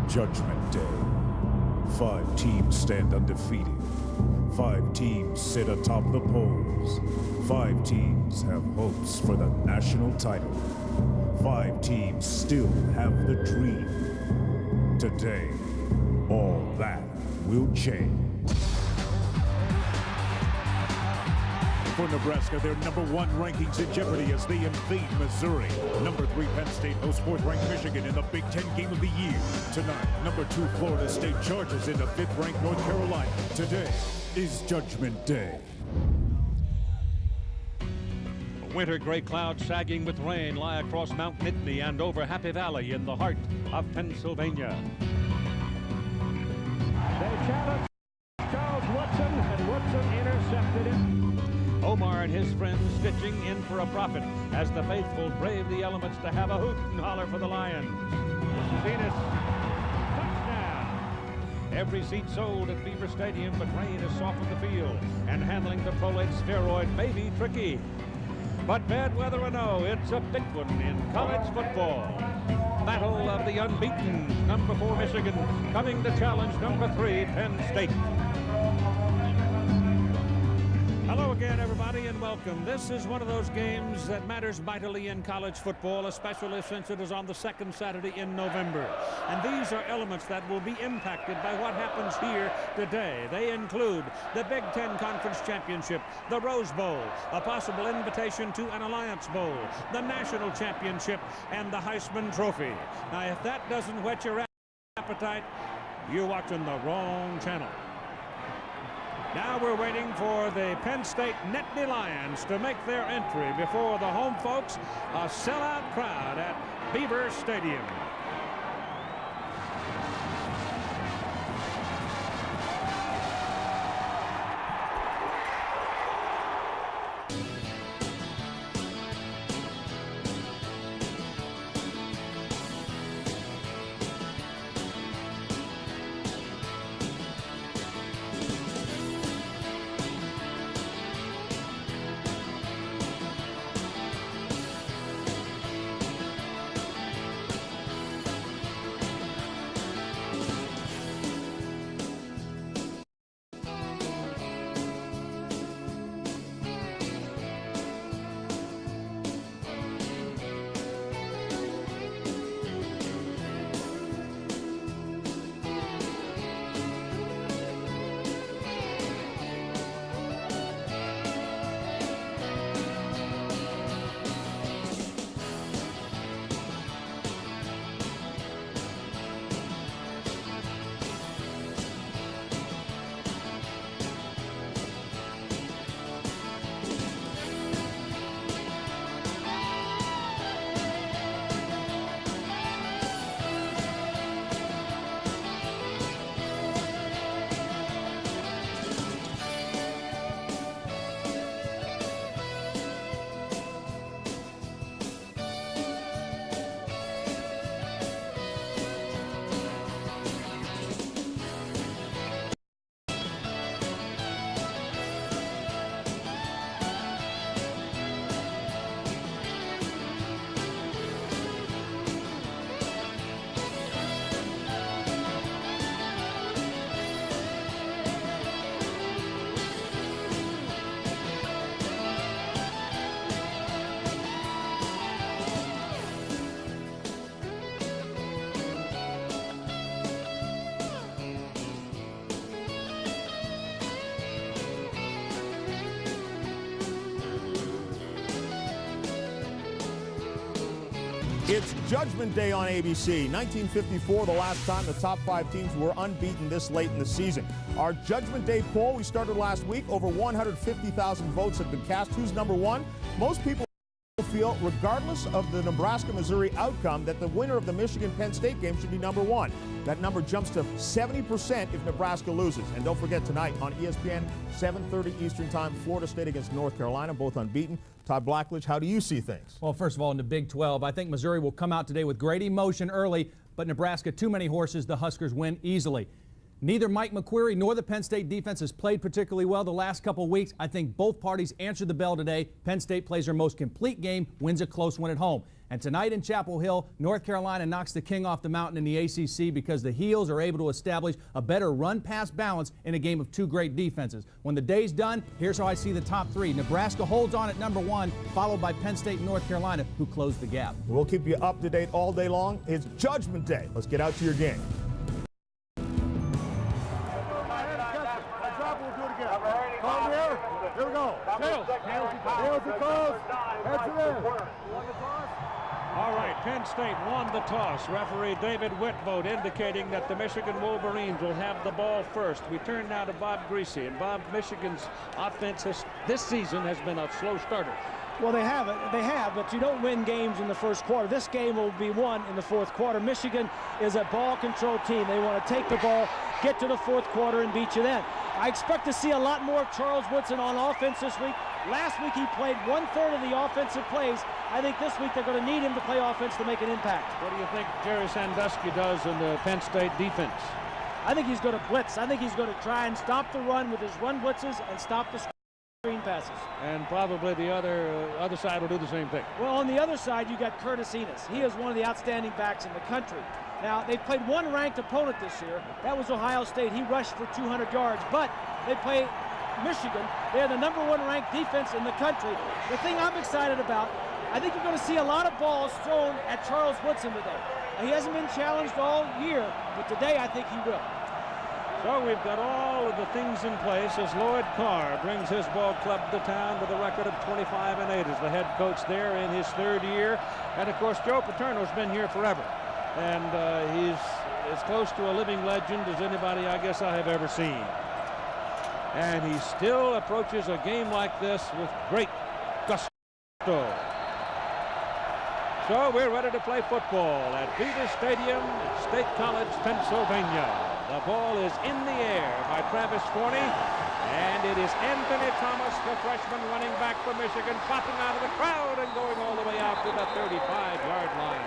Judgment Day. 5 teams stand undefeated. 5 teams sit atop the polls. 5 teams have hopes for the national title. 5 teams still have the dream. Today, all that will change. For Nebraska, their #1 rankings in jeopardy as they invade Missouri. #3 Penn State hosts 4th-ranked Michigan in the Big Ten game of the year. Tonight, #2 Florida State charges into 5th-ranked North Carolina. Today is Judgment Day. Winter gray clouds sagging with rain lie across Mount Nittany and over Happy Valley in the heart of Pennsylvania. They challenged Charles Woodson, and Woodson intercepted him. Omar and his friends stitching in for a profit as the faithful brave the elements to have a hoot and holler for the Lions. Venus, touchdown. Every seat sold at Beaver Stadium, but rain has softened the field, and handling the prolate spheroid may be tricky. But bad weather or no, it's a big one in college football. Battle of the unbeaten, #4 Michigan, coming to challenge #3 Penn State. Hello again, everybody, and welcome. This is one of those games that matters mightily in college football, especially since it is on the 2nd Saturday in November. And these are elements that will be impacted by what happens here today. They include the Big Ten Conference Championship, the Rose Bowl, a possible invitation to an Alliance Bowl, the National Championship, and the Heisman Trophy. Now, if that doesn't whet your appetite, you're watching the wrong channel. Now we're waiting for the Penn State Nittany Lions to make their entry before the home folks, a sellout crowd at Beaver Stadium. It's Judgment Day on ABC. 1954, the last time the top 5 teams were unbeaten this late in the season. Our Judgment Day poll, we started last week. Over 150,000 votes have been cast. Who's #1? Most people feel, regardless of the Nebraska-Missouri outcome, that the winner of the Michigan-Penn State game should be #1. That number jumps to 70% if Nebraska loses. And don't forget, tonight on ESPN, 7:30 Eastern Time, Florida State against North Carolina, both unbeaten. Todd Blackledge, how do you see things? Well, first of all, in the Big 12, I think Missouri will come out today with great emotion early, but Nebraska, too many horses. The Huskers win easily. Neither Mike McQuarrie nor the Penn State defense has played particularly well the last couple of weeks. I think both parties answered the bell today. Penn State plays their most complete game, wins a close one at home. And tonight in Chapel Hill, North Carolina knocks the king off the mountain in the ACC because the Heels are able to establish a better run-pass balance in a game of two great defenses. When the day's done, here's how I see the top three. Nebraska holds on at number 1, followed by Penn State and North Carolina, who close the gap. We'll keep you up to date all day long. It's Judgment Day. Let's get out to your game. Here we go. Tails and calls. Head to there. All right, Penn State won the toss. Referee David Whitvote indicating that the Michigan Wolverines will have the ball first. We turn now to Bob Greasy. And Bob, Michigan's offense this season has been a slow starter. Well, they have, but you don't win games in the first quarter. This game will be won in the fourth quarter. Michigan is a ball control team. They want to take the ball, get to the fourth quarter, and beat you then. I expect to see a lot more of Charles Woodson on offense this week. Last week he played 1/3 of the offensive plays. I think this week they're going to need him to play offense to make an impact. What do you think Jerry Sandusky does in the Penn State defense? I think he's going to blitz. I think he's going to try and stop the run with his run blitzes and stop the screen passes. And probably the other side will do the same thing. Well, on the other side, you got Curtis Enos. He is one of the outstanding backs in the country. Now, they played one ranked opponent this year. That was Ohio State. He rushed for 200 yards, but they play Michigan. They're the #1 ranked defense in the country. The thing I'm excited about, I think you're going to see a lot of balls thrown at Charles Woodson today. He hasn't been challenged all year, but today I think he will. So we've got all of the things in place as Lloyd Carr brings his ball club to town with a record of 25-8 as the head coach there in his 3rd year. And, of course, Joe Paterno's been here forever. And he's as close to a living legend as anybody I guess I have ever seen. And he still approaches a game like this with great gusto. So we're ready to play football at Beaver Stadium at State College, Pennsylvania. The ball is in the air by Travis Forney, and it is Anthony Thomas, the freshman running back for Michigan, popping out of the crowd and going all the way out to the 35-yard line.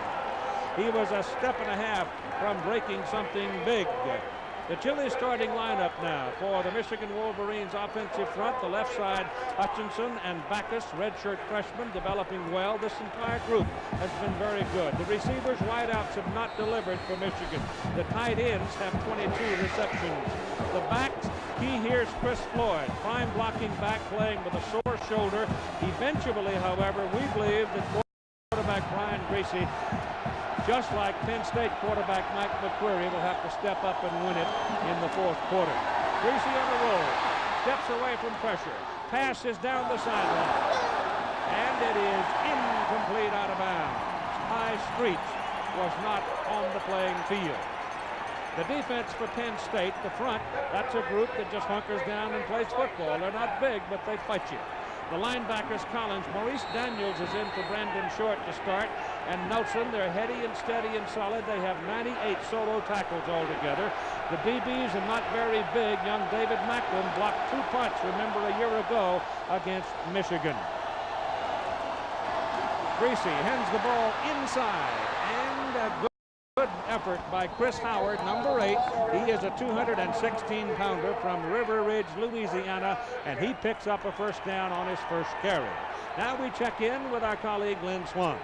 He was a step and a half from breaking something big. The Chili starting lineup now for the Michigan Wolverines offensive front. The left side, Hutchinson and Backus, redshirt freshmen, developing well. This entire group has been very good. The receivers, wideouts have not delivered for Michigan. The tight ends have 22 receptions. The backs, key here's Chris Floyd, prime blocking back, playing with a sore shoulder. Eventually, however, we believe that quarterback Brian Greasy, just like Penn State quarterback Mike McQuarrie, will have to step up and win it in the fourth quarter. Greasy on the roll, steps away from pressure. Pass is down the sideline, and it is incomplete, out of bounds. High Streets was not on the playing field. The defense for Penn State, the front, that's a group that just hunkers down and plays football. They're not big, but they fight you. The linebackers, Collins, Maurice Daniels is in for Brandon Short to start, and Nelson, they're heady and steady and solid. They have 98 solo tackles altogether. The DBs are not very big. Young David Macklin blocked 2 punts, remember, a year ago against Michigan. Greasy hands the ball inside, and a good effort by Chris Howard, number 8. He is a 216-pounder from River Ridge, Louisiana, and he picks up a first down on his first carry. Now we check in with our colleague Lynn Swan.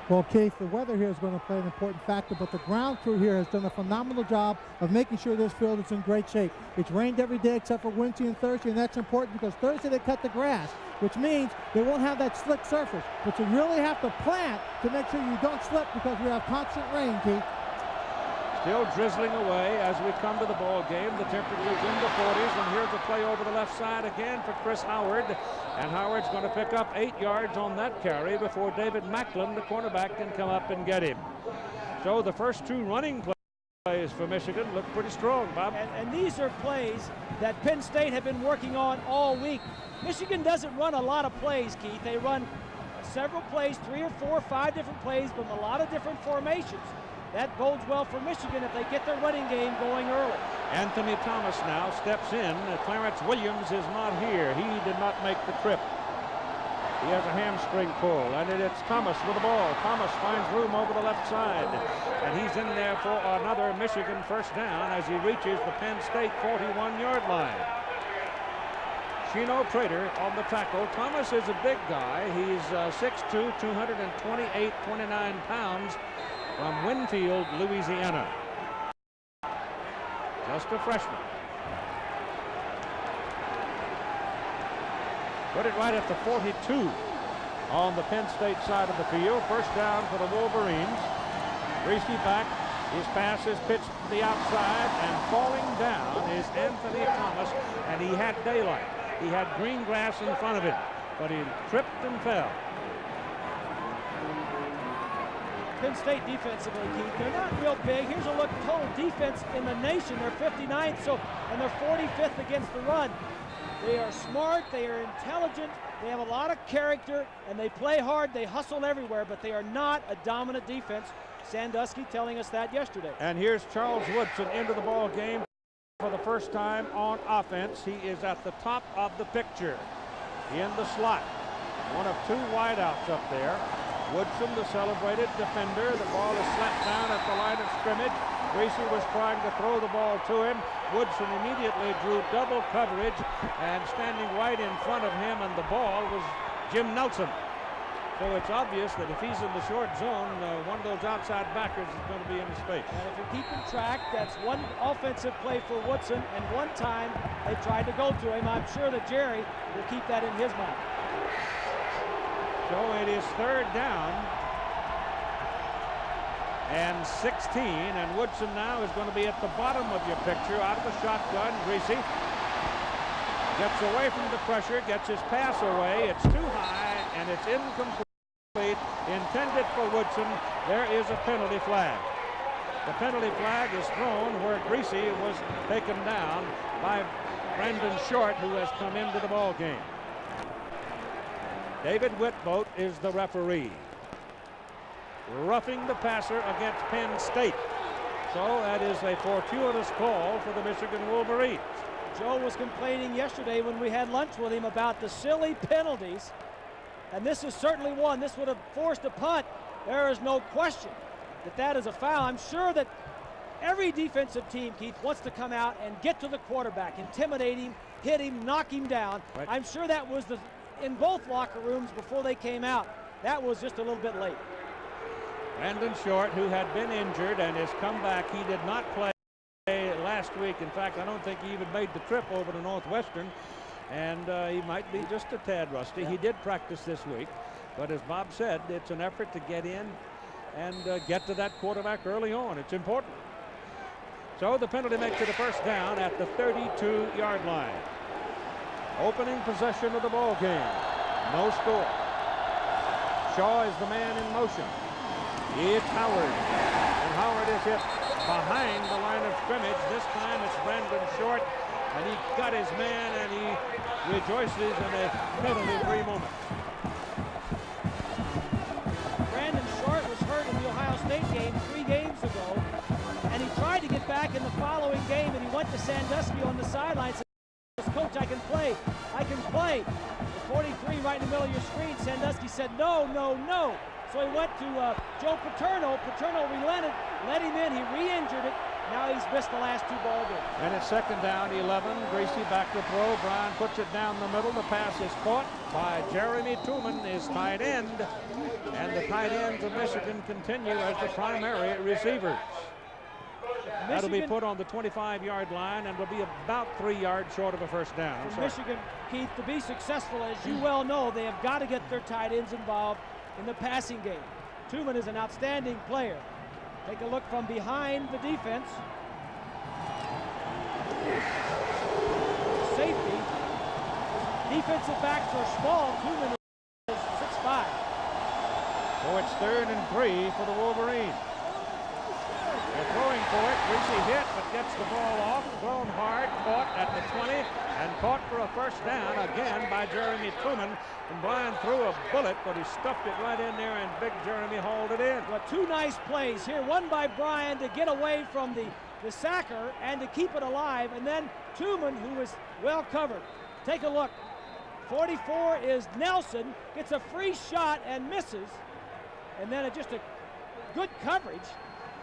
Well, Keith, the weather here is going to play an important factor, but the ground crew here has done a phenomenal job of making sure this field is in great shape. It's rained every day except for Wednesday and Thursday, and that's important because Thursday they cut the grass, which means they won't have that slick surface. But you really have to plant to make sure you don't slip because we have constant rain, Keith. Still drizzling away as we come to the ball game. The temperature's in the 40s, and here's a play over the left side again for Chris Howard. And Howard's going to pick up 8 yards on that carry before David Macklin, the cornerback, can come up and get him. So the first 2 running plays for Michigan look pretty strong, Bob. And these are plays that Penn State have been working on all week. Michigan doesn't run a lot of plays, Keith. They run several plays, 3 or 4 or 5 different plays from a lot of different formations. That bodes well for Michigan if they get their running game going early. Anthony Thomas now steps in. Clarence Williams is not here. He did not make the trip. He has a hamstring pull, and it's Thomas with the ball. Thomas finds room over the left side, and he's in there for another Michigan first down as he reaches the Penn State 41-yard line. Chino Prater on the tackle. Thomas is a big guy. He's 6'2", 228.29 pounds from Winfield, Louisiana. Just a freshman. Put it right at the 42 on the Penn State side of the field. First down for the Wolverines. Greasy back. His pass is pitched to the outside, and falling down is Anthony Thomas, and he had daylight. He had green grass in front of him, but he tripped and fell. Penn State defensively, Keith, they're not real big. Here's a look at total defense in the nation. They're 59th, and they're 45th against the run. They are smart, they are intelligent, they have a lot of character, and they play hard, they hustle everywhere, but they are not a dominant defense. Sandusky telling us that yesterday. And here's Charles Woodson into the ball game for the first time on offense. He is at the top of the picture in the slot. One of two wideouts up there. Woodson, the celebrated defender. The ball is slapped down at the line of scrimmage. Greasy was trying to throw the ball to him. Woodson immediately drew double coverage, and standing right in front of him and the ball was Jim Nelson. So it's obvious that if he's in the short zone, one of those outside backers is going to be in his face. And if you're keeping track, that's one offensive play for Woodson, and one time they tried to go to him. I'm sure that Jerry will keep that in his mind. So it is third down and 16, and Woodson now is going to be at the bottom of your picture, out of the shotgun. Greasy gets away from the pressure, gets his pass away. It's too high, and it's incomplete. Intended for Woodson. There is a penalty flag. The penalty flag is thrown where Greasy was taken down by Brandon Short, who has come into the ball game. David Whitboat is the referee. Roughing the passer against Penn State. So that is a fortuitous call for the Michigan Wolverines. Joe was complaining yesterday when we had lunch with him about the silly penalties, and this is certainly one. This would have forced a punt. There is no question that that is a foul. I'm sure that every defensive team, Keith, wants to come out and get to the quarterback, intimidate him, hit him, knock him down. Right. I'm sure that was in both locker rooms before they came out. That was just a little bit late. Brandon Short, who had been injured and has come back, he did not play last week. In fact, I don't think he even made the trip over to Northwestern, and he might be just a tad rusty. Yeah. He did practice this week, but as Bob said, it's an effort to get in and get to that quarterback early on. It's important. So the penalty makes it a first down at the 32-yard line. Opening possession of the ball game. No score. Shaw is the man in motion. It's Howard, and Howard is hit behind the line of scrimmage. This time it's Brandon Short, and he got his man, and he rejoices in a penalty-free moment. Brandon Short was hurt in the Ohio State game 3 games ago, and he tried to get back in the following game, and he went to Sandusky on the sidelines and said, "Coach, I can play. I can play." The 43 right in the middle of your screen, Sandusky said, "No, no, no." So he went to Joe Paterno. Paterno relented, let him in. He re-injured it. Now he's missed the last 2 ball games. And it's second down, 11. Greasy back to throw. Bryan puts it down the middle. The pass is caught by Jeremy Tooman, his tight end. And the tight ends of Michigan continue as the primary receivers. That'll be put on the 25-yard line and will be about 3 yards short of a first down. For Michigan, Keith, to be successful, as you well know, they have got to get their tight ends involved in the passing game. Tooman is an outstanding player. Take a look from behind the defense. Safety. Defensive backs are small. Tooman is 6'5". So it's 3rd and 3 for the Wolverines. They're throwing for it. Greasy hit, but gets the ball off. Thrown hard, caught at the 20, and caught for a first down again by Jeremy Tooman. And Bryan threw a bullet, but he stuffed it right in there, and big Jeremy hauled it in. Well, 2 nice plays here. One by Bryan to get away from the sacker and to keep it alive, and then Tooman, who was well covered. Take a look. 44 is Nelson, gets a free shot and misses, and then just a good coverage.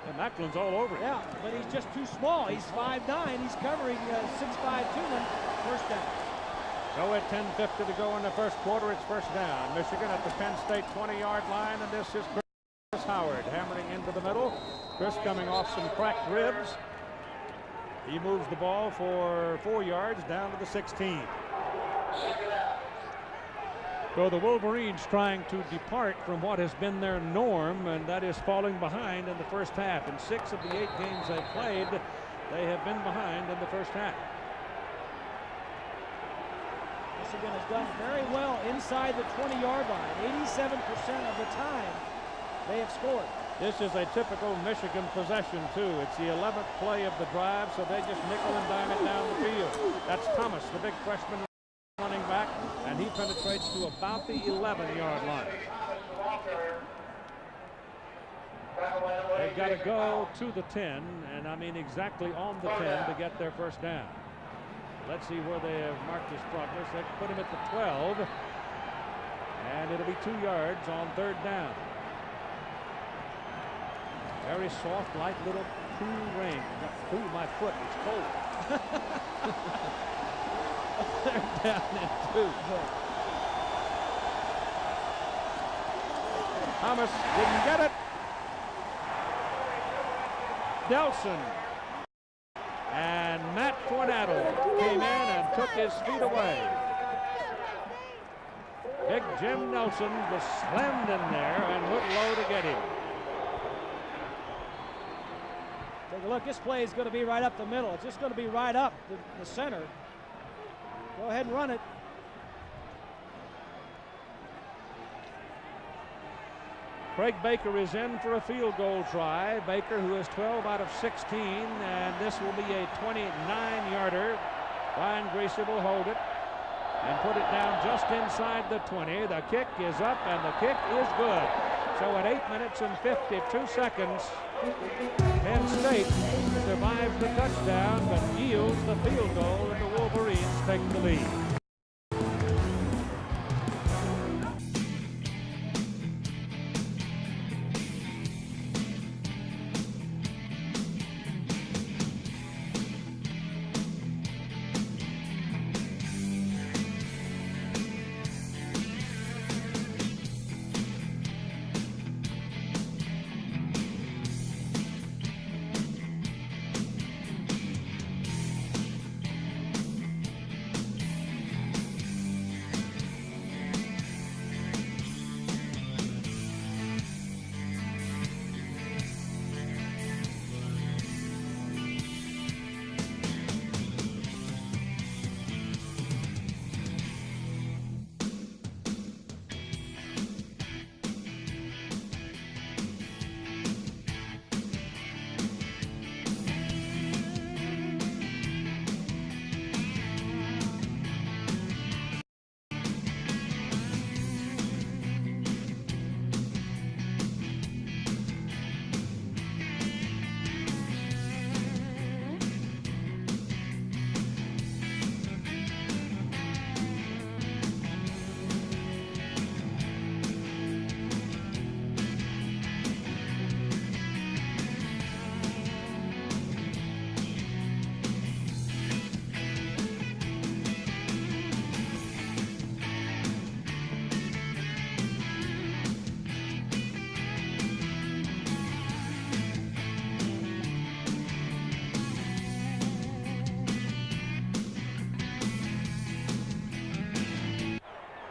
And Macklin's all over it. Yeah, but he's just too small. He's 5'9". He's covering 6'5" Tooman. First down. So at 10:50 to go in the first quarter, it's first down. Michigan at the Penn State 20-yard line, and this is Chris Howard hammering into the middle. Chris coming off some cracked ribs. He moves the ball for 4 yards down to the 16. So the Wolverines trying to depart from what has been their norm, and that is falling behind in the first half. In 6 of the 8 games they've played, they have been behind in the first half. Michigan has done very well inside the 20-yard line. 87% of the time they have scored. This is a typical Michigan possession, too. It's the 11th play of the drive, so they just nickel and dime it down the field. That's Thomas, the big freshman running back, and he penetrates to about the 11-yard line. They've got to go to the 10, and I mean exactly on the 10 to get their first down. Let's see where they have marked his progress. They put him at the 12, and it'll be 2 yards on third down. Very soft, light little cool rain. Cool my foot, it's cold. They're down in 2. Thomas didn't get it. Nelson. And Matt Fornato came in and took his feet away. Big Jim Nelson was slammed in there and went low to get him. Take a look. This play is going to be right up the middle. It's just going to be right up the center. Go ahead and run it. Craig Baker is in for a field goal try. Baker, who is 12 out of 16, and this will be a 29-yarder. Ryan Greasy will hold it and put it down just inside the 20. The kick is up, and the kick is good. So at 8 minutes and 52 seconds, Penn State survives the touchdown, but yields the field goal, and the Wolverines take the lead.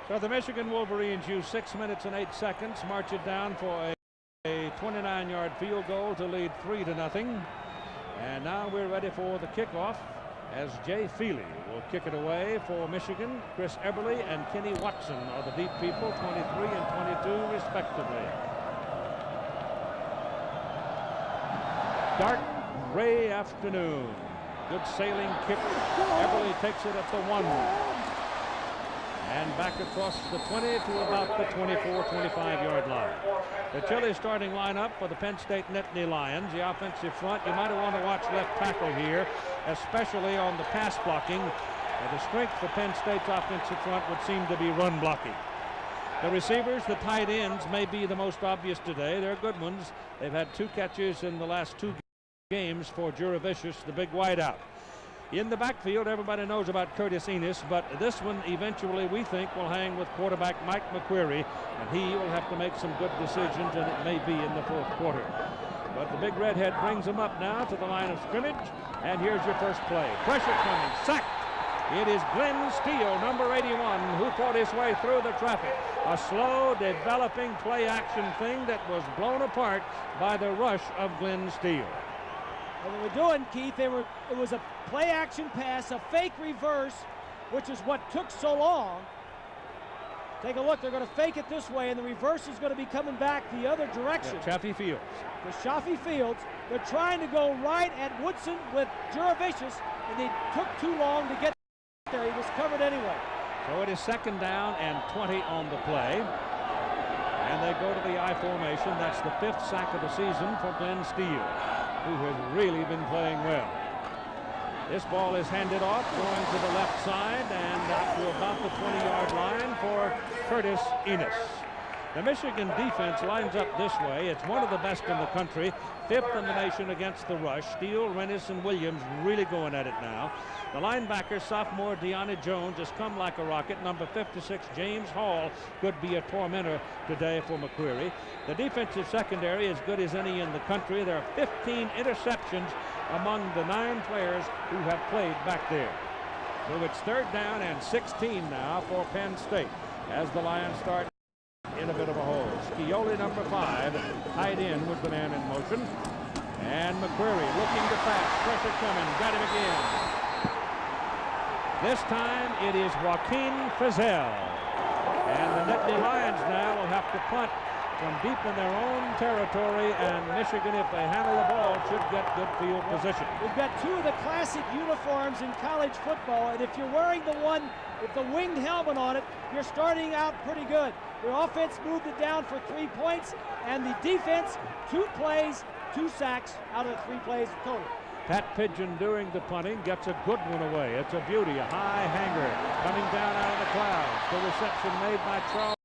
So the Michigan Wolverines use 6 minutes and 8 seconds, march it down for a 29-yard field goal to lead 3-0. And now we're ready for the kickoff as Jay Feely will kick it away for Michigan. Chris Eberly and Kenny Watson are the deep people, 23 and 22 respectively. Dark gray afternoon. Good sailing kick. Eberly takes it at the 1. And back across the 20 to about the 24-25-yard line. The Chile starting lineup for the Penn State Nittany Lions. The offensive front, you might want to watch left tackle here, especially on the pass blocking. The strength for Penn State's offensive front would seem to be run blocking. The receivers, the tight ends, may be the most obvious today. They're good ones. They've had 2 catches in the last 2 games for Juravicius, the big wideout. In the backfield, everybody knows about Curtis Enos, but this one eventually we think will hang with quarterback Mike McQuarrie, and he will have to make some good decisions, and it may be in the fourth quarter. But the big redhead brings him up now to the line of scrimmage, and here's your first play. Pressure coming, sacked. It is Glenn Steele, number 81, who fought his way through the traffic. A slow, developing play-action thing that was blown apart by the rush of Glenn Steele. What they were doing, Keith, it was a play-action pass, a fake reverse, which is what took so long. Take a look. They're going to fake it this way, and the reverse is going to be coming back the other direction. Yeah, Chaffee Fields. The Chaffee Fields. They're trying to go right at Woodson with Juravicious, and they took too long to get there. He was covered anyway. So it is 2nd down and 20 on the play. And they go to the I formation. That's the 5th sack of the season for Glenn Steele, who has really been playing well. This ball is handed off, going to the left side and out to about the 20-yard line for Curtis Enos. The Michigan defense lines up this way. It's one of the best in the country, 5th in the nation against the rush. Steele, Rennis, and Williams really going at it now. The linebacker, sophomore Deanna Jones, has come like a rocket. Number 56, James Hall, could be a tormentor today for McQuarrie. The defensive secondary as good as any in the country. There are 15 interceptions among the 9 players who have played back there. So it's 3rd down and 16 now for Penn State as the Lions start in a bit of a hole. Scioli, number 5, tied in with the man in motion. And McQuarrie looking to pass. Pressure coming. Got him again. This time it is Joaquin Frizzell. And the Nittany Lions now will have to punt from deep in their own territory, and Michigan, if they handle the ball, should get good field position. We've got 2 of the classic uniforms in college football, and if you're wearing the one with the winged helmet on it, you're starting out pretty good. The offense moved it down for 3 points, and the defense, 2 plays, 2 sacks out of the 3 plays total. Pat Pigeon doing the punting, gets a good one away. It's a beauty, a high hanger coming down out of the clouds. The reception made by Charles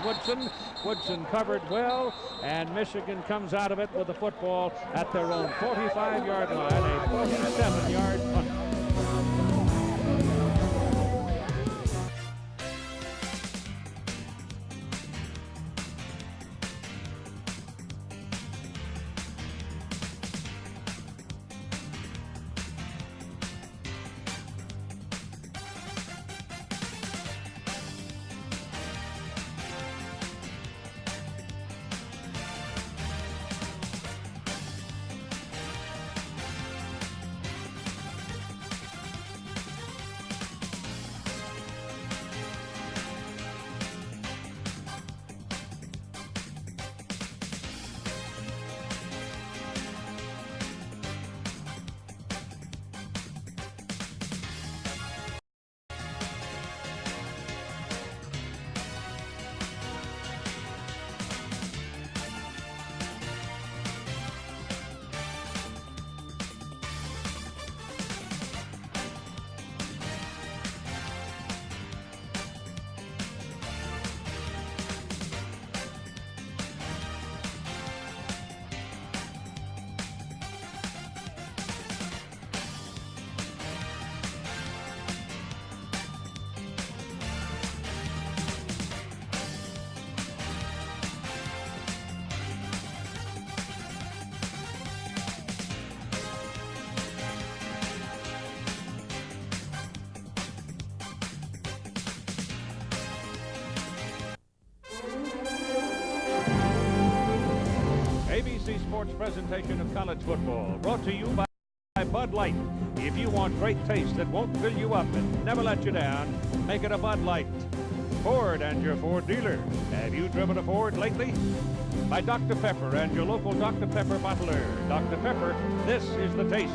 Woodson. Woodson covered well, and Michigan comes out of it with the football at their own 45-yard line, a 47-yard punt. ABC Sports presentation of college football, brought to you by Bud Light. If you want great taste that won't fill you up and never let you down, make it a Bud Light. Ford and your Ford dealer. Have you driven a Ford lately? By Dr. Pepper and your local Dr. Pepper bottler. Dr. Pepper, this is the taste.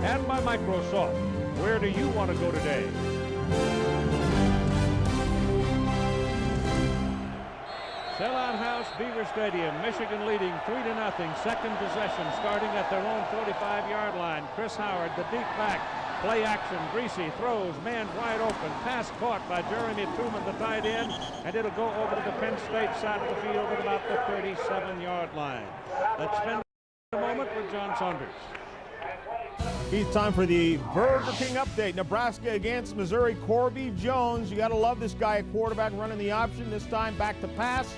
And by Microsoft. Where do you want to go today? Sellout house, Beaver Stadium. Michigan leading 3-0. Second possession starting at their own 45-yard line. Chris Howard, the deep back. Play action. Greasy throws. Man wide open. Pass caught by Jeremy Truman, the tight end. And it'll go over to the Penn State side of the field at about the 37-yard line. Let's spend a moment with John Saunders. Keith, time for the Burger King update. Nebraska against Missouri. Corby Jones. You got to love this guy at quarterback running the option. This time back to pass.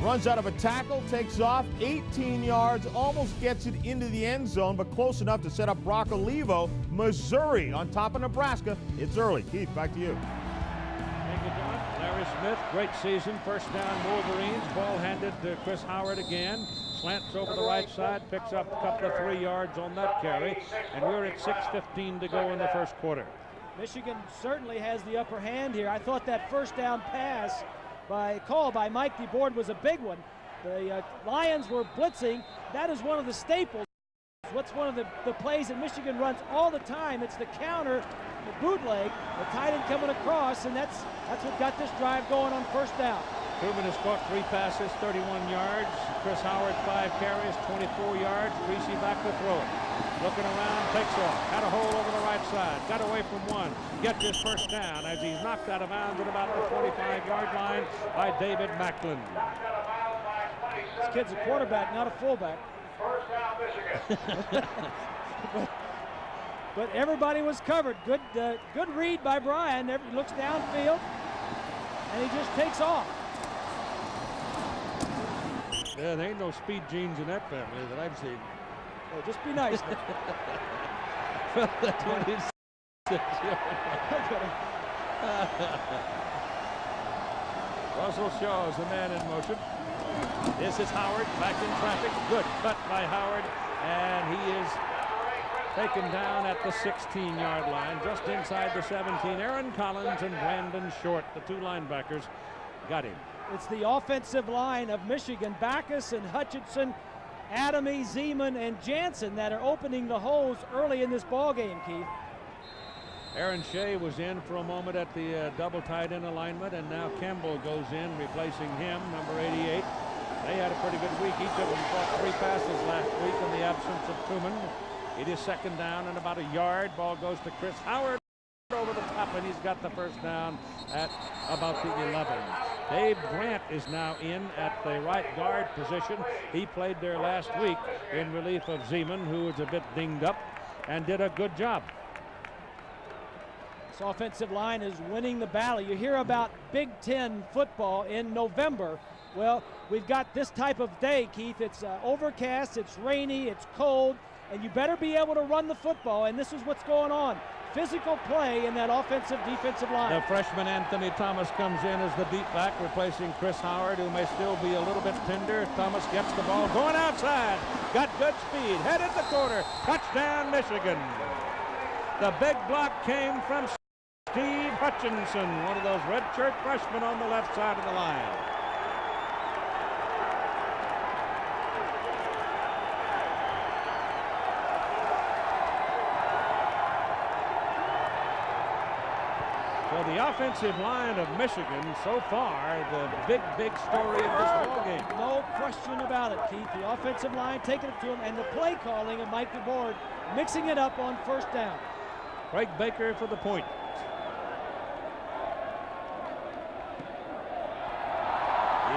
Runs out of a tackle, takes off 18 yards, almost gets it into the end zone, but close enough to set up Brock Olivo. Missouri on top of Nebraska. It's early. Keith, back to you. Thank you, John. Larry Smith, great season. First down, Wolverines. Ball handed to Chris Howard again. Slants over the right side, picks up a couple of 3 yards on that carry, and we're at 6:15 to go in the first quarter. Michigan certainly has the upper hand here. I thought that first down pass call by Mike DeBoard was a big one. The Lions were blitzing. That is one of the staples. What's one of the plays that Michigan runs all the time? It's the counter, the bootleg, the tight end coming across, and that's what got this drive going on first down. Truman has caught 3 passes, 31 yards. Chris Howard, 5 carries, 24 yards. Greasy back to throw it. Looking around, takes off. Had a hole over the right side. Got away from one. Gets his first down as he's knocked out of bounds at about the 45-yard line by David Macklin. This kid's a quarterback, not a fullback. First down, Michigan. But everybody was covered. Good read by Brian. He looks downfield, and he just takes off. Yeah, there ain't no speed genes in that family that I've seen. Oh, just be nice. Russell Shaw is the man in motion. This is Howard back in traffic. Good cut by Howard, and he is taken down at the 16-yard line, just inside the 17. Aaron Collins and Brandon Short, the 2 linebackers, got him. It's the offensive line of Michigan, Backus and Hutchinson, Adamy, Zeman, and Jansen that are opening the holes early in this ball game, Keith. Aaron Shea was in for a moment at the double tight end alignment, and now Campbell goes in, replacing him, number 88. They had a pretty good week. Each of them caught 3 passes last week in the absence of Truman. It is second down and about a yard. Ball goes to Chris Howard over the top, and he's got the first down at about the 11. Dave Grant is now in at the right guard position. He played there last week in relief of Zeman, who was a bit dinged up, and did a good job. This offensive line is winning the battle. You hear about Big Ten football in November. Well, we've got this type of day, Keith. It's overcast, it's rainy, it's cold, and you better be able to run the football, and this is what's going on. Physical play in that defensive line. The freshman Anthony Thomas comes in as the deep back, replacing Chris Howard, who may still be a little bit tender. Thomas gets the ball going outside. Got good speed. Headed the corner. Touchdown, Michigan. The big block came from Steve Hutchinson, one of those redshirt freshmen on the left side of the line. So the offensive line of Michigan, so far, the big story of this ball game. No question about it, Keith. The offensive line taking it to him, and the play calling of Mike DeBoard, mixing it up on first down. Craig Baker for the point.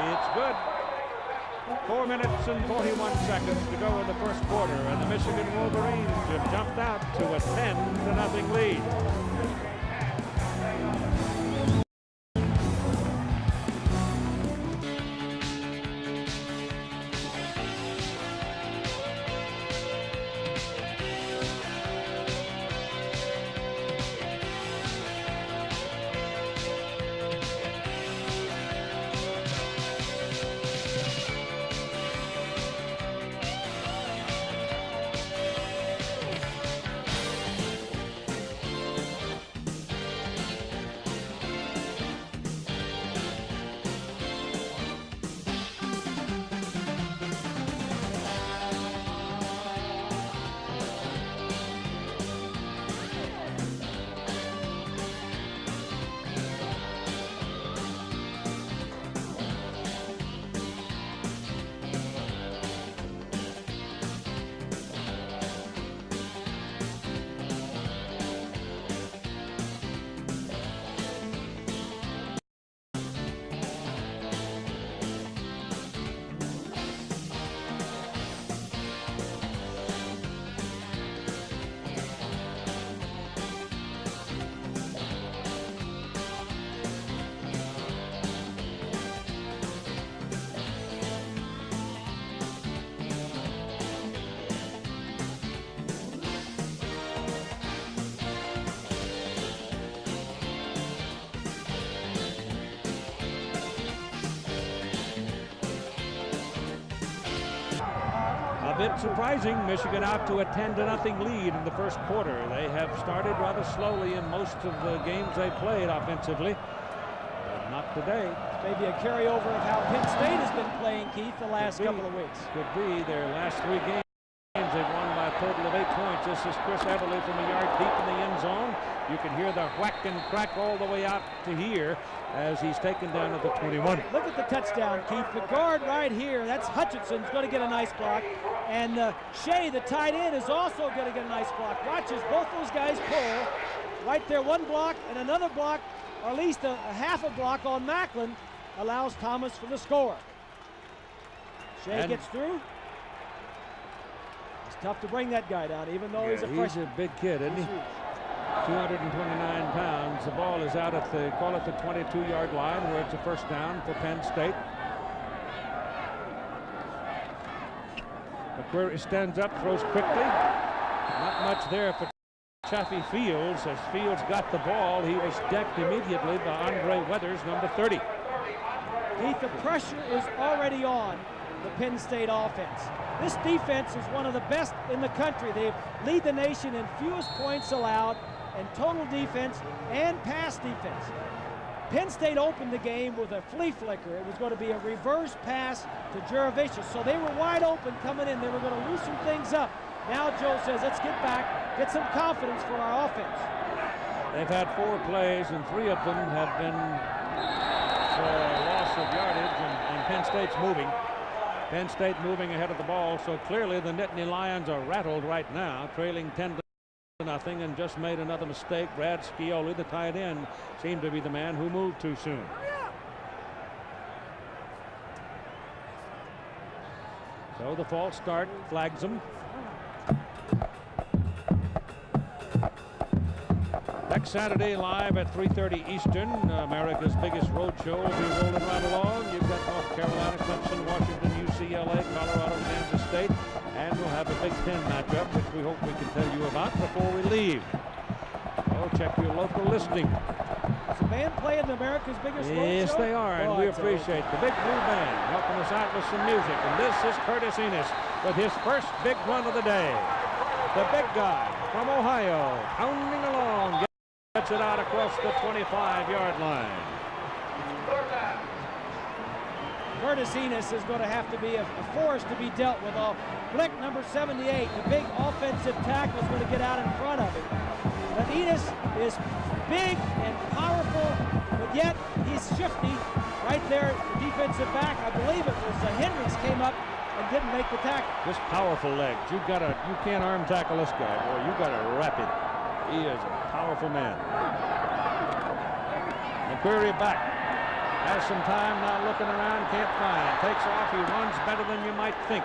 It's good. 4 minutes and 41 seconds to go in the first quarter, and the Michigan Wolverines have jumped out to a 10-0 lead. A bit surprising, Michigan out to a 10-0 lead in the first quarter. They have started rather slowly in most of the games they played offensively, but not today. Maybe a carryover of how Penn State has been playing, Keith, the last couple of weeks. Could be. Their last 3 games, they've won by a total of 8 points. This is Chris Everly from a yard deep in the end zone. You can hear the whack and crack all the way out to here as he's taken down at the 21. Look at the touchdown, Keith. The guard right here, that's Hutchinson's going to get a nice block. And Shea, the tight end, is also going to get a nice block. Watch as both those guys pull. Right there, one block and another block, or at least a half a block on Macklin, allows Thomas for the score. Shea gets through. It's tough to bring that guy down, even though he's a freshman. He's a big kid, isn't he? 229 pounds. The ball is out at the, call it the 22-yard line, where it's a first down for Penn State. McQuarrie stands up, throws quickly. Not much there for Chaffee Fields. As Fields got the ball, he was decked immediately by Andre Weathers, number 30. Keith, the pressure is already on the Penn State offense. This defense is one of the best in the country. They lead the nation in fewest points allowed in total defense and pass defense. Penn State opened the game with a flea flicker. It was going to be a reverse pass to Juravicius. So they were wide open coming in. They were going to loosen things up. Now Joe says, let's get back, get some confidence for our offense. They've had 4 plays, and 3 of them have been for loss of yardage, and Penn State's moving. Penn State moving ahead of the ball, so clearly the Nittany Lions are rattled right now, trailing 10-0, and just made another mistake. Brad Scioli, the tight end, seemed to be the man who moved too soon. So the false start flags them. Next Saturday, live at 3:30 Eastern, America's biggest road show will be rolling right along. You've got North Carolina, Clemson, Washington, UCLA, Colorado, Kansas State, and we'll have a Big Ten matchup, which we hope we can tell you about before we leave. So check your local listing. Is the band playing America's biggest road show? Yes, they are, and we appreciate the Big Blue Band helping us out with some music. And this is Curtis Enos with his first big run of the day. The big guy from Ohio, pounding along. Gets it out across the 25-yard line. Curtis Enos is going to have to be a force to be dealt with. Blick, number 78, the big offensive tackle, is going to get out in front of him. But Enos is big and powerful, but yet he's shifty. Right there, the defensive back, I believe it was Hendricks, came up and didn't make the tackle. Just powerful legs. You can't arm tackle this guy, boy. You got to wrap him. He is a powerful man. McQuarrie back. Has some time now, looking around, can't find. Takes off. He runs better than you might think.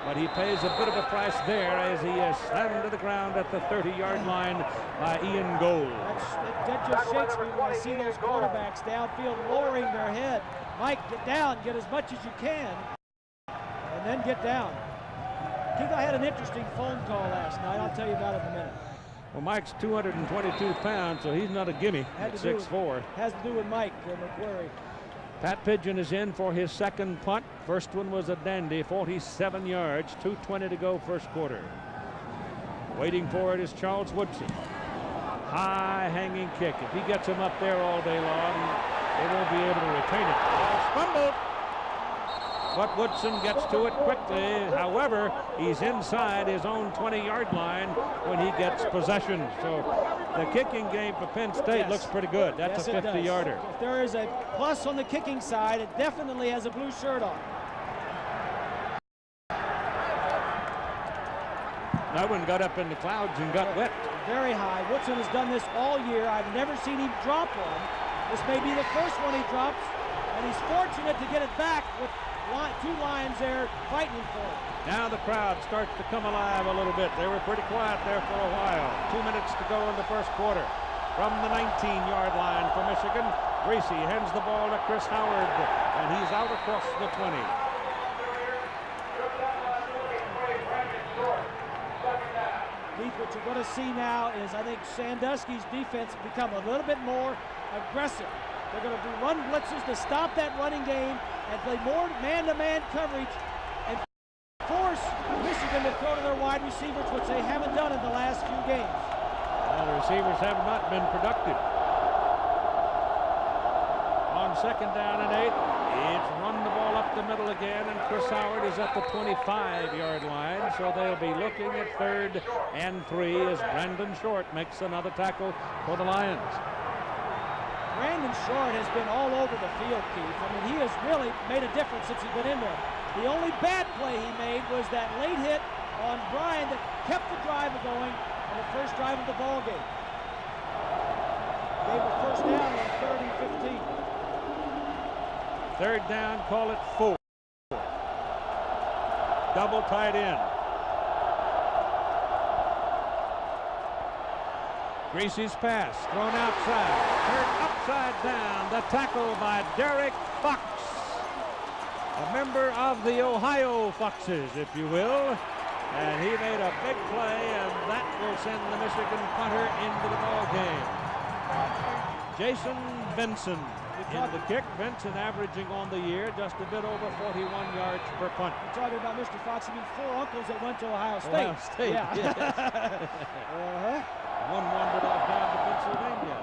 But he pays a bit of a price there as he is slammed to the ground at the 30-yard line by Ian Gold. That just shakes me when I see those quarterbacks downfield lowering their head. Mike, get down, get as much as you can, and then get down. Keith, I had an interesting phone call last night. I'll tell you about it in a minute. Well, Mike's 222 pounds, so he's not a gimme at 6'4". Has to do with Mike McQuarrie. Pat Pigeon is in for his second punt. First one was a dandy, 47 yards, 2:20 to go first quarter. Waiting for it is Charles Woodson. High hanging kick. If he gets him up there all day long, they won't be able to retain it. Fumbled. But Woodson gets to it quickly. However, he's inside his own 20-yard line when he gets possession. So the kicking game for Penn State looks pretty good. That's a 50-yarder. If there is a plus on the kicking side, it definitely has a blue shirt on. That one got up in the clouds and got wet. Very high. Woodson has done this all year. I've never seen him drop one. This may be the first one he drops, and he's fortunate to get it back with 2 Lions there fighting for it. Now the crowd starts to come alive a little bit. They were pretty quiet there for a while. 2 minutes to go in the first quarter. From the 19-yard line for Michigan, Greasy hands the ball to Chris Howard, and he's out across the 20. Keith, what you're going to see now is, I think, Sandusky's defense become a little bit more aggressive. They're going to do run blitzes to stop that running game and play more man-to-man coverage and force Michigan to throw to their wide receivers, which they haven't done in the last few games. Well, the receivers have not been productive. On second down and 8, it's run the ball up the middle again, and Chris Howard is at the 25-yard line, so they'll be looking at 3rd and 3 as Brandon Short makes another tackle for the Lions. Brandon Short has been all over the field, Keith. I mean, he has really made a difference since he's been in there. The only bad play he made was that late hit on Bryan that kept the drive going on the first drive of the ball game. Gave a first down on 3rd and 15. 3rd down, call it 4. Double tight end. Greasy's pass, thrown outside, turned upside down. The tackle by Derek Fox, a member of the Ohio Foxes, if you will. And he made a big play, and that will send the Michigan punter into the ball game. Jason Benson in the kick. Benson averaging on the year just a bit over 41 yards per punt. You're talking about Mr. Fox. I mean, 4 uncles that went to Ohio State. Ohio State, yeah. Yes. One wandered off down to Pennsylvania.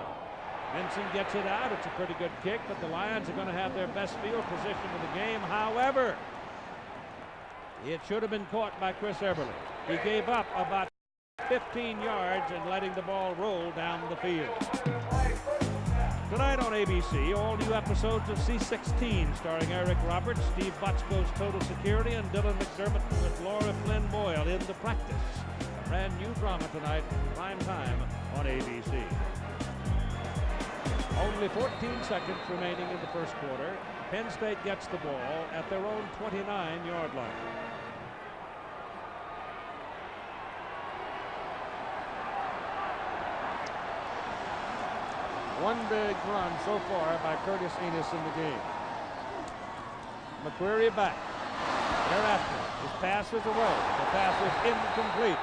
Benson gets it out. It's a pretty good kick, but the Lions are going to have their best field position of the game. However, it should have been caught by Chris Eberle. He gave up about 15 yards and letting the ball roll down the field. Tonight on ABC, all new episodes of C16 starring Eric Roberts, Steve Botzko's Total Security, and Dylan McDermott with Laura Flynn Boyle in The Practice. A brand new drama tonight, prime time on ABC. Only 14 seconds remaining in the first quarter. Penn State gets the ball at their own 29-yard line. One big run so far by Curtis Enos in the game. McQuarrie back. Thereafter, his pass is away. The pass is incomplete.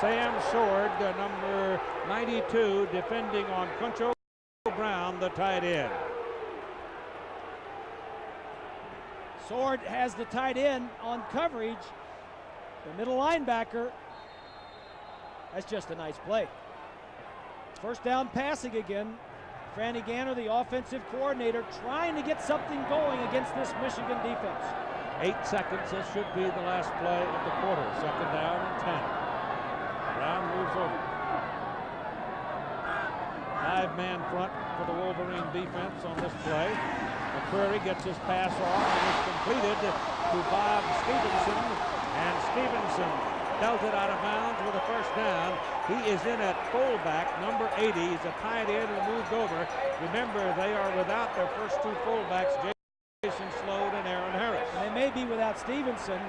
Sam Sword, number 92, defending on Concho Brown, the tight end. Sword has the tight end on coverage. The middle linebacker. That's just a nice play. First down passing again. Franny Ganner, the offensive coordinator, trying to get something going against this Michigan defense. 8 seconds. This should be the last play of the quarter. Second down and 10. Brown moves over. 5-man front for the Wolverine defense on this play. McQuarrie gets his pass off and is completed to Bob Stevenson. And Stevenson dealt it out of bounds with a first down. He is in at fullback, number 80. He's a tight end who moved over. Remember, they are without their first 2 fullbacks, Jason Sloan and Aaron Harris. And they may be without Stevenson.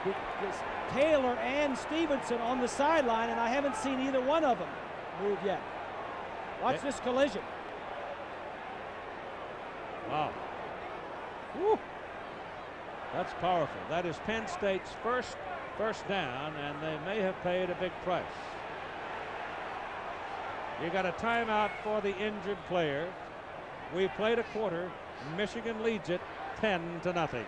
It's Taylor and Stevenson on the sideline, and I haven't seen either one of them move yet. Watch this collision. Wow. Woo. That's powerful. That is Penn State's first down, and they may have paid a big price. You got a timeout for the injured player. We played a quarter. Michigan leads it 10-0.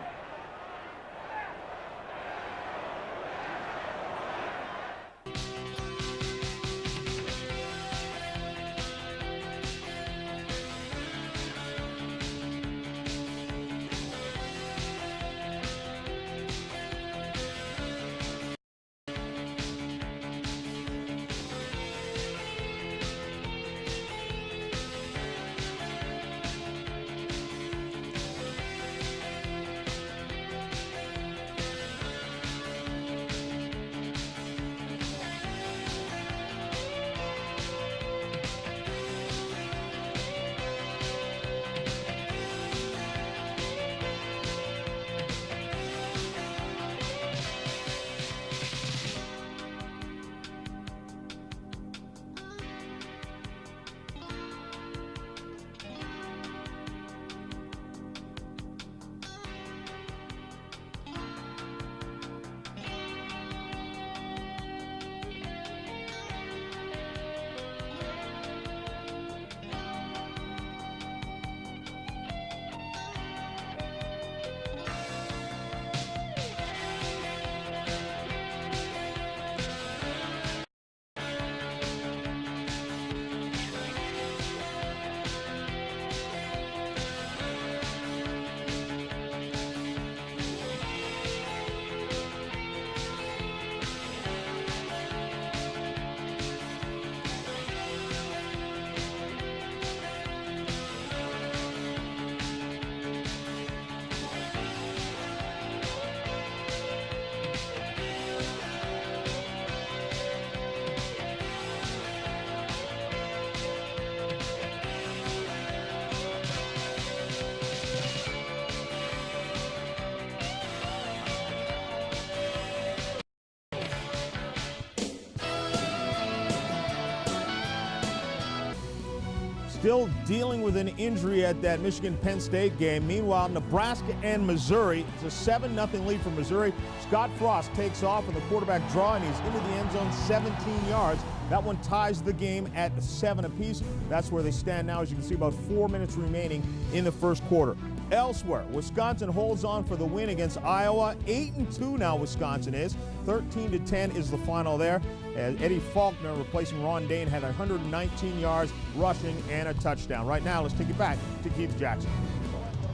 still dealing with an injury at that Michigan-Penn State game. Meanwhile, Nebraska and Missouri, it's a 7-0 lead for Missouri. Scott Frost takes off on the quarterback draw, and he's into the end zone 17 yards. That one ties the game at 7 apiece. That's where they stand now. As you can see, about 4 minutes remaining in the first quarter. Elsewhere, Wisconsin holds on for the win against Iowa. 8-2 now Wisconsin is. 13-10 is the final there. As Eddie Faulkner, replacing Ron Dane, had 119 yards rushing and a touchdown. Right now, let's take it back to Keith Jackson.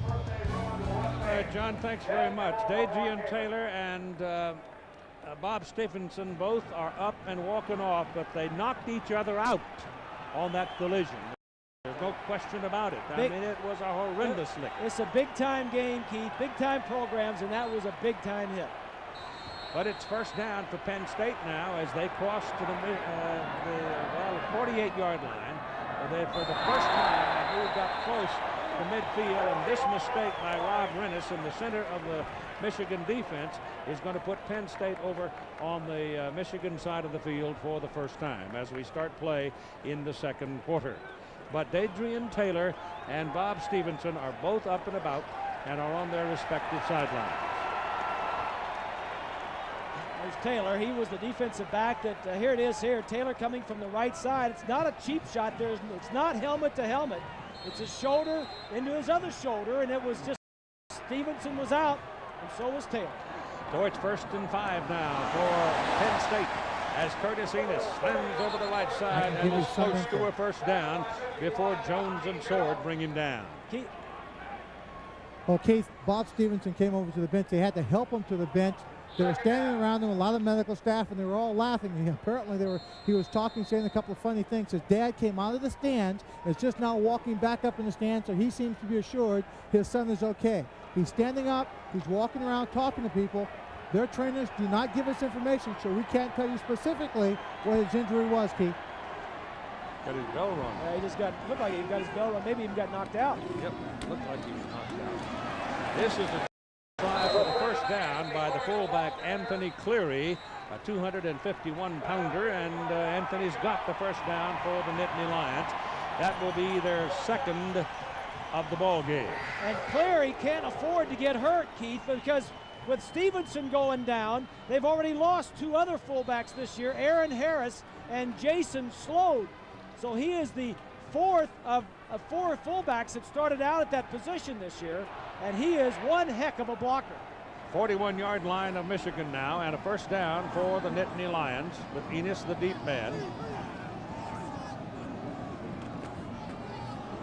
All right, John, thanks very much. Adrian Taylor and Bob Stevenson both are up and walking off, but they knocked each other out on that collision. There's no question about it. I mean, it was a horrendous lick. It's a big-time game, Keith, big-time programs, and that was a big-time hit. But it's first down for Penn State now as they cross to the 48-yard line. For the first time, they moved up close to midfield, and this mistake by Rob Rennis in the center of the Michigan defense is going to put Penn State over on the Michigan side of the field for the first time as we start play in the second quarter. But Adrian Taylor and Bob Stevenson are both up and about and are on their respective sidelines. There's Taylor. He was the defensive back that, here it is here. Taylor coming from the right side. It's not a cheap shot. It's not helmet to helmet. It's his shoulder into his other shoulder, and it was just Stevenson was out, and so was Taylor. So it's 1st and 5 now for Penn State as Curtis Enos slams over the right side and is close to a first down before Jones and Sword bring him down. Well, Keith, Bob Stevenson came over to the bench. They had to help him to the bench. They were standing around him, a lot of medical staff, and they were all laughing. Apparently, he was talking, saying a couple of funny things. His dad came out of the stands, is just now walking back up in the stands, so he seems to be assured his son is okay. He's standing up, he's walking around talking to people. Their trainers do not give us information, so we can't tell you specifically what his injury was, Keith. Got his bell rung. Yeah, he just looked like he got his bell rung. Maybe he even got knocked out. Yep, looked like he was knocked out. This is a try for the first down by the fullback Anthony Cleary, a 251-pounder, and Anthony's got the first down for the Nittany Lions. That will be their second of the ball game. And Cleary can't afford to get hurt, Keith, because with Stevenson going down, they've already lost 2 other fullbacks this year, Aaron Harris and Jason Slode. So he is the 4th of 4 fullbacks that started out at that position this year, and he is one heck of a blocker. 41-yard line of Michigan now, and a first down for the Nittany Lions with Enos the deep man.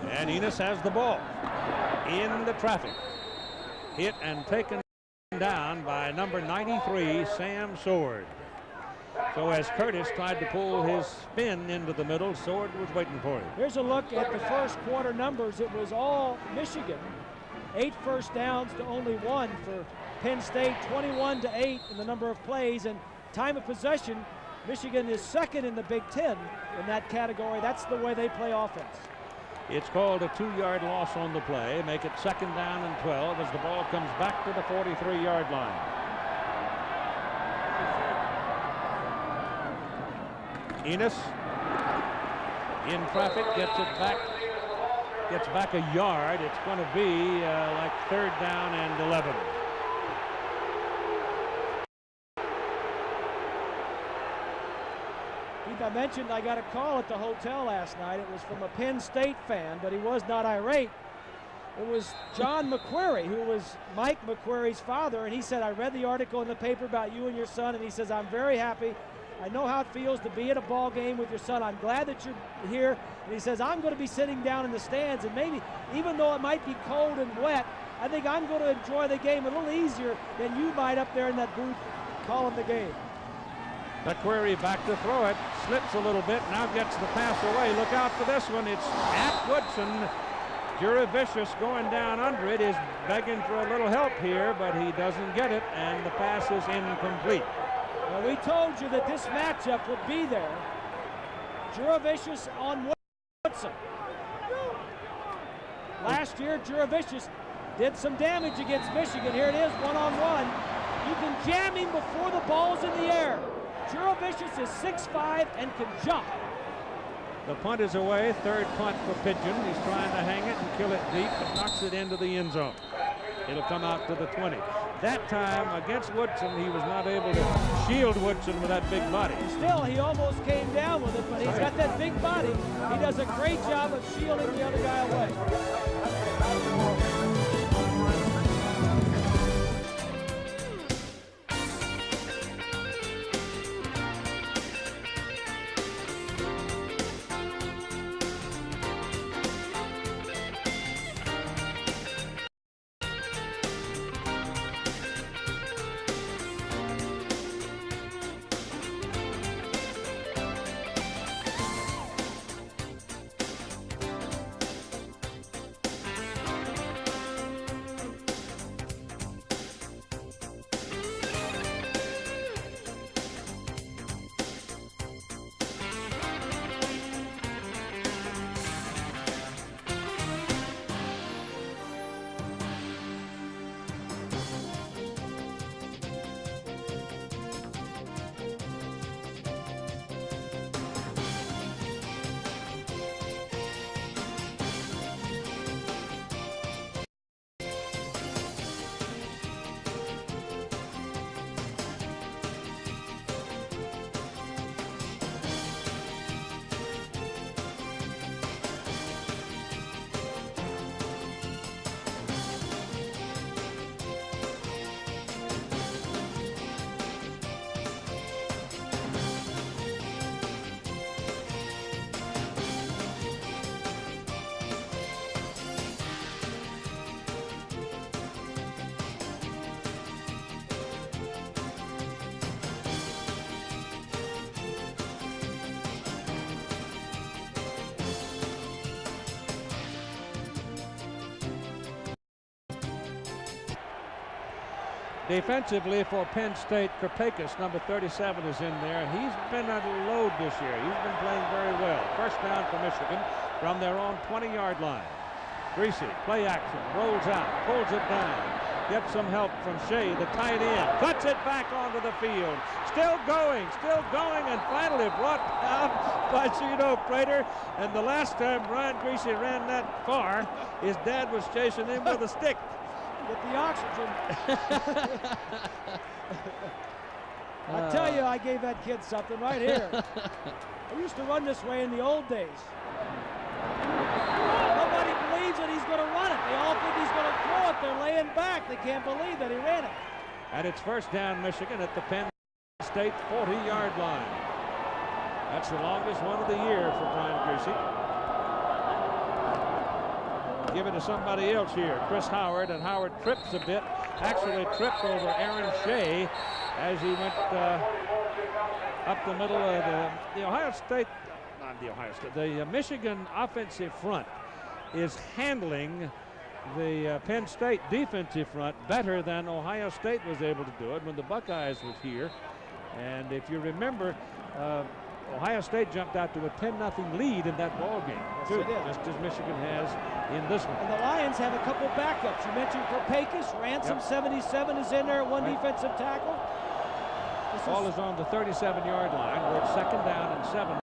And Enos has the ball in the traffic. Hit and taken down by number 93, Sam Sword. So as Curtis tried to pull his spin into the middle, Sword was waiting for him. Here's a look at the first quarter numbers. It was all Michigan. 8 first downs to only 1 for Penn State, 21-8 in the number of plays, and time of possession, Michigan is second in the Big Ten in that category. That's the way they play offense. It's called a 2-yard loss on the play. Make it 2nd down and 12 as the ball comes back to the 43-yard line. Enos in traffic, gets back a yard. It's going to be like 3rd down and 11. I mentioned I got a call at the hotel last night. It was from a Penn State fan, but he was not irate. It was John McQuarrie, who was Mike McQuarrie's father, and he said, I read the article in the paper about you and your son, and he says, I'm very happy. I know how it feels to be at a ball game with your son. I'm glad that you're here. And he says, I'm going to be sitting down in the stands, and maybe, even though it might be cold and wet, I think I'm going to enjoy the game a little easier than you might up there in that booth calling the game. McQuarrie back to throw it, slips a little bit, now gets the pass away. Look out for this one. It's at Woodson. Juravicius going down under it is begging for a little help here, but he doesn't get it, and the pass is incomplete. Well, we told you that this matchup would be there. Juravicius on Woodson. Last year, Juravicius did some damage against Michigan. Here it is, one-on-one. You can jam him before the ball's in the air. Juravicius is 6'5" and can jump. The punt is away. Third punt for Pigeon. He's trying to hang it and kill it deep, but knocks it into the end zone. It'll come out to the 20. That time against Woodson, he was not able to shield Woodson with that big body. Still, he almost came down with it, but he's got that big body. He does a great job of shielding the other guy away. Defensively for Penn State, Krapakis, number 37, is in there. He's been at a load this year. He's been playing very well. First down for Michigan from their own 20-yard line. Greasy, play action, rolls out, pulls it down. Gets some help from Shea, the tight end. Cuts it back onto the field. Still going, and finally brought down by Gino Prater. And the last time Brian Greasy ran that far, his dad was chasing him with a stick. With the oxygen. I tell you, I gave that kid something right here. I used to run this way in the old days. Nobody believes that he's going to run it. They all think he's going to throw it. They're laying back. They can't believe that he ran it. And it's first down Michigan at the Penn State 40-yard line. That's the longest one of the year for Brian Greasy. Give it to somebody else here, Chris Howard, and Howard trips a bit, actually tripped over Aaron Shea as he went up the middle of the Ohio State, not the Ohio State, the Michigan offensive front is handling the Penn State defensive front better than Ohio State was able to do it when the Buckeyes was here. And if you remember, Ohio State jumped out to a 10-0 lead in that ball game, too, just as Michigan has in this one. And the Lions have a couple backups. You mentioned Krapakis. Ransom, 77, is in there, one defensive tackle. Ball is on the 37-yard line. We're at second down and 7.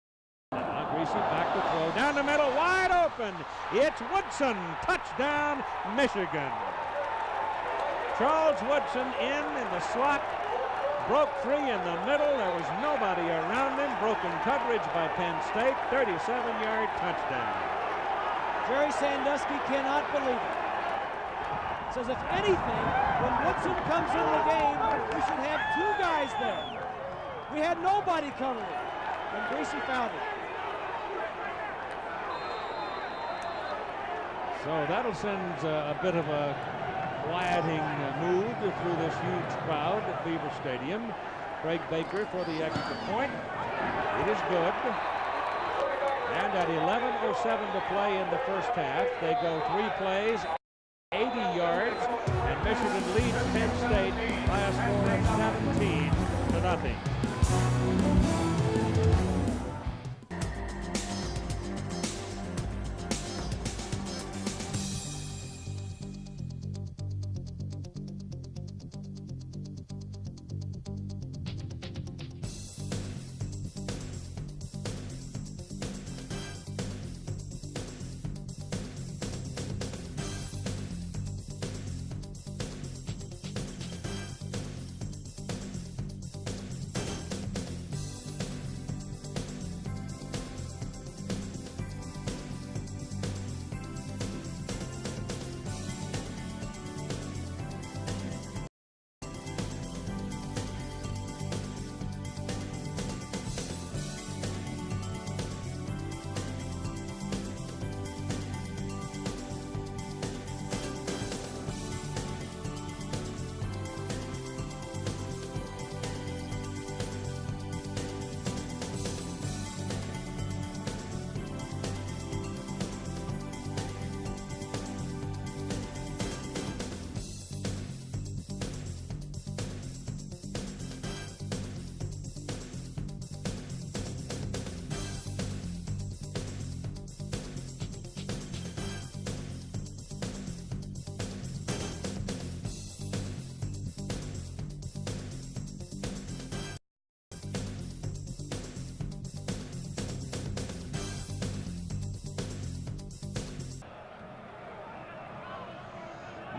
Now Greasy back to throw. Down the middle, wide open. It's Woodson. Touchdown, Michigan. Charles Woodson in the slot. Broke free in the middle. There was nobody around him. Broken coverage by Penn State. 37-yard touchdown. Jerry Sandusky cannot believe it. Says if anything, when Woodson comes into the game, we should have two guys there. We had nobody covering, and Greasy found it. So that'll send a bit of a quieting mood through this huge crowd at Beaver Stadium. Craig Baker for the extra point. It is good. And at 11:07 to play in the first half, they go 3 plays, 80 yards, and Michigan leads Penn State by a score of 17-0.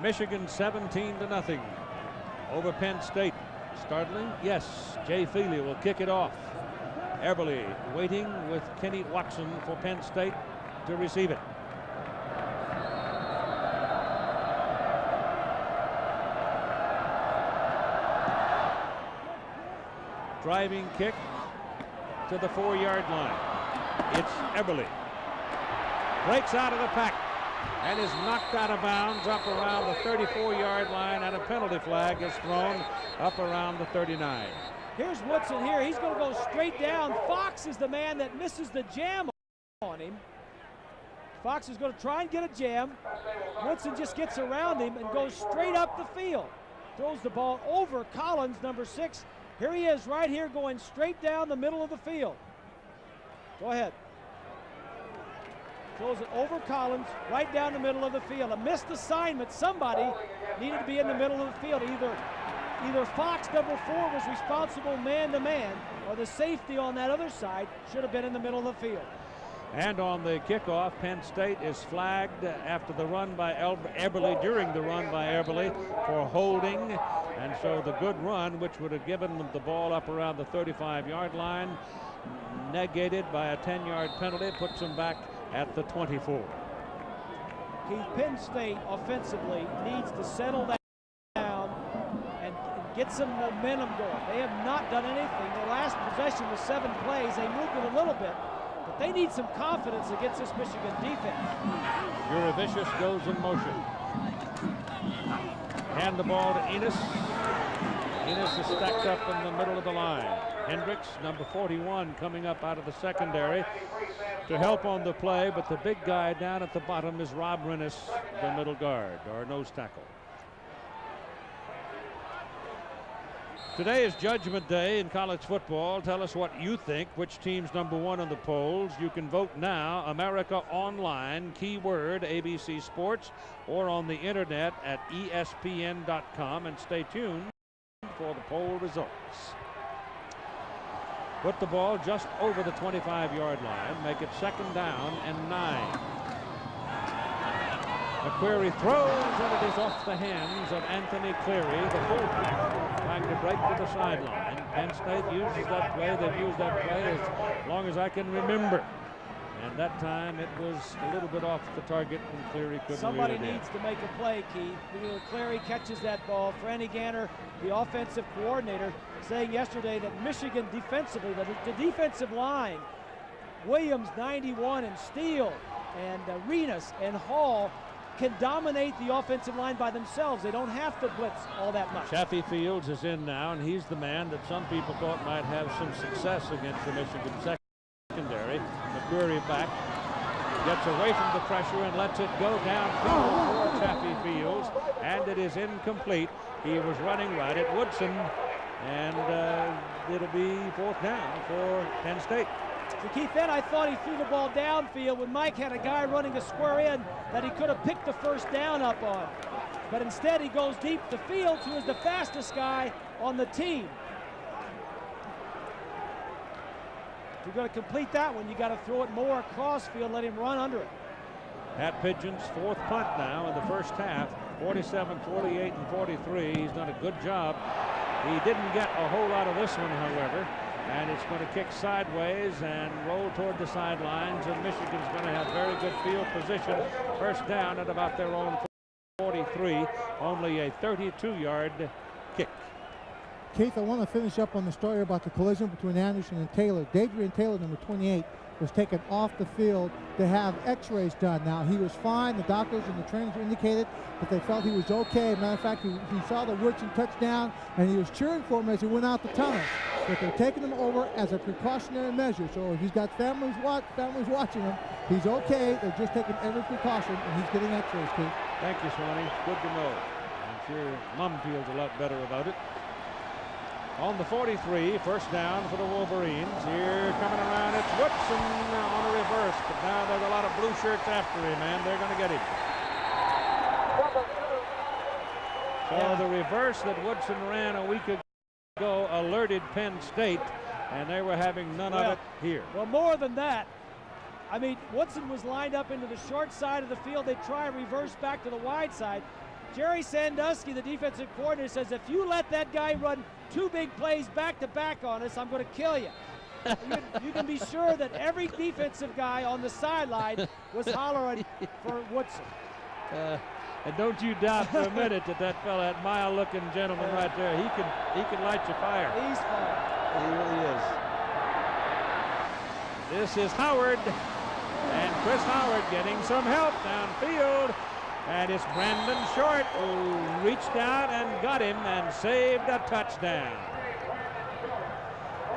Michigan 17-0 over Penn State. Startling? Yes. Jay Feely will kick it off. Eberle waiting with Kenny Watson for Penn State to receive it. Driving kick to the 4-yard line. It's Eberle. Breaks out of the pack and is knocked out of bounds up around the 34-yard line, and a penalty flag is thrown up around the 39. Here's Woodson here. He's going to go straight down. Fox is the man that misses the jam on him. Fox is going to try and get a jam. Woodson just gets around him and goes straight up the field. Throws the ball over Collins, number 6. Here he is right here going straight down the middle of the field. Go ahead. Throws it over Collins, right down the middle of the field. A missed assignment. Somebody needed to be in the middle of the field. Either Fox, number 4, was responsible man-to-man, or the safety on that other side should have been in the middle of the field. And on the kickoff, Penn State is flagged after the run by Eberle, during the run by Eberle, for holding. And so the good run, which would have given them the ball up around the 35-yard line, negated by a 10-yard penalty, puts them back at the 24. Keith, Penn State offensively needs to settle down and get some momentum going. They have not done anything. Their last possession was 7 plays. They moved it a little bit, but they need some confidence against this Michigan defense. Jurevicius goes in motion. Hand the ball to Enos. Enos is stacked up in the middle of the line. Hendricks, number 41, coming up out of the secondary to help on the play, but the big guy down at the bottom is Rob Rennis, the middle guard, or nose tackle. Today is Judgment Day in college football. Tell us what you think. Which team's number 1 on the polls? You can vote now. America Online, keyword ABC Sports, or on the internet at ESPN.com. And stay tuned for the poll results. Put the ball just over the 25-yard line. Make it 2nd down and 9. McQuarrie throws, and it is off the hands of Anthony Cleary, the fullback, trying to break to the sideline. Penn State uses that play. They've used that play as long as I can remember. And that time it was a little bit off the target, and Cleary couldn't. Somebody needs to make a play, Keith. Either Cleary catches that ball. Franny Ganner, the offensive coordinator, saying yesterday that Michigan defensively, the defensive line, Williams, 91, and Steele, and Arenas and Hall, can dominate the offensive line by themselves. They don't have to blitz all that much. Chaffee Fields is in now, and he's the man that some people thought might have some success against the Michigan secondary. McQuarrie back, gets away from the pressure and lets it go downfield for Chaffee Fields, and it is incomplete. He was running right at Woodson, and it'll be 4th down for Penn State. So Keith, then I thought he threw the ball downfield when Mike had a guy running a square in that he could have picked the 1st down up on. But instead he goes deep to Fields, who is the fastest guy on the team. If you're going to complete that one, you got to throw it more across field, let him run under it. Pat Pigeon's 4th punt now in the first half, 47, 48, and 43. He's done a good job. He didn't get a whole lot of this one, however, and it's going to kick sideways and roll toward the sidelines, and Michigan's going to have very good field position. 1st down at about their own 43, only a 32-yard kick. Keith, I want to finish up on the story about the collision between Anderson and Taylor. Dadrian Taylor, number 28, was taken off the field to have x-rays done. Now, he was fine. The doctors and the trainers indicated that they felt he was okay. Matter of fact, he saw the Woodson touchdown, and he was cheering for him as he went out the tunnel. But they're taking him over as a precautionary measure. So if he's got families watching him, he's okay. They're just taking every precaution, and he's getting x-rays, Keith. Thank you, Swanee. Good to know. I'm sure Mom feels a lot better about it. On the 43, 1st down for the Wolverines. Here coming around, it's Woodson on a reverse, but now there's a lot of blue shirts after him, and they're going to get him. So the reverse that Woodson ran a week ago alerted Penn State, and they were having none of it here. Well, more than that, I mean, Woodson was lined up into the short side of the field. They try a reverse back to the wide side. Jerry Sandusky, the defensive coordinator, says if you let that guy run 2 big plays back-to-back on us, I'm going to kill you. You can be sure that every defensive guy on the sideline was hollering for Woodson. And don't you doubt for a minute that fella, that mild-looking gentleman right there, he can light your fire. He's fire. He really is. This is Howard, and Chris Howard getting some help downfield. And it's Brandon Short who reached out and got him and saved a touchdown.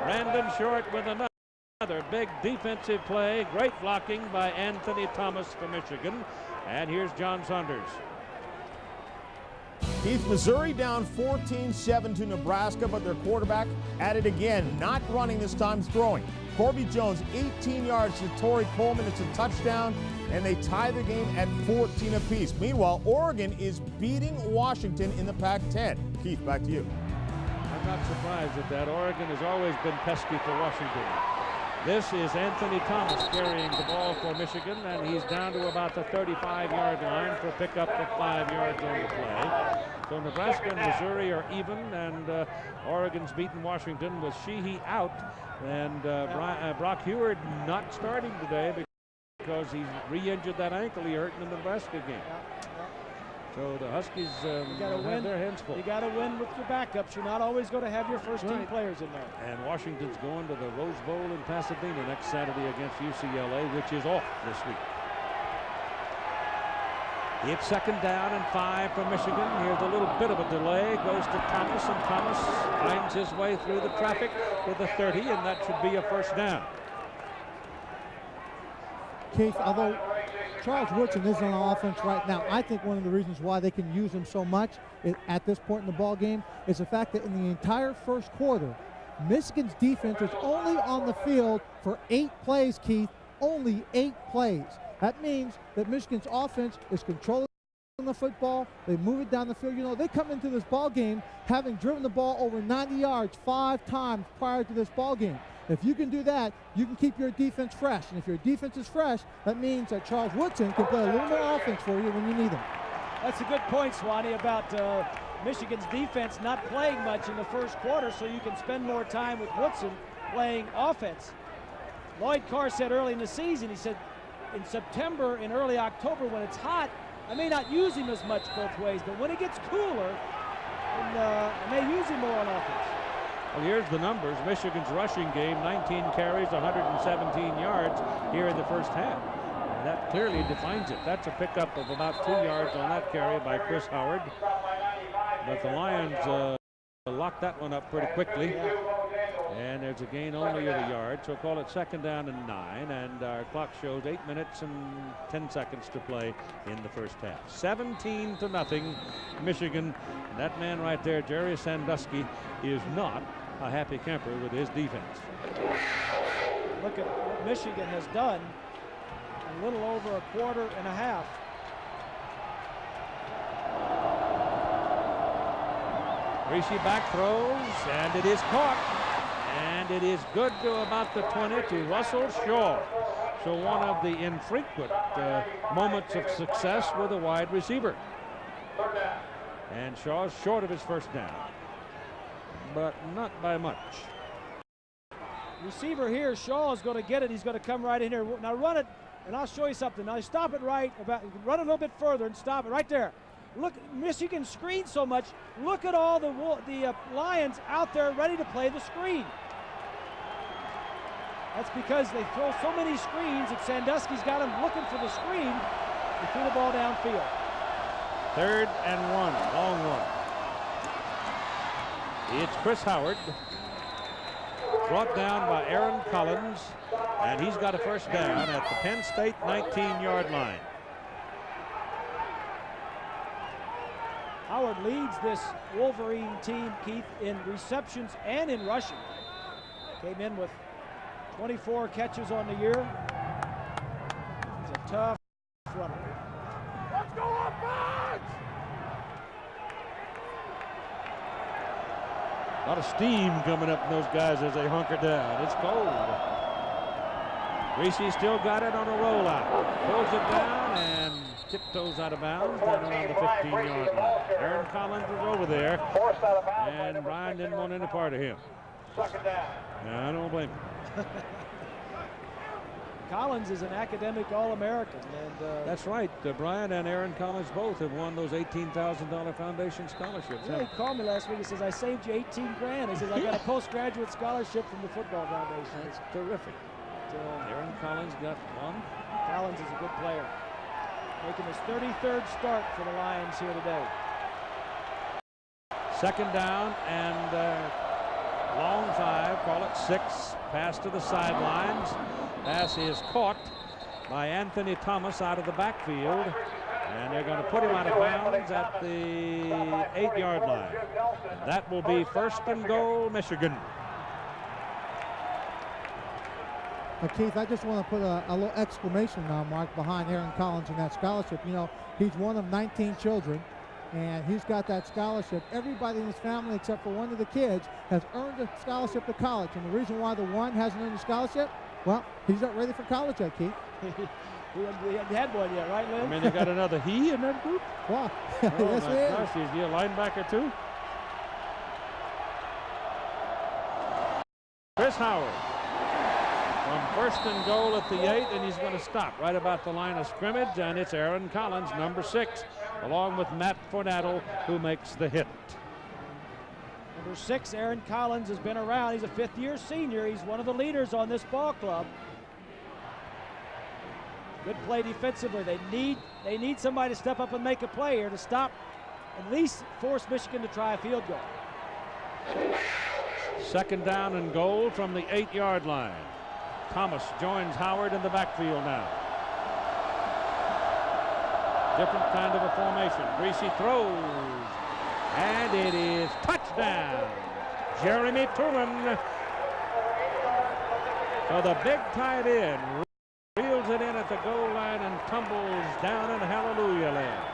Brandon Short with another big defensive play. Great blocking by Anthony Thomas for Michigan. And here's John Saunders. Keith, Missouri down 14-7 to Nebraska, but their quarterback at it again. Not running this time, throwing. Corby Jones, 18 yards to Torrey Coleman. It's a touchdown, and they tie the game at 14 apiece. Meanwhile, Oregon is beating Washington in the Pac-10. Keith, back to you. I'm not surprised at that. Oregon has always been pesky for Washington. This is Anthony Thomas carrying the ball for Michigan, and he's down to about the 35-yard line for a pickup of 5 yards on the play. So Nebraska and Missouri are even, and Oregon's beaten Washington with Sheehy out, and Brock Heward not starting today because he's re-injured that ankle he hurt in the Nebraska game. So the Huskies have their hands full. You got to win with your backups. You're not always going to have your first-team players in there. And Washington's going to the Rose Bowl in Pasadena next Saturday against UCLA, which is off this week. It's 2nd down and 5 for Michigan. Here's a little bit of a delay. Goes to Thomas, and Thomas finds his way through the traffic to the 30, and that should be a first down. Keith, although Charles Woodson isn't on offense right now, I think one of the reasons why they can use him so much at this point in the ball game is the fact that in the entire first quarter, Michigan's defense was only on the field for 8 plays, Keith, only 8 plays. That means that Michigan's offense is controlling the football. They move it down the field. You know, they come into this ball game having driven the ball over 90 yards 5 times prior to this ball game. If you can do that, you can keep your defense fresh. And if your defense is fresh, that means that Charles Woodson can play a little more offense for you when you need him. That's a good point, Swanee, about Michigan's defense not playing much in the first quarter, so you can spend more time with Woodson playing offense. Lloyd Carr said early in the season, he said, in September and early October when it's hot, I may not use him as much both ways, but when it gets cooler, I may use him more on offense. Well, here's the numbers. Michigan's rushing game, 19 carries, 117 yards here in the first half. And that clearly defines it. That's a pickup of about 2 yards on that carry by Chris Howard. But the Lions locked that one up pretty quickly. And there's a gain only of a yard, so call it 2nd down and 9. And our clock shows 8 minutes and 10 seconds to play in the first half. 17-0, Michigan. And that man right there, Jerry Sandusky, is not a happy camper with his defense. Look at what Michigan has done in a little over a quarter and a half. Rishi back throws, and it is caught. And it is good to about the 20 to Russell Shaw. So one of the infrequent moments of success with a wide receiver. And Shaw's short of his first down, but not by much. Receiver here, Shaw is going to get it. He's going to come right in here. Now run it, and I'll show you something. Now stop it right, run it a little bit further and stop it right there. Look, Michigan screens so much. Look at all the Lions out there ready to play the screen. That's because they throw so many screens that Sandusky's got them looking for the screen to throw the ball downfield. 3rd and 1, long one. It's Chris Howard, brought down by Aaron Collins, and he's got a first down at the Penn State 19-yard line. Howard leads this Wolverine team, Keith, in receptions and in rushing. Came in with 24 catches on the year. He's a tough runner. Let's go offense! A lot of steam coming up in those guys as they hunker down. It's cold. Reese still got it on a rollout. Pulls it down, and tiptoes out of bounds down around the 15-yard line. Aaron Collins was over there, and Brian didn't want any part of him. Second down. I don't blame him. Collins is an academic All-American, and That's right. Brian and Aaron Collins both have won those $18,000 foundation scholarships. yeah, he called me last week. He says, I saved you 18 grand. He says, I got a postgraduate scholarship from the football foundation. That's terrific. Aaron Collins got one. Collins is a good player. Making his 33rd start for the Lions here today. Second down and long 5, call it 6. Pass to the sidelines. Pass is caught by Anthony Thomas out of the backfield. And they're going to put him out of bounds at the 8-yard line. That will be 1st and goal, Michigan. Keith, I just want to put a little exclamation mark behind Aaron Collins and that scholarship. You know, he's one of 19 children, and he's got that scholarship. Everybody in his family, except for one of the kids, has earned a scholarship to college. And the reason why the one hasn't earned a scholarship, well, he's not ready for college yet, Keith. We haven't had one yet, right, Lynn? I mean, they got another he in that group? Wow. Oh, yes, my gosh, is he a linebacker, too? Chris Howard. From 1st and goal at the 8, and he's going to stop right about the line of scrimmage, and it's Aaron Collins, number 6, along with Matt Fornattle, who makes the hit. Number 6, Aaron Collins, has been around. He's a 5th-year senior. He's one of the leaders on this ball club. Good play defensively. They need somebody to step up and make a play here to stop, at least force Michigan to try a field goal. Second down and goal from the 8-yard line. Thomas joins Howard in the backfield now. Different kind of a formation. Greasy throws, and it is touchdown. Jeremy Tulin. So the big tight end reels it in at the goal line and tumbles down in hallelujah land.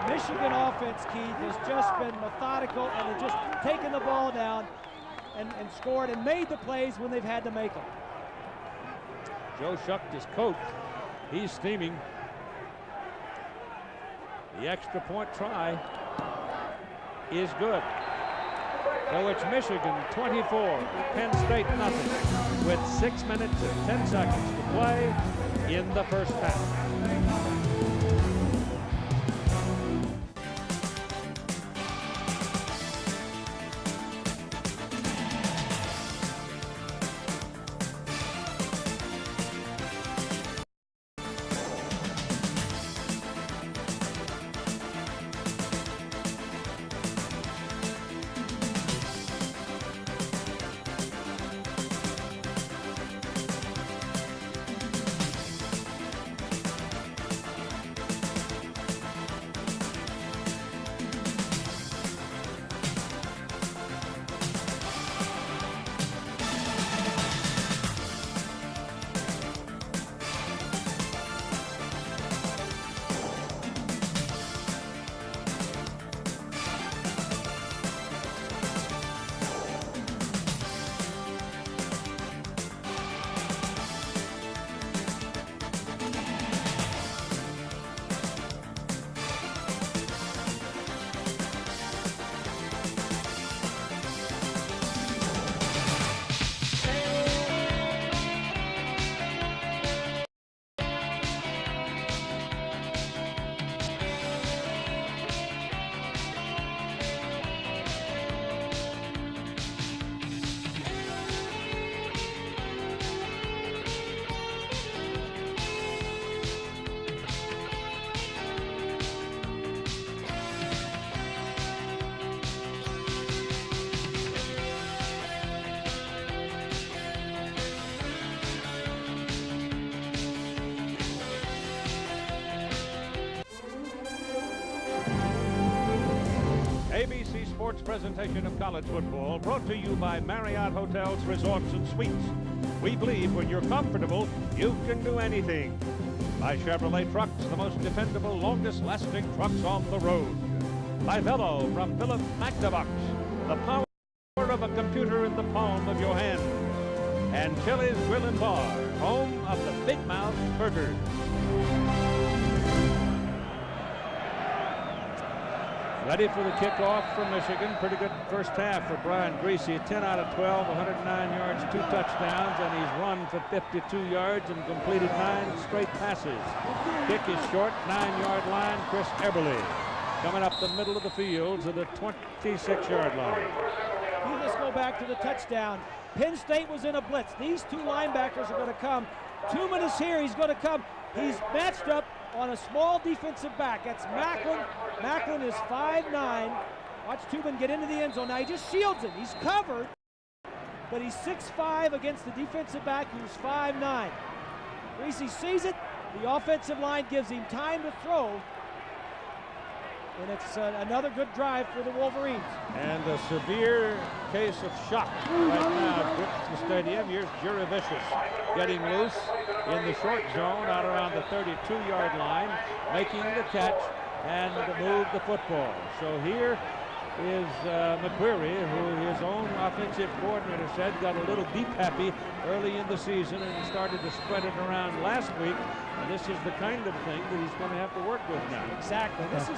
The Michigan offense, Keith, has just been methodical, and they've just taken the ball down and scored and made the plays when they've had to make them. Joe Shuck, his coach, he's steaming. The extra point try is good. So it's Michigan 24, Penn State nothing, with 6 minutes and 10 seconds to play in the first half. ABC Sports presentation of college football brought to you by Marriott Hotels, Resorts, and Suites. We believe when you're comfortable, you can do anything. By Chevrolet Trucks, the most dependable, longest-lasting trucks on the road. By Velo from Philip Magnavox, the power of a computer in the palm of your hand. and Philly's Grill and Bar, home of the Big Mouth Burgers. Ready for the kickoff for Michigan. Pretty good first half for Brian Greasy. 10 out of 12, 109 yards, 2 touchdowns, and he's run for 52 yards and completed 9 straight passes. Kick is short, 9-yard line. Chris Eberle coming up the middle of the field to the 26-yard line. Let's go back to the touchdown. Penn State was in a blitz. These two linebackers are going to come. 2 minutes here, he's going to come. He's matched up on a small defensive back. That's Macklin. Macklin is 5'9". Watch Tubin get into the end zone. Now he just shields him. He's covered, but he's 6'5" against the defensive back who's 5'9". Greasy sees it. The offensive line gives him time to throw. And it's another good drive for the Wolverines. And a severe case of shock right now grips the stadium. Here's Jurevicius getting loose in the short zone out around the 32-yard line, making the catch and move the football. So here is McQuarrie, who his own offensive coordinator said got a little deep happy early in the season and started to spread it around last week. And this is the kind of thing that he's going to have to work with now. Exactly. This is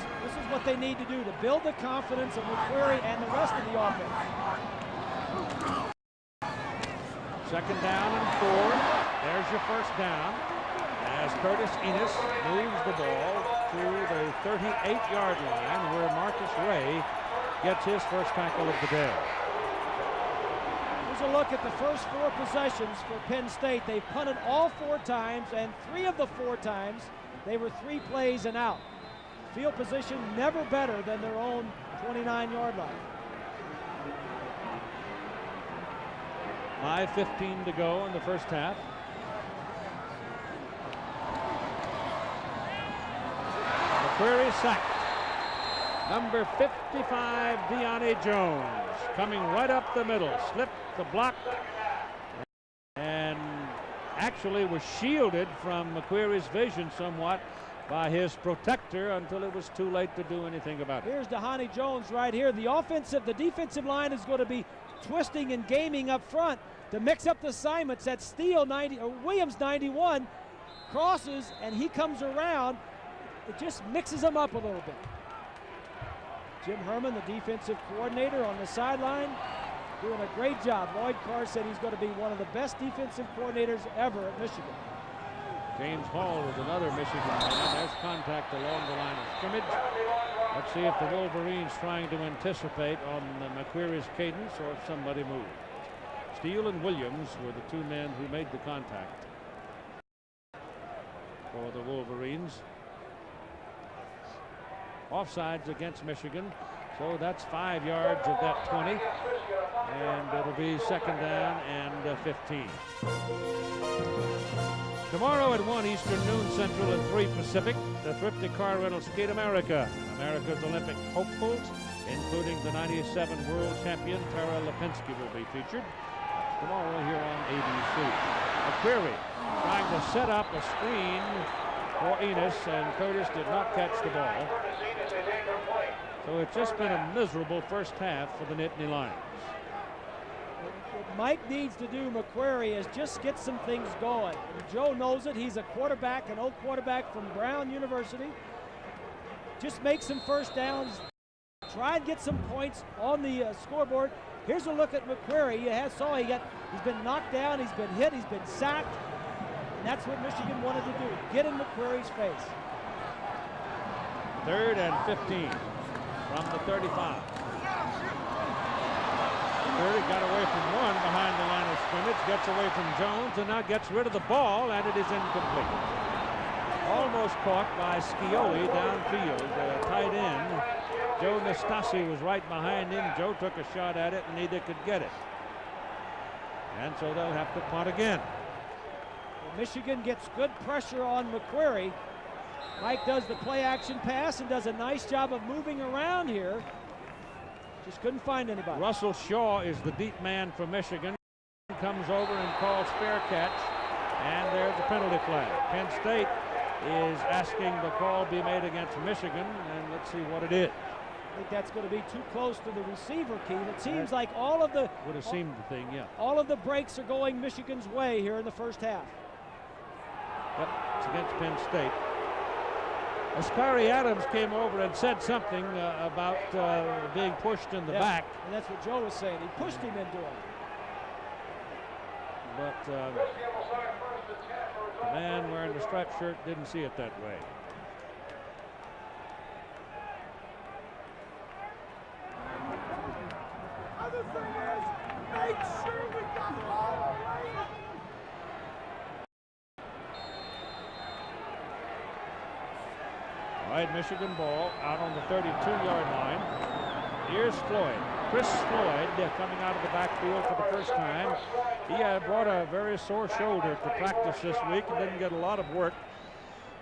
what they need to do to build the confidence of McQuarrie and the rest of the offense. 2nd down and 4. There's your first down as Curtis Enos moves the ball to the 38-yard line where Marcus Ray gets his first tackle of the day. Here's a look at the first 4 possessions for Penn State. They've punted all 4 times, and 3 of the 4 times they were 3 plays and out. Field position never better than their own 29-yard line. 5:15 to go in the first half. McQuarrie sacked. Number 55, Deonte Jones, coming right up the middle, slipped the block and actually was shielded from McQuarrie's vision somewhat by his protector until it was too late to do anything about it. Here's Deonte Jones right here. The defensive line is going to be twisting and gaming up front to mix up the assignments. That Steele Williams 91 crosses and he comes around. It just mixes them up a little bit. Jim Herman, the defensive coordinator on the sideline, doing a great job. Lloyd Carr said he's going to be one of the best defensive coordinators ever at Michigan. James Hall is another Michigan man. There's contact along the line of scrimmage. Let's see if the Wolverines trying to anticipate on McQuarrie's cadence or if somebody moved. Steele and Williams were the 2 men who made the contact for the Wolverines. Offsides against Michigan, so that's 5 yards of that 20, and it'll be 2nd down and 15. Tomorrow at 1 Eastern, noon Central, and 3 Pacific, the Thrifty Car Rental Skate America. America's Olympic hopefuls, including the '97 world champion Tara Lipinski, will be featured. That's tomorrow here on ABC. McQuarrie trying to set up a screen for Enos, and Curtis did not catch the ball. So it's just been a miserable first half for the Nittany Lions. What Mike needs to do, McQuarrie, is just get some things going. And Joe knows it. He's a quarterback, an old quarterback from Brown University. Just make some first downs. Try and get some points on the scoreboard. Here's a look at McQuarrie. He's been knocked down, he's been hit, he's been sacked. And that's what Michigan wanted to do, get in McQuarrie's face. 3rd and 15 from the 35. McQuarrie got away from 1 behind the line of scrimmage, gets away from Jones, and now gets rid of the ball, and it is incomplete. Almost caught by Scioli downfield, tight end. Joe Nastasi was right behind him. Joe took a shot at it, and neither could get it. And so they'll have to punt again. Michigan gets good pressure on McQuarrie. Mike does the play action pass and does a nice job of moving around here. Just couldn't find anybody. Russell Shaw is the deep man for Michigan. Comes over and calls fair catch, and there's a penalty flag. Penn State is asking the call be made against Michigan, and let's see what it is. think that's going to be too close to the receiver, Keith. It seems like all of the would have seemed the thing, yeah. All of the breaks are going Michigan's way here in the first half. Yep, it's against Penn State. Askari Adams came over and said something about being pushed in the back. And that's what Joe was saying. He pushed him into it. But the man wearing the striped shirt didn't see it that way. Other thing is, make sure we got all the way. All right, Michigan ball out on the 32-yard line. Here's Floyd. Chris Floyd coming out of the backfield for the first time. He brought a very sore shoulder to practice this week and didn't get a lot of work.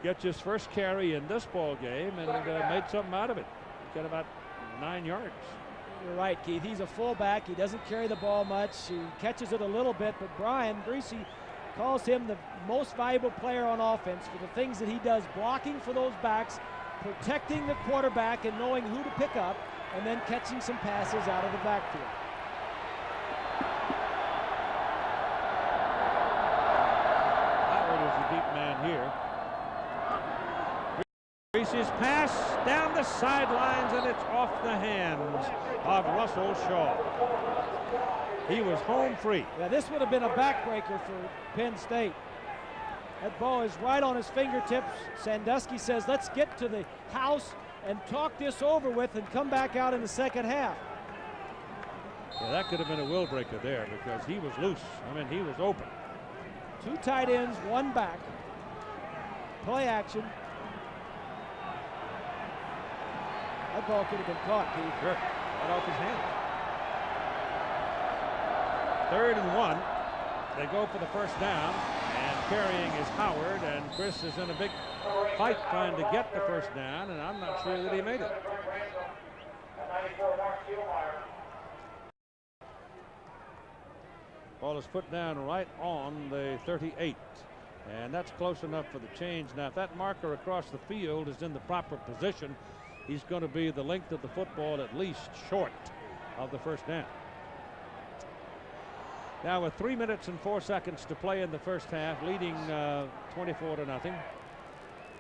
Gets his first carry in this ball game and made something out of it. Got about 9 yards. You're right, Keith. He's a fullback. He doesn't carry the ball much. He catches it a little bit, but Brian Greasy calls him the most valuable player on offense for the things that he does, blocking for those backs, protecting the quarterback and knowing who to pick up, and then catching some passes out of the backfield. Howard is a deep man here. Greasy's pass down the sidelines, and it's off the hands of Russell Shaw. He was home free. Yeah, this would have been a backbreaker for Penn State. That ball is right on his fingertips. Sandusky says, let's get to the house and talk this over with and come back out in the second half. Yeah, that could have been a will breaker there because he was loose. I mean, he was open. 2 tight ends, 1 back. Play action. That ball could have been caught, Keith. Sure, right off his hand. 3rd and 1. They go for the first down, and carrying is Howard, and Chris is in a big fight trying to get the first down, and I'm not sure that he made it. Ball is put down right on the 38, and that's close enough for the change. Now, if that marker across the field is in the proper position, he's going to be the length of the football at least short of the first down. Now with 3 minutes and 4 seconds to play in the first half, leading 24-0,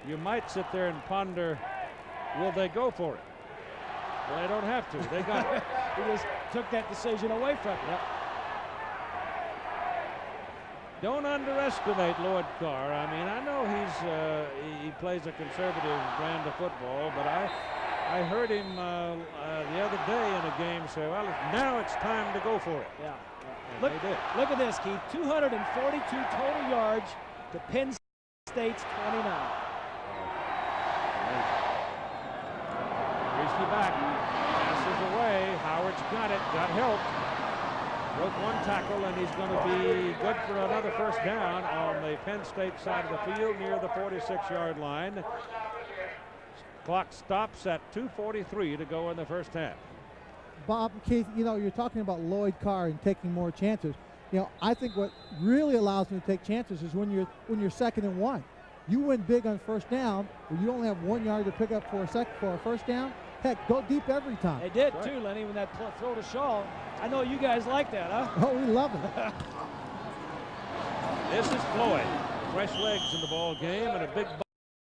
you might sit there and ponder, will they go for it? Well, they don't have to. They got it. He just took that decision away from him. Yep. Don't underestimate Lloyd Carr. I mean, I know he plays a conservative brand of football, but I heard him the other day in a game say, well, now it's time to go for it. Yeah. Look at this, Keith. 242 total yards to Penn State's 29. Greasy back. Passes away. Howard's got it. Got help. Broke 1 tackle, and he's going to be good for another first down on the Penn State side of the field near the 46-yard line. Clock stops at 2:43 to go in the first half. Bob, Keith, you know, you're talking about Lloyd Carr and taking more chances. You know, I think what really allows him to take chances is when you're 2nd and 1. You win big on first down, where you only have 1 yard to pick up for a first down. Heck, go deep every time. They did too, Lenny, when that throw to Shaw. I know you guys like that, huh? Oh, we love it. This is Floyd. Fresh legs in the ball game and a big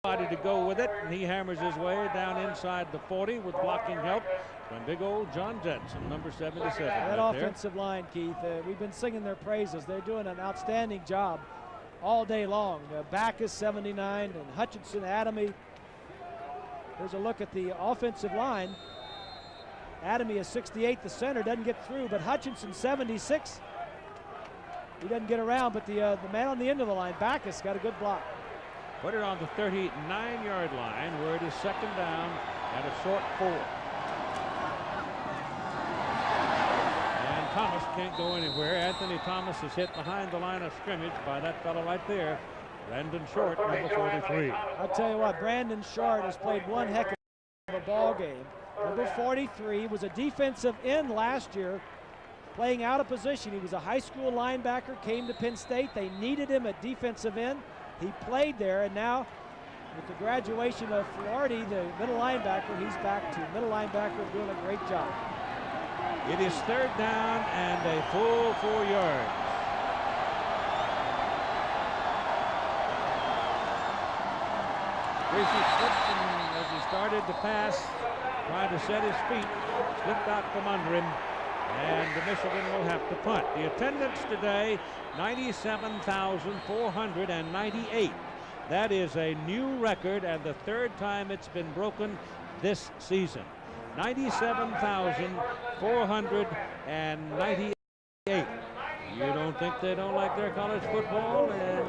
body to go with it, and he hammers his way down inside the 40 with blocking help from big old John Jensen, number 77. That right offensive line, Keith, we've been singing their praises. They're doing an outstanding job all day long. Backus 79 and Hutchinson, Adamy. Here's a look at the offensive line. Adamy is 68, the center, doesn't get through, but Hutchinson 76. He doesn't get around, but the man on the end of the line, Backus, got a good block. Put it on the 39-yard line where it is 2nd down and a short 4. And Thomas can't go anywhere. Anthony Thomas is hit behind the line of scrimmage by that fellow right there, Brandon Short, number 43. I'll tell you what, Brandon Short has played one heck of a ball game. Number 43 was a defensive end last year, playing out of position. He was a high school linebacker, came to Penn State. They needed him at defensive end. He played there, and now With the graduation of Flaherty, the middle linebacker, he's back to middle linebacker, doing a great job. It is 3rd down and a full 4 yards. Gracie slipped as he started to pass, trying to set his feet, slipped out from under him, and Michigan will have to punt. The attendance today, 97,498. That is a new record and the 3rd time it's been broken this season. 97,498. You don't think they don't like their college football in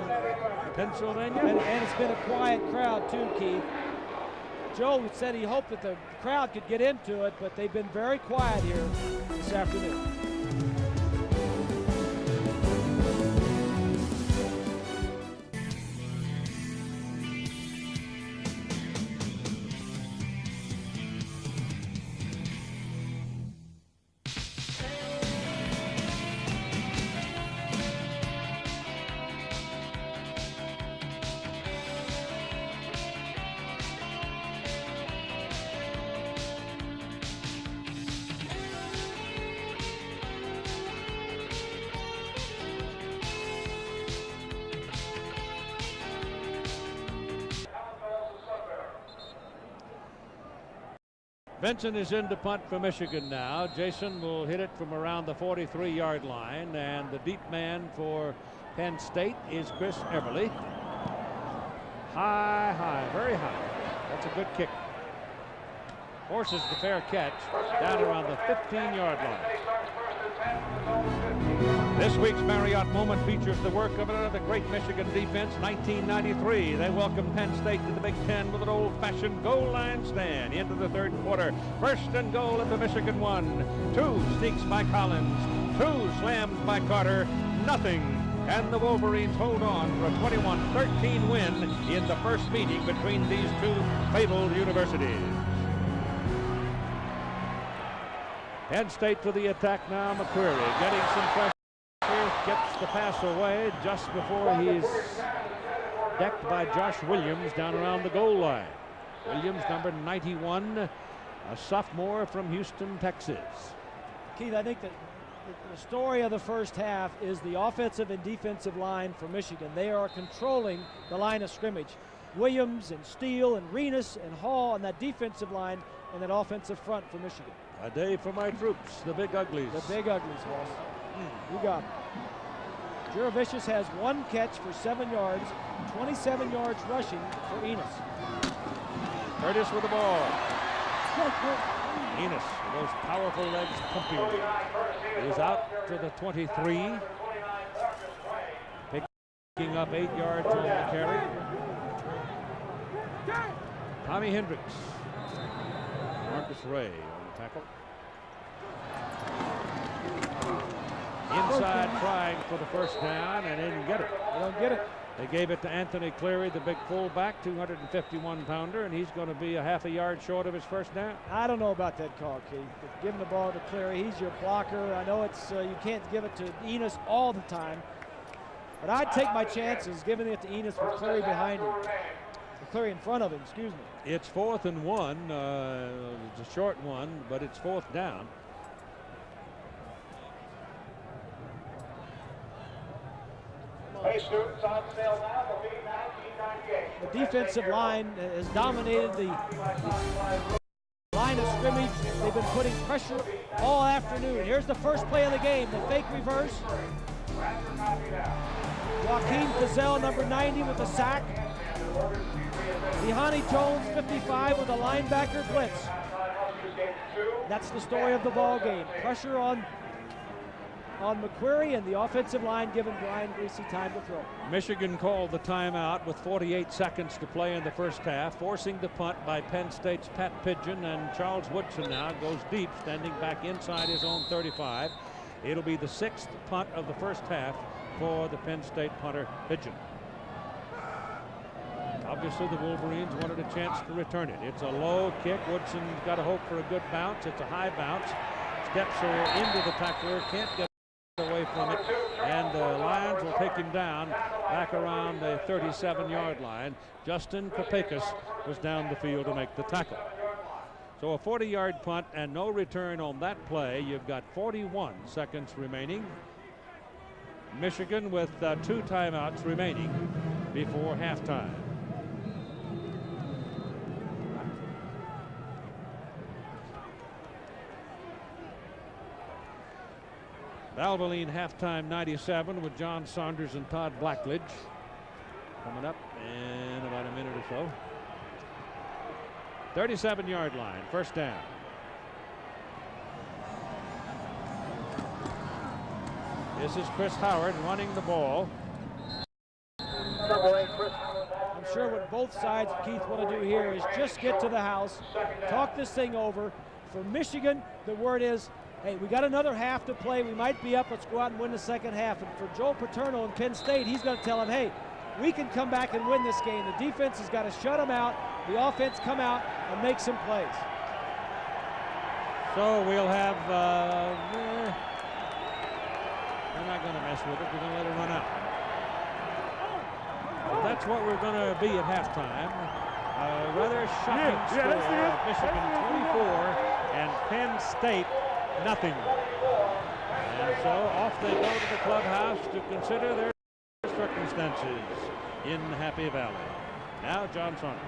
Pennsylvania? And it's been a quiet crowd too, Keith. Joe said he hoped that the crowd could get into it, but they've been very quiet here this afternoon. Benson is in to punt for Michigan now. Jason will hit it from around the 43-yard line, and the deep man for Penn State is Chris Everly. High, very high. That's a good kick. Forces the fair catch down around the 15-yard line. This week's Marriott Moment features the work of another great Michigan defense. 1993, they welcomed Penn State to the Big Ten with an old-fashioned goal line stand into the 3rd quarter. 1st and goal at the Michigan 1. 2 sneaks by Collins. 2 slams by Carter. Nothing. And the Wolverines hold on for a 21-13 win in the first meeting between these two fabled universities. Penn State to the attack now. McQuarrie getting some pressure. Gets the pass away just before he's decked by Josh Williams down around the goal line. Williams, number 91, a sophomore from Houston, Texas. Keith, I think that the story of the first half is the offensive and defensive line for Michigan. They are controlling the line of scrimmage. Williams and Steele and Renus and Hall on that defensive line and that offensive front for Michigan. A day for my troops, the Big Uglies. The Big Uglies, Hoss. You got it. Juravicius has 1 catch for 7 yards, 27 yards rushing for Enos. Curtis with the ball. Enos, those powerful legs pumping. Is out to the 23. Picking up 8 yards on the carry. Tommy Hendricks. Marcus Ray on the tackle. Inside trying for the first down and didn't get it. They don't get it. They gave it to Anthony Cleary, the big fullback, 251-pounder, and he's going to be a half a yard short of his first down. I don't know about that call, Keith. But giving the ball to Cleary, he's your blocker. I know it's you can't give it to Enos all the time, but I'd take my chances giving it to Enos with Cleary behind him. Cleary in front of him, excuse me. It's 4th and 1. It's a short one, but it's 4th down. Hey, students, on sale now will be $19.98. The defensive line has dominated the line of scrimmage. They've been putting pressure all afternoon. Here's the first play of the game, the fake reverse. Joaquin Gazelle, number 90, with a sack. Dehani Jones, 55, with a linebacker blitz. That's the story of the ball game. Pressure on McQuarrie, and the offensive line giving Brian Greasy time to throw. Michigan called the timeout with 48 seconds to play in the first half, forcing the punt by Penn State's Pat Pidgeon, and Charles Woodson now goes deep, standing back inside his own 35. It'll be the 6th punt of the first half for the Penn State punter Pidgeon. Obviously, the Wolverines wanted a chance to return it. It's a low kick. Woodson's got to hope for a good bounce. It's a high bounce. Steps her into the tackler. Can't get away from it. And the Lions will take him down back around the 37-yard line. Justin Kopekis was down the field to make the tackle. So a 40-yard punt and no return on that play. You've got 41 seconds remaining. Michigan with 2 timeouts remaining before halftime. Valvoline halftime 97 with John Saunders and Todd Blackledge coming up in about a minute or so. 37-yard line, first down. This is Chris Howard running the ball. I'm sure what both sides, Keith, want to do here is just get to the house, talk this thing over. For Michigan, the word is, hey, we got another half to play. We might be up. Let's go out and win the second half. And for Joe Paterno in Penn State, he's going to tell him, hey, we can come back and win this game. The defense has got to shut them out. The offense come out and make some plays. So we'll have, we're not going to mess with it. We're going to let it run out. Well, that's what we're going to be at halftime. Rather shocking score of Michigan 24 and Penn State nothing. And so off they go to the clubhouse to consider their circumstances in Happy Valley. Now John Saunders.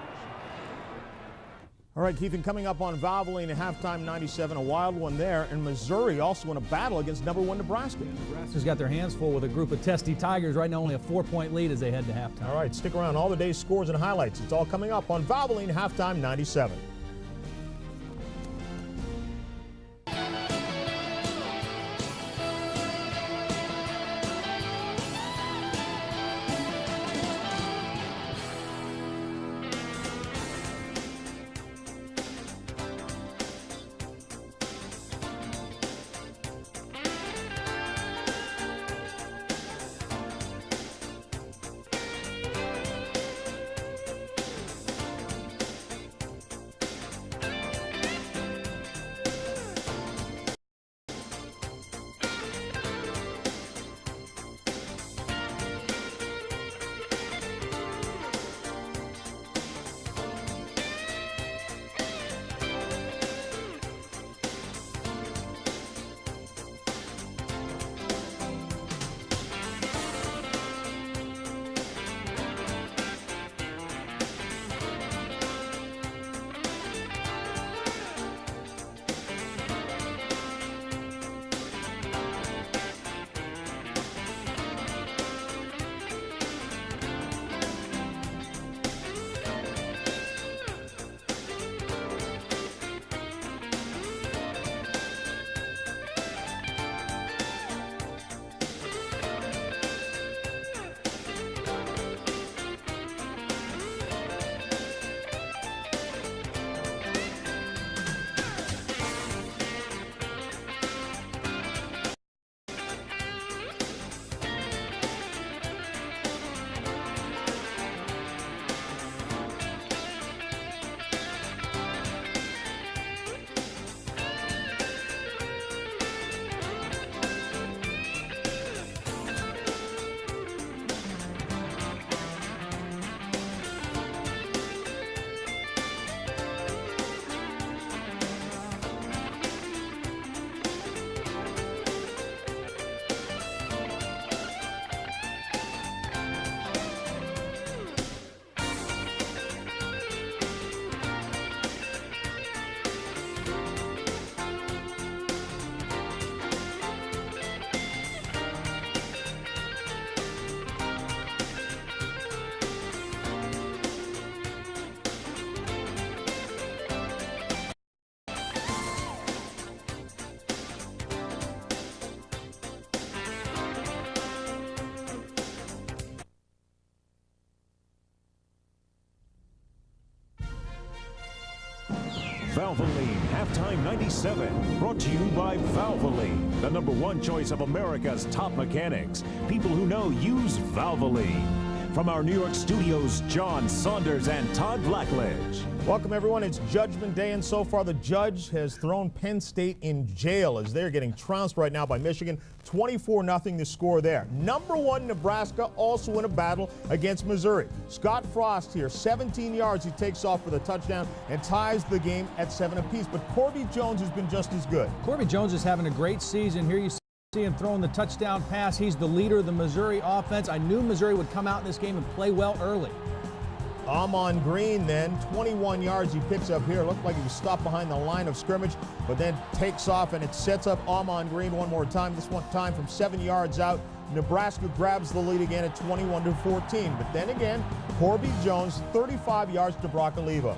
All right, Keith, and coming up on Valvoline at halftime 97, a wild one there. And Missouri also in a battle against #1 Nebraska. Nebraska's got their hands full with a group of testy Tigers. Right now only a 4-point lead as they head to halftime. All right, stick around. All the day's scores and highlights. It's all coming up on Valvoline halftime 97. Valvoline Halftime 97, brought to you by Valvoline, the #1 choice of America's top mechanics. People who know use Valvoline. From our New York studios, John Saunders and Todd Blackledge. Welcome, everyone. It's Judgment Day, and so far the judge has thrown Penn State in jail as they're getting trounced right now by Michigan. 24-0 the score there. Number 1 Nebraska also in a battle against Missouri. Scott Frost here, 17 yards. He takes off for the touchdown and ties the game at 7 apiece. But Corby Jones has been just as good. Corby Jones is having a great season. Here you see him throwing the touchdown pass. He's the leader of the Missouri offense. I knew Missouri would come out in this game and play well early. Amon Green then, 21 yards he picks up here. Looked like he was stopped behind the line of scrimmage, but then takes off, and it sets up Amon Green one more time. This one time from 7 yards out. Nebraska grabs the lead again at 21-14. But then again, Corby Jones, 35 yards to Brock Oliva.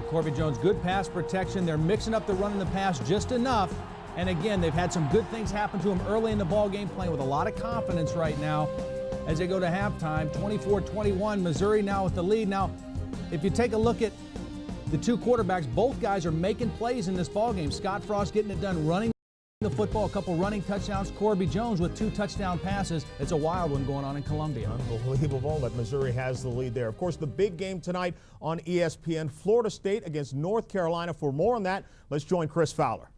Corby Jones, good pass protection. They're mixing up the run and the pass just enough. And again, they've had some good things happen to him early in the ball game, playing with a lot of confidence right now as they go to halftime. 24-21, Missouri now with the lead. Now, if you take a look at the two quarterbacks, both guys are making plays in this ball game. Scott Frost getting it done running the football, a couple running touchdowns. Corby Jones with 2 touchdown passes. It's a wild one going on in Columbia. Unbelievable that Missouri has the lead there. Of course, the big game tonight on ESPN, Florida State against North Carolina. For more on that, let's join Chris Fowler.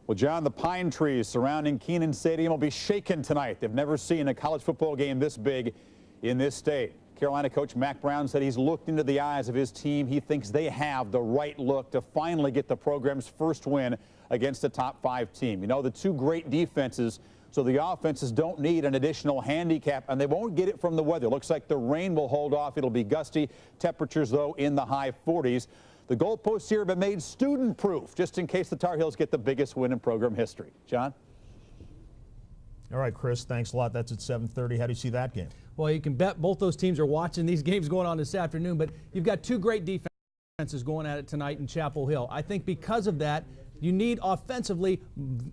Well, John, the pine trees surrounding Kenan Stadium will be shaken tonight. They've never seen a college football game this big in this state. Carolina coach Mack Brown said he's looked into the eyes of his team. He thinks they have the right look to finally get the program's first win against a top 5 team. You know, the two great defenses, so the offenses don't need an additional handicap, and they won't get it from the weather. Looks like the rain will hold off. It'll be gusty. Temperatures, though, in the high 40s. The goalposts here have been made student-proof, just in case the Tar Heels get the biggest win in program history. John? All right, Chris, thanks a lot. That's at 7:30. How do you see that game? Well, you can bet both those teams are watching these games going on this afternoon, but you've got two great defenses going at it tonight in Chapel Hill. I think because of that, you need offensively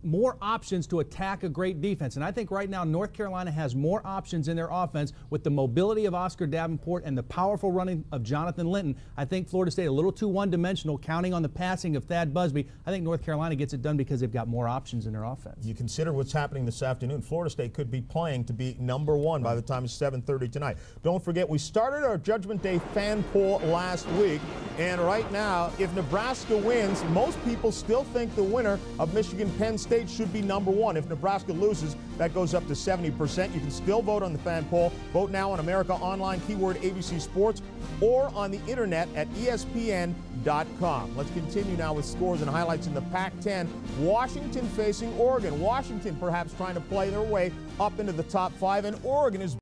more options to attack a great defense. And I think right now North Carolina has more options in their offense with the mobility of Oscar Davenport and the powerful running of Jonathan Linton. I think Florida State a little too one-dimensional, counting on the passing of Thad Busby. I think North Carolina gets it done because they've got more options in their offense. You consider what's happening this afternoon. Florida State could be playing to be number 1 by the time it's 7:30 tonight. Don't forget, we started our Judgment Day fan poll last week, and right now, if Nebraska wins, most people still think the winner of Michigan-Penn State should be number 1. If Nebraska loses, that goes up to 70%. You can still vote on the fan poll. Vote now on America Online, keyword ABC Sports, or on the internet at ESPN.com. Let's continue now with scores and highlights in the Pac-10. Washington facing Oregon. Washington perhaps trying to play their way up into the top 5, and Oregon is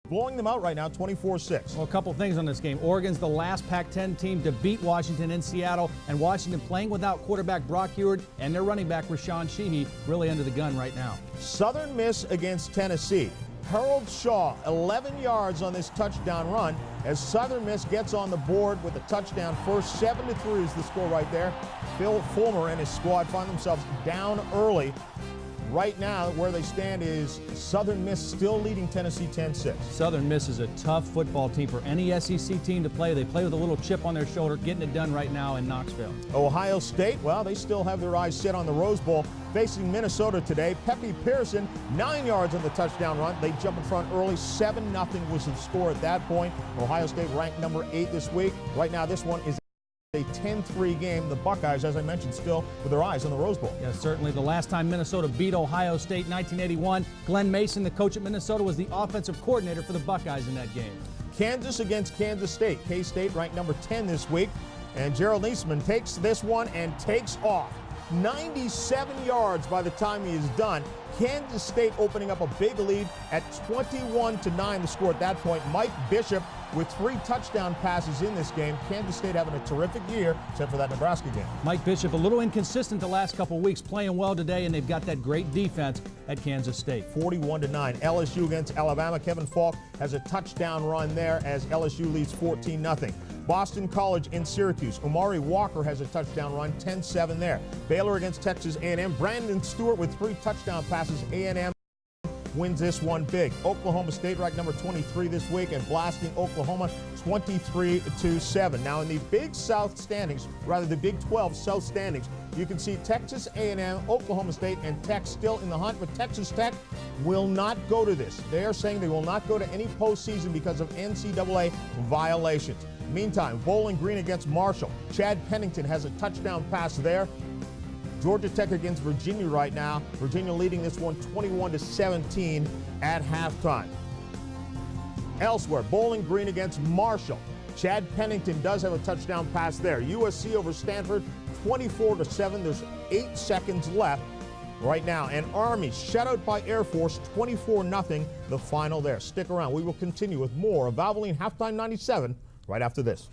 blowing them out right now, 24-6. Well, a couple things on this game. Oregon's the last Pac-10 team to beat Washington in Seattle, and Washington playing without quarterback Brock Heward and their running back Rashawn Sheehy really under the gun right now. Southern Miss against Tennessee. Harold Shaw, 11 yards on this touchdown run as Southern Miss gets on the board with a touchdown first. 7-3 is the score right there. Phil Fulmer and his squad find themselves down early. Right now, where they stand is Southern Miss still leading Tennessee 10-6. Southern Miss is a tough football team for any SEC team to play. They play with a little chip on their shoulder, getting it done right now in Knoxville. Ohio State, well, they still have their eyes set on the Rose Bowl, facing Minnesota today. Pepe Pearson, 9 yards on the touchdown run. They jump in front early. 7-0 was the score at that point. Ohio State ranked number 8 this week. Right now, this one is a 10-3 game. The Buckeyes, as I mentioned, still with their eyes on the Rose Bowl. Yes, certainly. The last time Minnesota beat Ohio State, 1981, Glenn Mason, the coach at Minnesota, was the offensive coordinator for the Buckeyes in that game. Kansas against Kansas State. K-State ranked number 10 this week. And Gerald Eastman takes this one and takes off. 97 yards by the time he is done. Kansas State opening up a big lead at 21-9 the score at that point. Mike Bishop with 3 touchdown passes in this game. Kansas State having a terrific year, except for that Nebraska game. Mike Bishop a little inconsistent the last couple of weeks, playing well today, and they've got that great defense at Kansas State. 41-9. LSU against Alabama. Kevin Falk has a touchdown run there as LSU leads 14-0. Boston College in Syracuse. Omari Walker has a touchdown run, 10-7 there. Baylor against Texas A&M. Brandon Stewart with 3 touchdown passes. A&M wins this one big. Oklahoma State ranked number 23 this week and blasting Oklahoma 23-7. Now in the Big South standings, rather the Big 12 South standings, you can see Texas A&M, Oklahoma State, and Tech still in the hunt, but Texas Tech will not go to this. They are saying they will not go to any postseason because of NCAA violations. Meantime, Bowling Green against Marshall. Chad Pennington has a touchdown pass there. Georgia Tech against Virginia right now. Virginia leading this one 21-17 at halftime. Elsewhere, Bowling Green against Marshall. Chad Pennington does have a touchdown pass there. USC over Stanford 24-7. There's 8 seconds left right now. And Army shut out by Air Force 24-0. The final there. Stick around. We will continue with more of Valvoline Halftime 97 right after this.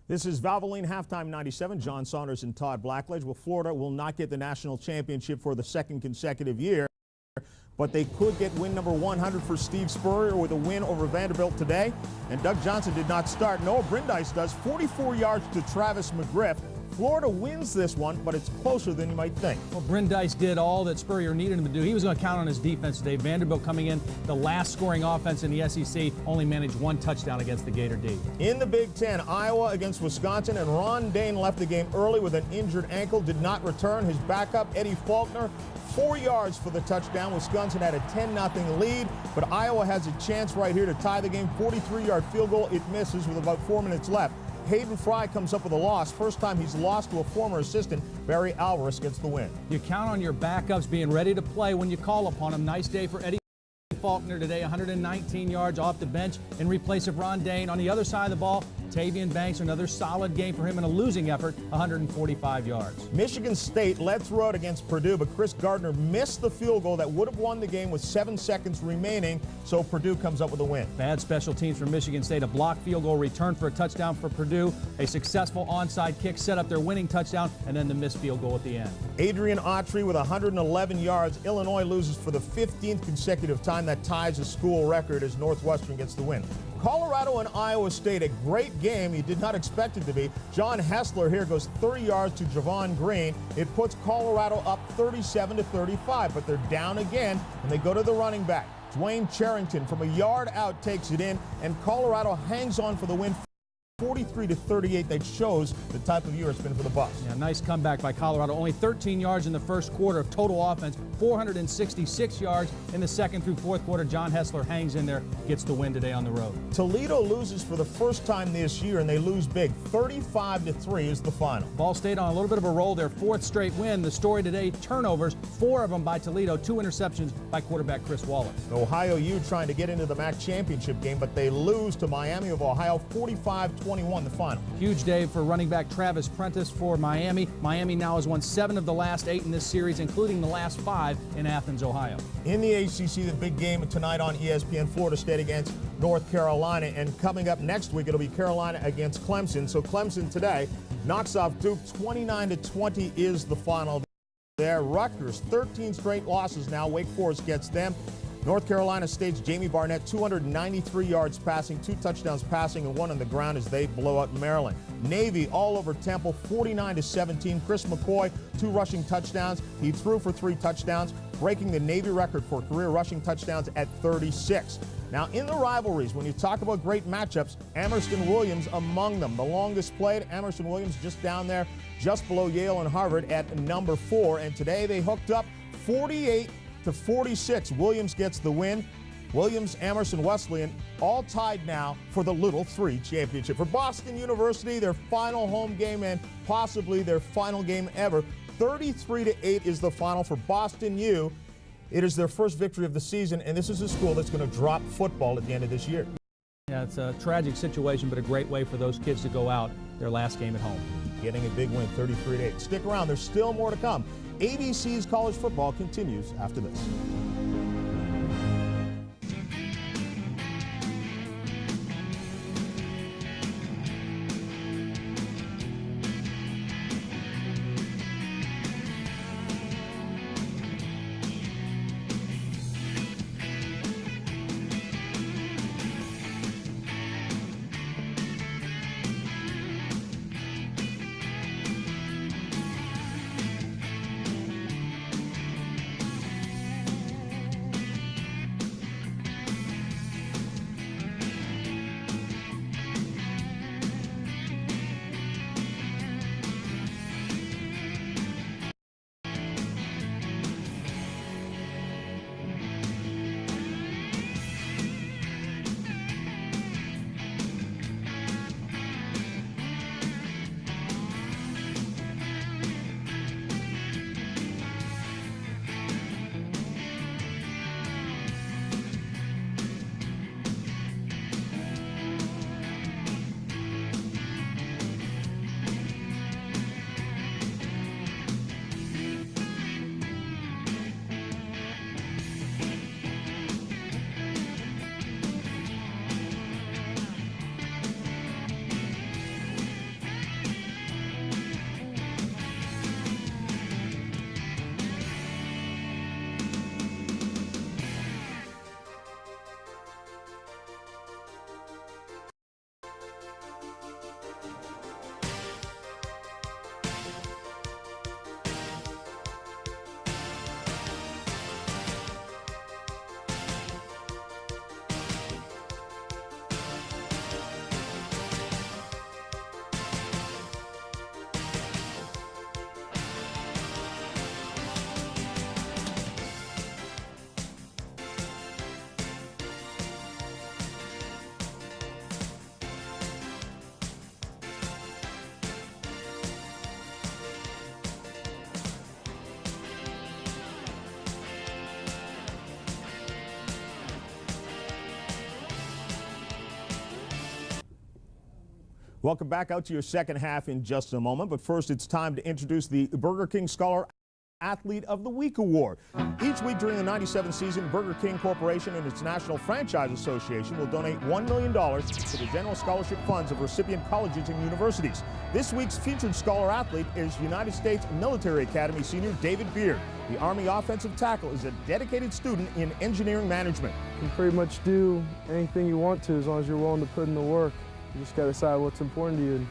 This is Valvoline Halftime 97. John Saunders and Todd Blackledge. Well, Florida will not get the national championship for the second consecutive year, but they could get win number 100 for Steve Spurrier with a win over Vanderbilt today. And Doug Johnson did not start. Noah Brindise does. 44 yards to Travis McGriff. Florida wins this one, but it's closer than you might think. Well, Brindise did all that Spurrier needed him to do. He was going to count on his defense today. Vanderbilt coming in, the last scoring offense in the SEC, only managed 1 touchdown against the Gator D. In the Big Ten, Iowa against Wisconsin, and Ron Dane left the game early with an injured ankle, did not return. His backup, Eddie Faulkner, 4 yards for the touchdown. Wisconsin had a 10-0 lead, but Iowa has a chance right here to tie the game. 43-yard field goal. It misses with about 4 minutes left. Hayden Fry comes up with a loss. First time he's lost to a former assistant. Barry Alvarez gets the win. You count on your backups being ready to play when you call upon them. Nice day for Eddie Faulkner today, 119 yards off the bench in replace of Ron Dane. On the other side of the ball, Tavian Banks, another solid game for him in a losing effort, 145 yards. Michigan State led through it against Purdue, but Chris Gardner missed the field goal that would have won the game with 7 seconds remaining, so Purdue comes up with a win. Bad special teams for Michigan State. A blocked field goal return for a touchdown for Purdue. A successful onside kick set up their winning touchdown, and then the missed field goal at the end. Adrian Autry with 111 yards. Illinois loses for the 15th consecutive time. That ties a school record as Northwestern gets the win. Colorado and Iowa State, a great game. You did not expect it to be. John Hessler here goes 30 yards to Javon Green. It puts Colorado up 37-35, but they're down again, and they go to the running back. Dwayne Charrington from a yard out takes it in, and Colorado hangs on for the win. 43-38. That shows the type of year it's been for the Bucs. Yeah, nice comeback by Colorado. Only 13 yards in the first quarter of total offense, 466 yards in the second through fourth quarter. John Hessler hangs in there, gets the win today on the road. Toledo loses for the first time this year, and they lose big. 35-3 is the final. Ball State on a little bit of a roll, their 4th straight win. The story today, turnovers, 4 of them by Toledo, 2 interceptions by quarterback Chris Wallace. Ohio U trying to get into the MAC championship game, but they lose to Miami of Ohio, 45-21 the final. Huge day for running back Travis Prentice for Miami. Miami now has won 7 of the last 8 in this series, including the last 5 in Athens, Ohio. In the ACC, the big game tonight on ESPN, Florida State against North Carolina, and coming up next week, it'll be Carolina against Clemson. So Clemson today knocks off Duke 29-20 is the final there. Rutgers, 13 straight losses now. Wake Forest gets them. North Carolina State's Jamie Barnett, 293 yards passing, 2 touchdowns passing, and 1 on the ground as they blow out Maryland. Navy all over Temple, 49-17. Chris McCoy, 2 rushing touchdowns. He threw for 3 touchdowns, breaking the Navy record for career rushing touchdowns at 36. Now, in the rivalries, when you talk about great matchups, Amherst-Williams among them. The longest played, Amherst-Williams just down there, just below Yale and Harvard at number 4. And today they hooked up 48-46. Williams gets the win. Williams, Amherst, and Wesleyan all tied now for the Little 3 championship. For Boston University, their final home game and possibly their final game ever. 33-8 is the final for Boston U. It is their first victory of the season, and this is a school that's going to drop football at the end of this year. Yeah, it's a tragic situation, but a great way for those kids to go out their last game at home. Getting a big win, 33-8. Stick around, there's still more to come. ABC's college football continues after this. Welcome back out to your second half in just a moment. But first, it's time to introduce the Burger King Scholar Athlete of the Week Award. Each week during the 97 season, Burger King Corporation and its National Franchise Association will donate $1 million to the general scholarship funds of recipient colleges and universities. This week's featured scholar athlete is United States Military Academy senior David Beard. The Army offensive tackle is a dedicated student in engineering management. You can pretty much do anything you want to as long as you're willing to put in the work. You just got to decide what's important to you and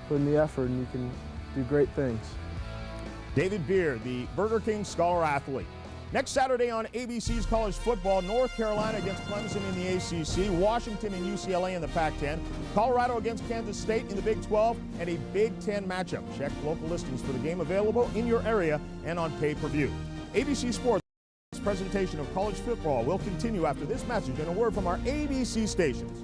put in the effort, and you can do great things. David Beard, the Burger King Scholar Athlete. Next Saturday on ABC's College Football, North Carolina against Clemson in the ACC, Washington and UCLA in the Pac-10, Colorado against Kansas State in the Big 12, and a Big 10 matchup. Check local listings for the game available in your area and on pay-per-view. ABC Sports' presentation of college football will continue after this message and a word from our ABC stations.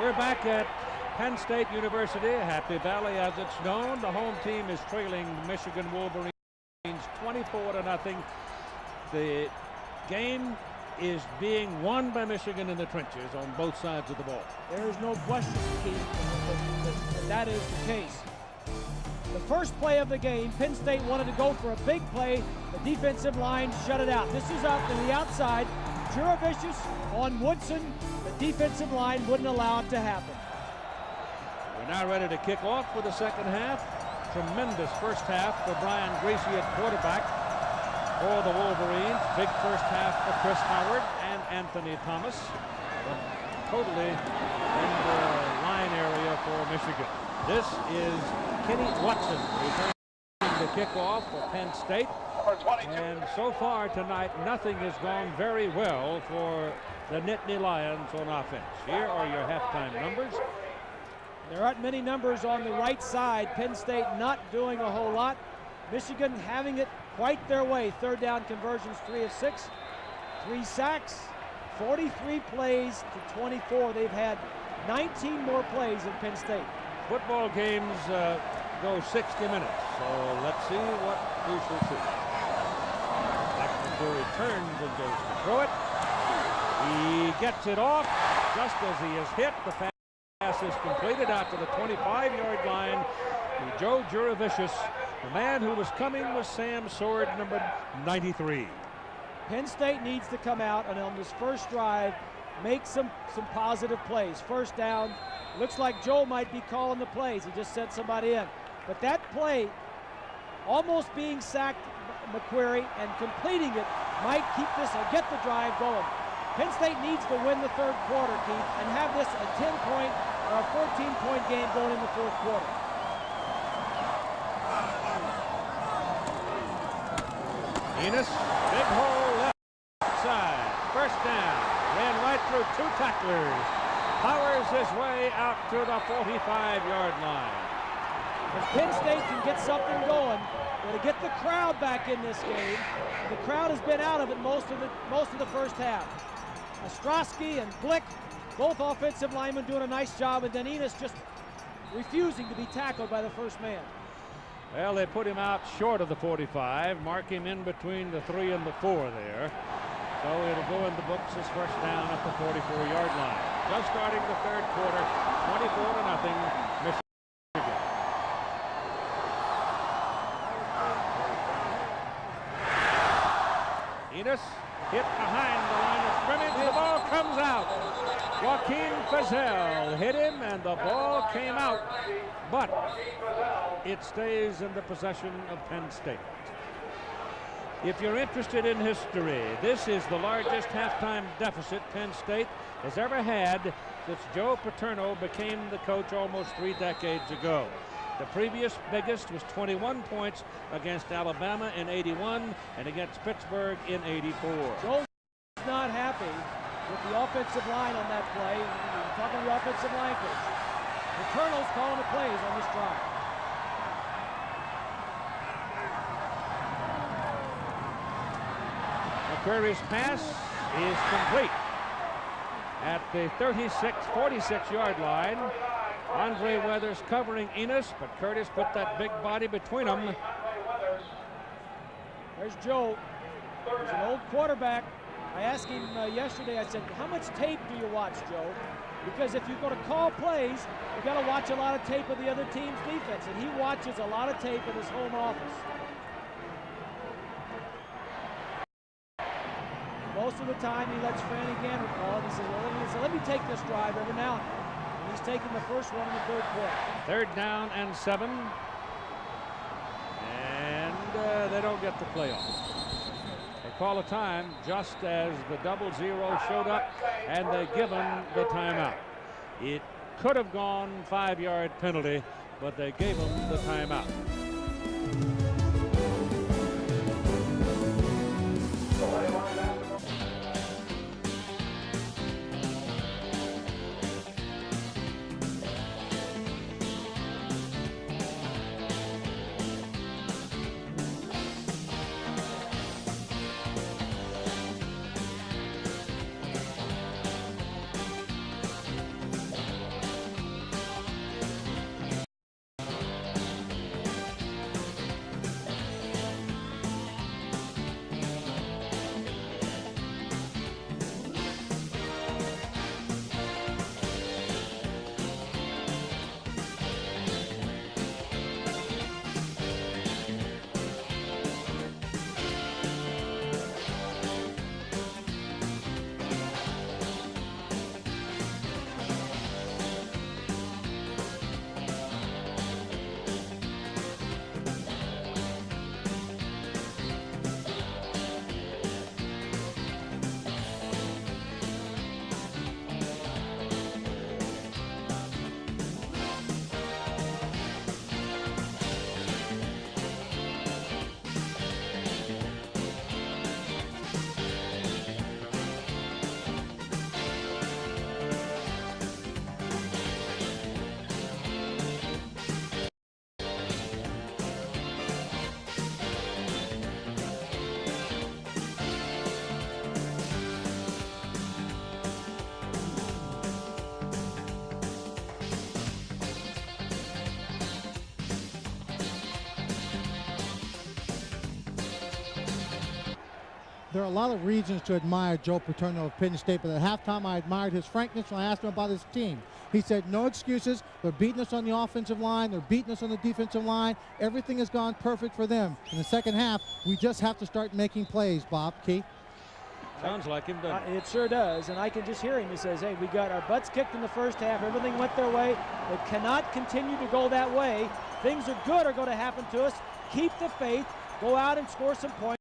We're back at Penn State University, Happy Valley as it's known. The home team is trailing Michigan Wolverines 24-0. The game is being won by Michigan in the trenches on both sides of the ball. There is no question, Keith, that is the case. The first play of the game, Penn State wanted to go for a big play. The defensive line shut it out. This is out to the outside. Juravicius on Woodson. The defensive line wouldn't allow it to happen. We're now ready to kick off for the second half. Tremendous first half for Brian Gracie at quarterback for the Wolverines. Big first half for Chris Howard and Anthony Thomas. But totally in the line area for Michigan. This is Kenny Watson returning the kickoff for Penn State. And so far tonight, nothing has gone very well for the Nittany Lions on offense. Here are your halftime numbers. There aren't many numbers on the right side. Penn State not doing a whole lot. Michigan having it quite their way. Third down conversions, 3 of 6. 3 sacks, 43 plays to 24. They've had 19 more plays in Penn State. Football games go 60 minutes, so let's see what we shall see. Blackman turns and goes to throw it. He gets it off just as he is hit. The pass is completed out to the 25-yard line to Joe Juravicius. The man who was coming was Sam Sword, number 93. Penn State needs to come out and on this first drive make some positive plays. First down. Looks like Joe might be calling the plays. He just sent somebody in. But that play, almost being sacked McQuarrie and completing it, might keep this or get the drive going. Penn State needs to win the third quarter, Keith, and have this a 10-point or a 14-point game going in the fourth quarter. Enos, big hole left side. First down. Ran right through 2 tacklers. Powers his way out to the 45-yard line. If Penn State can get something going, to get the crowd back in this game. The crowd has been out of it most of the first half. Ostrowski and Blick, both offensive linemen doing a nice job, and then Enos just refusing to be tackled by the first man. Well, they put him out short of the 45, mark him in between the 3 and the 4 there. So it'll go in the books as first down at the 44-yard line. Just starting the third quarter, 24-0, Michigan. Enos hit behind the line of scrimmage. The ball comes out. Joaquin Feazell hit him, and the ball came out. But it stays in the possession of Penn State. If you're interested in history, this is the largest halftime deficit Penn State has ever had since Joe Paterno became the coach almost 3 decades ago. The previous biggest was 21 points against Alabama in '81 and against Pittsburgh in '84. Joe's not happy with the offensive line on that play. We're talking the offensive line coach. Paterno's calling the plays on this drive. McQuarrie's pass is complete at the 46-yard line. Andre Weathers covering Enos, but Curtis put that big body between them. There's Joe. He's an old quarterback. I asked him yesterday, I said, how much tape do you watch, Joe? Because if you're going to call plays, you've got to watch a lot of tape of the other team's defense, and he watches a lot of tape in his home office. Most of the time, he lets Franny Gander call it. He says, well, let me take this drive every now and then. And he's taking the first one in the third quarter. Third down and 7. And they don't get the play off. They call a time just as the 00 showed up, and they give him the timeout. It could have gone 5-yard penalty, but they gave him the timeout. There are a lot of reasons to admire Joe Paterno of Penn State, but at halftime I admired his frankness when I asked him about his team. He said, no excuses. They're beating us on the offensive line. They're beating us on the defensive line. Everything has gone perfect for them. In the second half, we just have to start making plays, Bob. Keith? Sounds like him, doesn't it? It sure does, and I can just hear him. He says, hey, we got our butts kicked in the first half. Everything went their way. It cannot continue to go that way. Things are good are going to happen to us. Keep the faith. Go out and score some points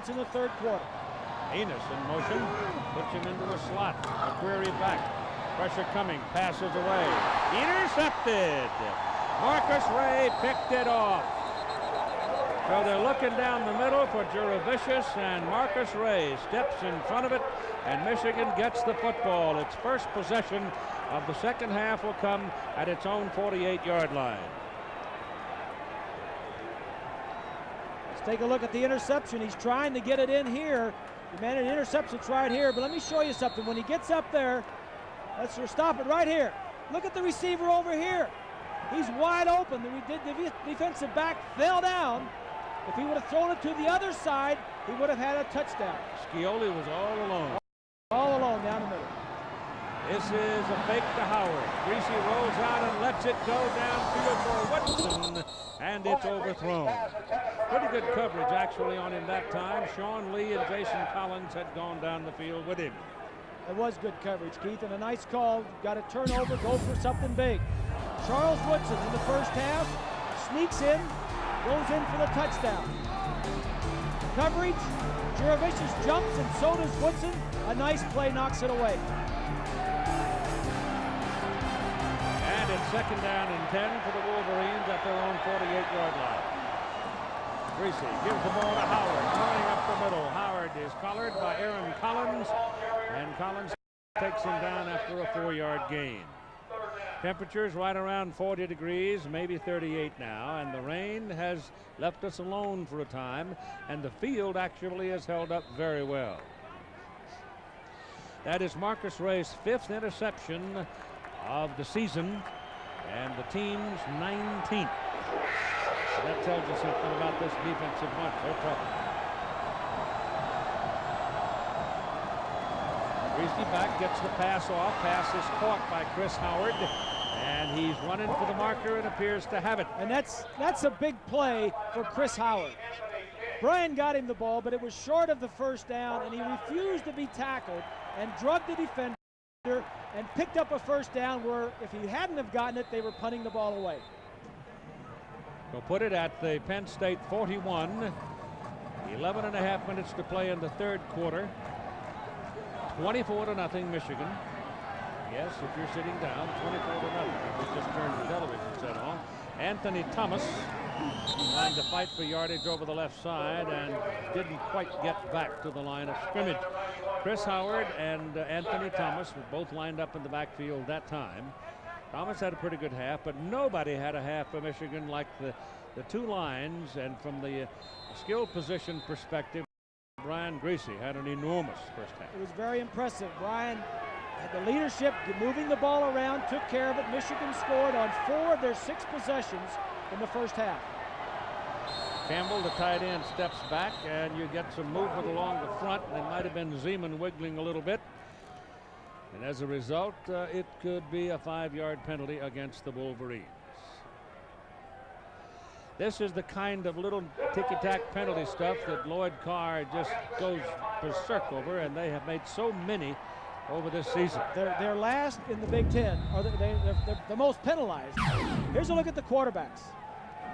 in the third quarter. Enos in motion, puts him into a slot. McQuarrie back. Pressure coming, passes away. Intercepted. Marcus Ray picked it off. So they're looking down the middle for Juravicius, and Marcus Ray steps in front of it, and Michigan gets the football. Its first possession of the second half will come at its own 48-yard line. Let's take a look at the interception. He's trying to get it in here. He made an interception right here, but let me show you something. When he gets up there, let's stop it right here. Look at the receiver over here. He's wide open. The defensive back fell down. If he would have thrown it to the other side, he would have had a touchdown. Scioli was all alone. All alone down the middle. This is a fake to Howard. Greasy rolls out and lets it go downfield for Woodson, and it's overthrown. Pretty good coverage, actually, on him that time. Sean Lee and Jason Collins had gone down the field with him. It was good coverage, Keith, and a nice call. Got a turnover, go for something big. Charles Woodson in the first half sneaks in, goes in for the touchdown. Coverage, Juravicius jumps, and so does Woodson. A nice play knocks it away. And it's second down and 10 for the Wolverines at their own 48-yard line. Greasy gives the ball to Howard, running up the middle. Howard is collared by Aaron Collins, and Collins takes him down after a 4-yard gain. Temperatures right around 40 degrees, maybe 38 now, and the rain has left us alone for a time, and the field actually has held up very well. That is Marcus Ray's 5th interception of the season, and the team's 19th. So that tells you something about this defensive bunch. They're tough. Greasy back, gets the pass off. Pass is caught by Chris Howard, and he's running for the marker and appears to have it. And that's a big play for Chris Howard. Brian got him the ball, but it was short of the first down, and he refused to be tackled and drugged the defender and picked up a first down where if he hadn't have gotten it, they were punting the ball away. We'll put it at the Penn State 41. 11 and a half minutes to play in the third quarter. 24-0 Michigan. Yes, if you're sitting down, 24-0. We just turned the television set on. Anthony Thomas trying to fight for yardage over the left side and didn't quite get back to the line of scrimmage. Chris Howard and Anthony Thomas were both lined up in the backfield that time. Thomas had a pretty good half, but nobody had a half for Michigan like the two lines, and from the skill position perspective, Brian Greasy had an enormous first half. It was very impressive. Brian had the leadership, moving the ball around, took care of it. Michigan scored on 4 of their 6 possessions in the first half. Campbell, the tight end, steps back, and you get some movement along the front, and it might have been Zeman wiggling a little bit. And as a result, it could be a 5-yard penalty against the Wolverines. This is the kind of little ticky-tack penalty stuff that Lloyd Carr just goes berserk over, and they have made so many over this season. They're last in the Big Ten, or they're the most penalized. Here's a look at the quarterbacks.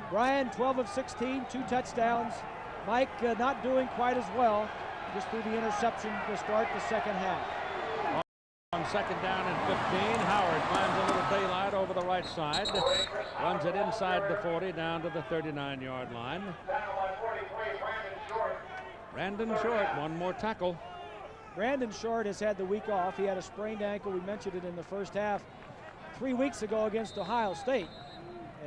Brian, 12 of 16, 2 touchdowns. Mike not doing quite as well, just through the interception to start the second half. On second down and 15, Howard finds a little daylight over the right side, runs it inside the 40 down to the 39-yard line. Brandon Short, one more tackle. Brandon Short has had the week off. He had a sprained ankle. We mentioned it in the first half 3 weeks ago against Ohio State,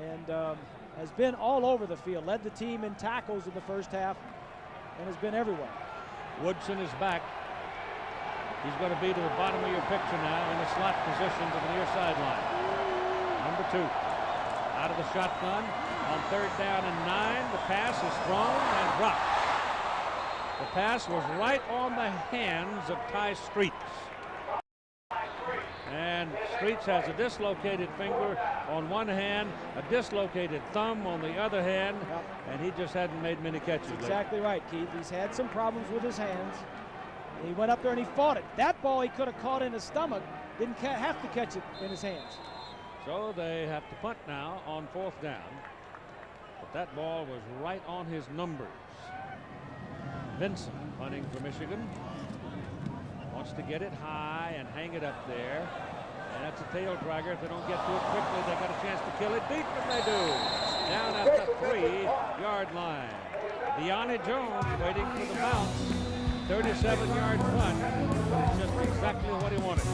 and has been all over the field. Led the team in tackles in the first half and has been everywhere. Woodson is back. He's going to be to the bottom of your picture now in the slot position to the near sideline. Number 2. Out of the shotgun on third down and 9. The pass is thrown and dropped. The pass was right on the hands of Ty Streets. And Streets has a dislocated finger on one hand, a dislocated thumb on the other hand, and he just hadn't made many catches. Exactly right, Keith. He's had some problems with his hands. He went up there and he fought it. That ball he could have caught in his stomach. Didn't have to catch it in his hands. So they have to punt now on 4th down. But that ball was right on his numbers. Vincent punting for Michigan. Wants to get it high and hang it up there. And that's a tail dragger. If they don't get to it quickly, they got a chance to kill it deep, and they do. Down at the 3-yard line. Deanna Jones waiting for the bounce. 37-yard punt. It's just exactly what he wanted.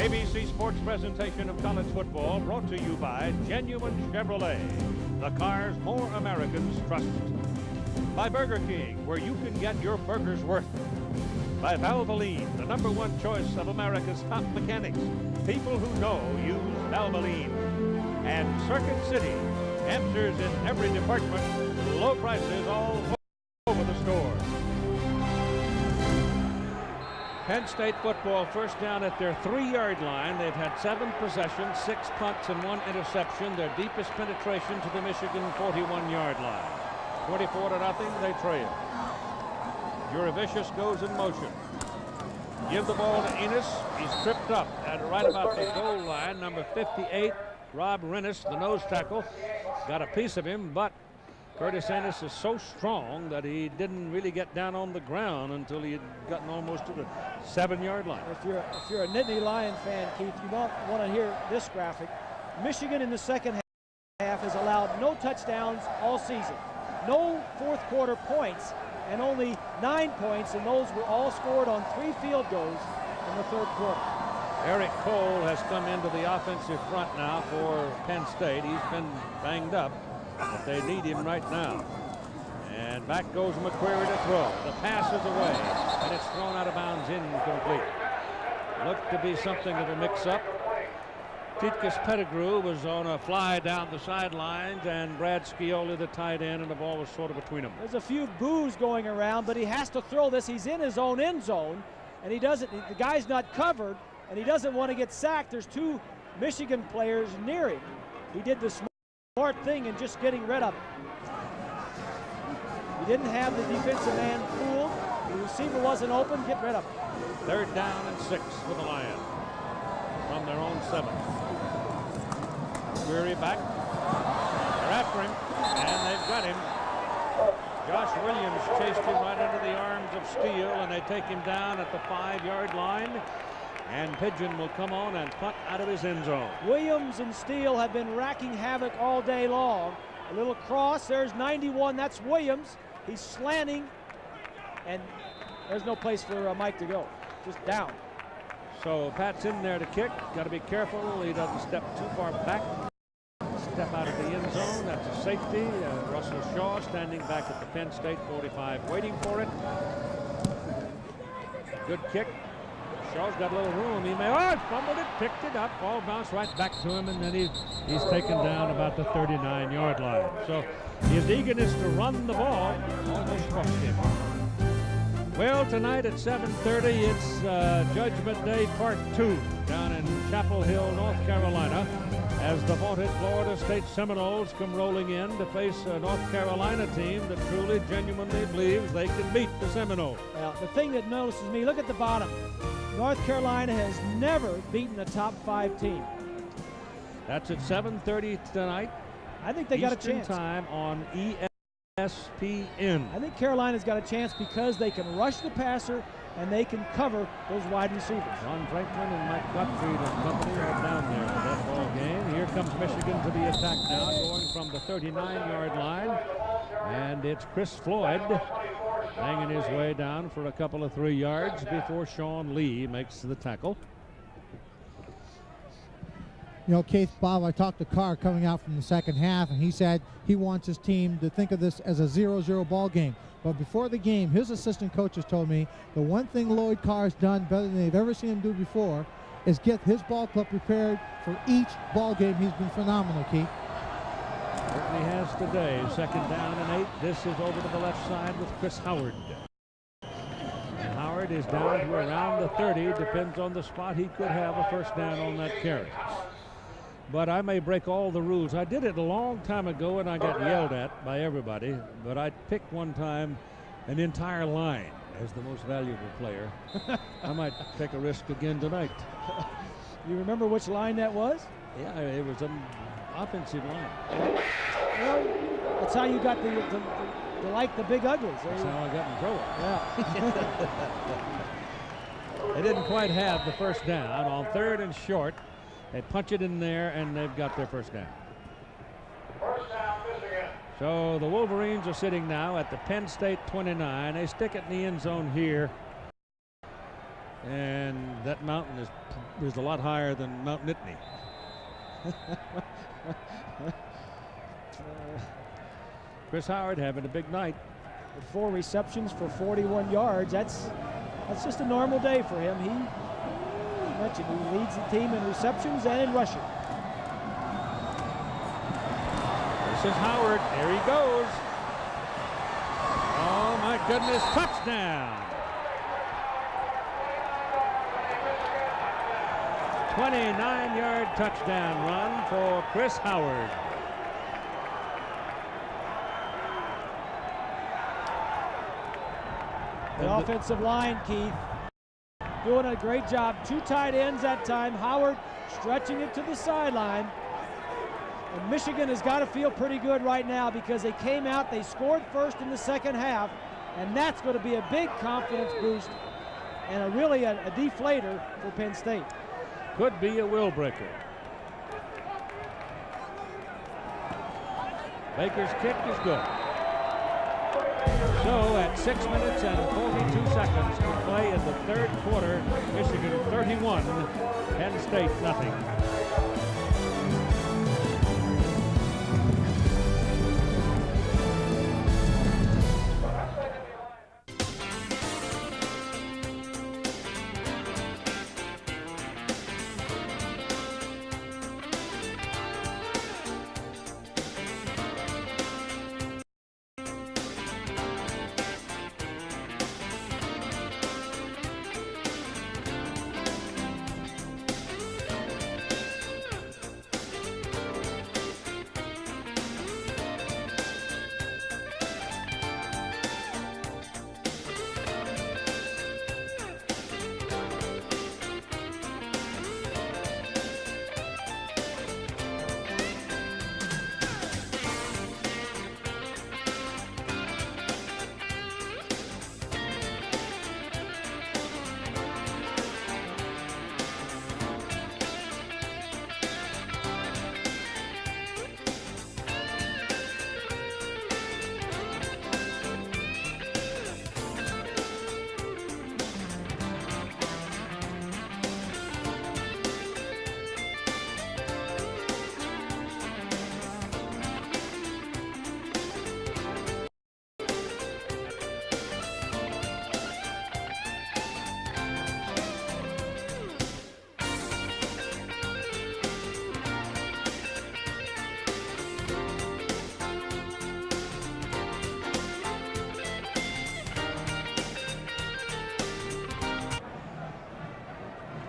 ABC Sports presentation of college football brought to you by Genuine Chevrolet, the cars more Americans trust. By Burger King, where you can get your burger's worth. By Valvoline, the #1 choice of America's top mechanics. People who know use Valvoline. And Circuit City, answers in every department, low prices all over the store. Penn State football first down at their 3-yard line. They've had 7 possessions, 6 punts, and 1 interception. Their deepest penetration to the Michigan 41-yard line. 24-0, they trail. Jurevicius goes in motion. Give the ball to Enos. He's tripped up at right about the goal line. Number 58, Rob Rennis, the nose tackle, got a piece of him, but Curtis Enos is so strong that he didn't really get down on the ground until he had gotten almost to the 7-yard line. If you're a Nittany Lion fan, Keith, you don't want to hear this graphic. Michigan in the second half has allowed no touchdowns all season. No fourth quarter points, and only 9 points, and those were all scored on 3 field goals in the third quarter. Eric Cole has come into the offensive front now for Penn State. He's been banged up, but they need him right now. And back goes McQuarrie to throw. The pass is away, and it's thrown out of bounds, incomplete. Looked to be something of a mix-up. Titkus Pettigrew was on a fly down the sidelines, and Brad Scioli, the tight end, and the ball was sort of between them. There's a few boos going around, but he has to throw this. He's in his own end zone, and he doesn't. The guy's not covered, and he doesn't want to get sacked. There's 2 Michigan players near him. He did the smart thing in just getting rid of it. He didn't have the defensive man fooled. The receiver wasn't open. Get rid of it. 3rd down and 6 for the Lions from their own 7. McQuarrie back. They're after him, and they've got him. Josh Williams chased him right into the arms of Steele, and they take him down at the 5-yard line. And Pigeon will come on and punt out of his end zone. Williams and Steele have been racking havoc all day long. A little cross. There's 91. That's Williams. He's slanting, and there's no place for Mike to go. Just down. So Pat's in there to kick. Got to be careful he doesn't step too far back. Step out of the end zone. That's a safety. Russell Shaw standing back at the Penn State 45 waiting for it. Good kick. Shaw's got a little room. He may, fumbled it, picked it up, ball bounced right back to him, and then he's taken down about the 39-yard line. So his eagerness to run the ball almost cost him. Well, tonight at 7:30, it's Judgment Day Part 2 down in Chapel Hill, North Carolina, as the vaunted Florida State Seminoles come rolling in to face a North Carolina team that truly, genuinely believes they can beat the Seminoles. Well, the thing that notices me, look at the bottom. North Carolina has never beaten a top 5 team. That's at 7:30 tonight. I think they got a Eastern chance. time on ESPN. I think Carolina's got a chance because they can rush the passer and they can cover those wide receivers. John Franklin and Mike Gottfried and company are down there for that ball game. Here comes Michigan to the attack now, going from the 39-yard line. And it's Chris Floyd hanging his way down for a couple of 3 yards before Sean Lee makes the tackle. You know, Keith, Bob, I talked to Carr coming out from the second half, and he said he wants his team to think of this as a 0-0 ball game. But before the game, his assistant coaches told me the one thing Lloyd Carr has done better than they've ever seen him do before is get his ball club prepared for each ball game. He's been phenomenal, Keith. Certainly has today. 2nd down and 8. This is over to the left side with Chris Howard. And Howard is down to around the 30. Depends on the spot. He could have a first down on that carry. But I may break all the rules. I did it a long time ago and I got yelled at by everybody. But I picked one time an entire line as the most valuable player. I might take a risk again tonight. You remember which line that was? Yeah, it was an offensive line. Well, that's how you got the like the big uglies. That's how I got in trouble. Yeah. They didn't quite have the first down. On 3rd and short, they punch it in there, and they've got their first down. So the Wolverines are sitting now at the Penn State 29. They stick it in the end zone here. And that mountain is a lot higher than Mount Nittany. Chris Howard having a big night. With 4 receptions for 41 yards. That's just a normal day for him. He mentioned he leads the team in receptions and in rushing. This is Howard. There he goes. Oh my goodness! Touchdown! 29-yard touchdown run for Chris Howard. The offensive line, Keith, doing a great job. 2 tight ends that time. Howard stretching it to the sideline. And Michigan has got to feel pretty good right now because they came out, they scored first in the second half, and that's going to be a big confidence boost and really a deflator for Penn State. Could be a will breaker. Baker's kick is good. So at 6 minutes and 42 seconds to play in the 3rd quarter, Michigan 31, Penn State nothing.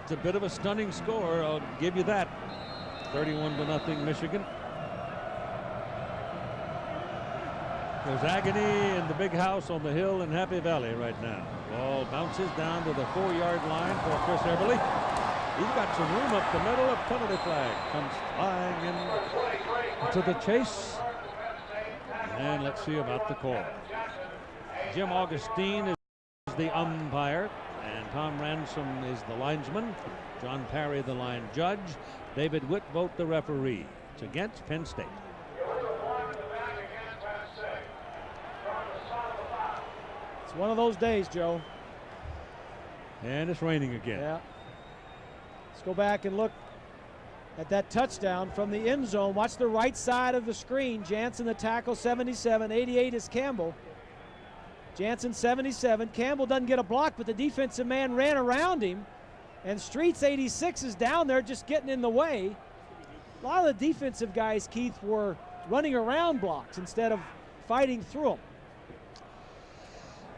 It's a bit of a stunning score, I'll give you that. 31-0 Michigan. There's agony in the big house on the hill in Happy Valley right now. Ball bounces down to the 4-yard line for Chris Eberle. He's got some room up the middle. A penalty flag comes flying in to the chase. And let's see about the call. Jim Augustine is the umpire, and Tom Ransom is the linesman. John Parry the line judge. David Whitvote the referee. It's against Penn State. It's one of those days, Joe. And it's raining again. Yeah. Let's go back and look at that touchdown from the end zone. Watch the right side of the screen. Jansen the tackle, 77. 88 is Campbell. Jansen 77. Campbell doesn't get a block, but the defensive man ran around him. And Streets 86 is down there just getting in the way. A lot of the defensive guys, Keith, were running around blocks instead of fighting through them.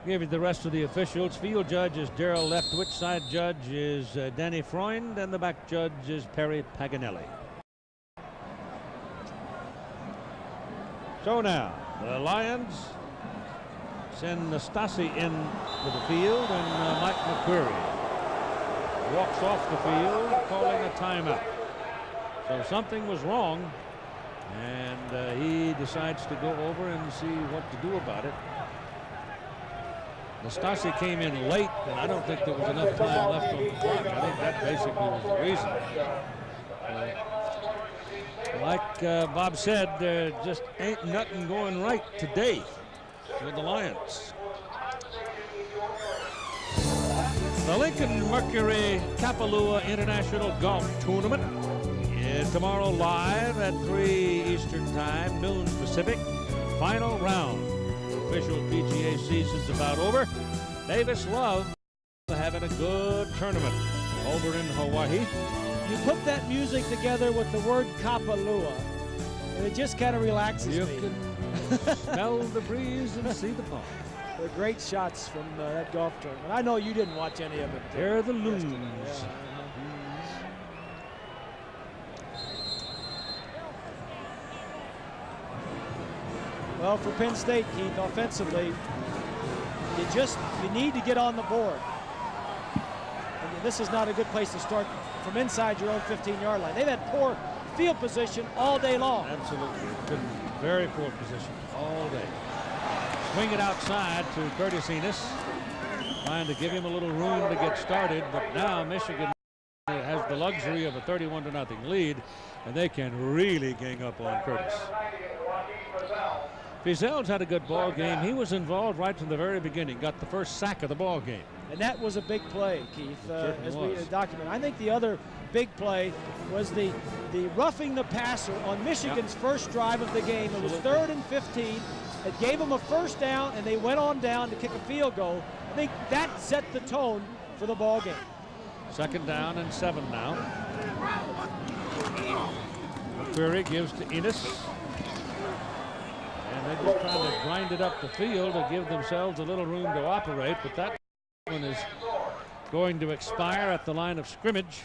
Give you the rest of the officials. Field judge is Darrell Leftwich. Side judge is Danny Freund, and the back judge is Perry Paganelli. So now the Lions send Nastasi in to the field, and Mike McQuarrie walks off the field calling a timeout. So something was wrong, and he decides to go over and see what to do about it. Nastasi came in late, and I don't think there was enough time left on the clock. I think that basically was the reason. Like Bob said, there just ain't nothing going right today with the Lions. The Lincoln Mercury Kapalua International Golf Tournament is tomorrow live at 3 Eastern Time, noon Pacific. Final round. Official PGA season's about over. Davis Love having a good tournament over in Hawaii. You put that music together with the word Kapalua, and it just kind of relaxes you me. You can smell the breeze and see the pond. They're great shots from that golf tournament. I know you didn't watch any of it. They're the loons. Yeah. Well, for Penn State, Keith, offensively, you need to get on the board. And this is not a good place to start from inside your own 15-yard line. They've had poor field position all day long. Absolutely. Good, very poor position all day. Swing it outside to Curtis Enos, trying to give him a little room to get started, but now Michigan has the luxury of a 31-0 lead, and they can really gang up on Curtis. Fiesel's had a good ball game. He was involved right from the very beginning, got the first sack of the ball game. And that was a big play, Keith, as we was. document. I think the other big play was the roughing the passer on Michigan's first drive of the game. It was 3rd and 15. It gave them a first down, and they went on down to kick a field goal. I think that set the tone for the ball game. 2nd down and 7 now. McQuarrie gives to Enos. And they're just trying to grind it up the field to give themselves a little room to operate, but that one is going to expire at the line of scrimmage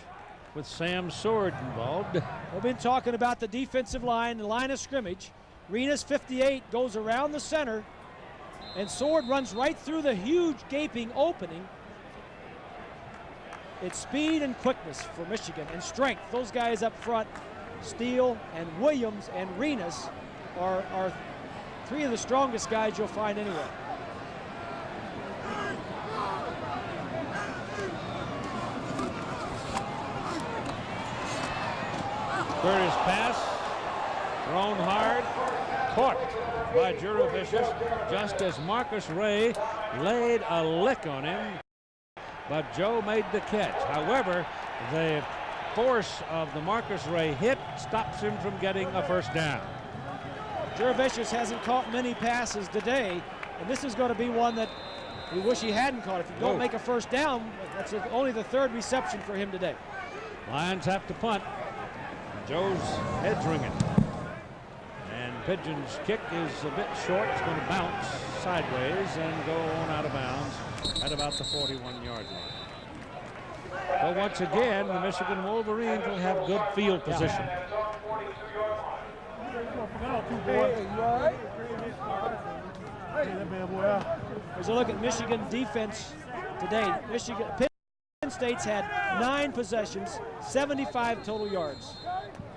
with Sam Sword involved. We've been talking about the defensive line, the line of scrimmage. Renas 58 goes around the center, and Sword runs right through the huge gaping opening. It's speed and quickness for Michigan, and strength. Those guys up front, Steele and Williams and Renas, are 3 of the strongest guys you'll find anywhere. Curtis pass, thrown hard, caught by Juravicius just as Marcus Ray laid a lick on him, but Joe made the catch. However, the force of the Marcus Ray hit stops him from getting a first down. Juravicius hasn't caught many passes today, and this is going to be one that we wish he hadn't caught. If you don't make a first down, that's only the 3rd reception for him today. Lions have to punt. Joe's head's ringing. And Pigeon's kick is a bit short. It's going to bounce sideways and go on out of bounds at about the 41-yard line. But once again, the Michigan Wolverines will have good field position. Here's a look at Michigan defense today. Penn State's had 9 possessions, 75 total yards,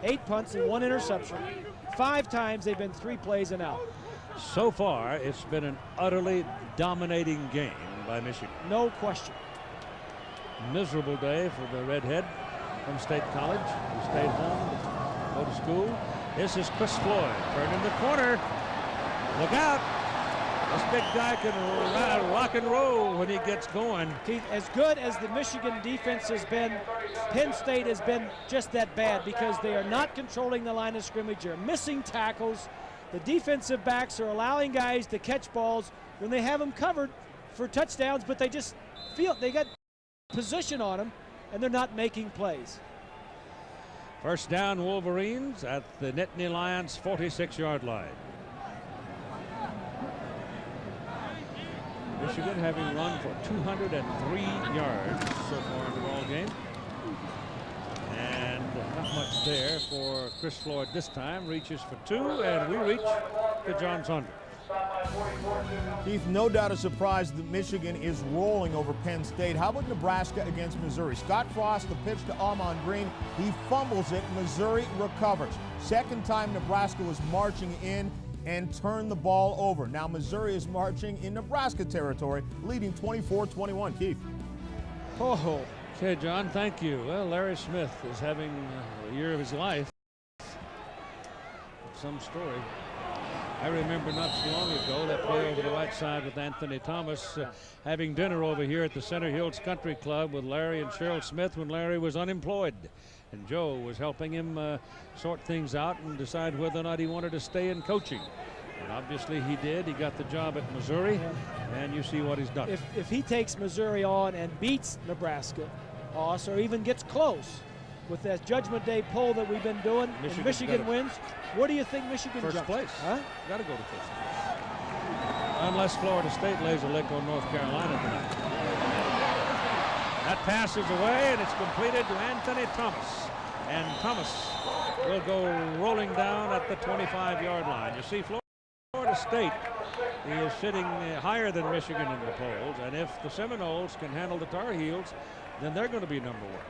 8 punts and 1 interception. 5 times they've been 3 plays and out. So far, it's been an utterly dominating game by Michigan. No question. Miserable day for the redhead from State College, who stayed home to go to school. This is Chris Floyd turning the corner. Look out. This big guy can rock and roll when he gets going. Keith, as good as the Michigan defense has been, Penn State has been just that bad because they are not controlling the line of scrimmage. They're missing tackles. The defensive backs are allowing guys to catch balls when they have them covered for touchdowns, but they just feel they got position on them and they're not making plays. First down, Wolverines at the Nittany Lions 46-yard line. Michigan having run for 203 yards so far in the ball game. And not much there for Chris Floyd this time. Reaches for 2, and we reach to John Saunders. Keith, no doubt a surprise that Michigan is rolling over Penn State. How about Nebraska against Missouri? Scott Frost, the pitch to Ahman Green. He fumbles it. Missouri recovers. Second time Nebraska was marching in and turned the ball over. Now Missouri is marching in Nebraska territory, leading 24-21. Keith. Oh. Okay, John, thank you. Well, Larry Smith is having the year of his life. Some story. I remember not so long ago that play over the right side with Anthony Thomas, having dinner over here at the Center Hills Country Club with Larry and Cheryl Smith when Larry was unemployed. And Joe was helping him sort things out and decide whether or not he wanted to stay in coaching. And obviously he did. He got the job at Missouri, and you see what he's done. If he takes Missouri on and beats Nebraska, or even gets close with that Judgment Day poll that we've been doing, and Michigan wins, what do you think Michigan first jumps? Place? Huh? Got to go to first place. Unless Florida State lays a lick on North Carolina tonight. That passes away, and it's completed to Anthony Thomas. And Thomas will go rolling down at the 25-yard line. You see, Florida State is sitting higher than Michigan in the polls, and if the Seminoles can handle the Tar Heels, then they're going to be number 1.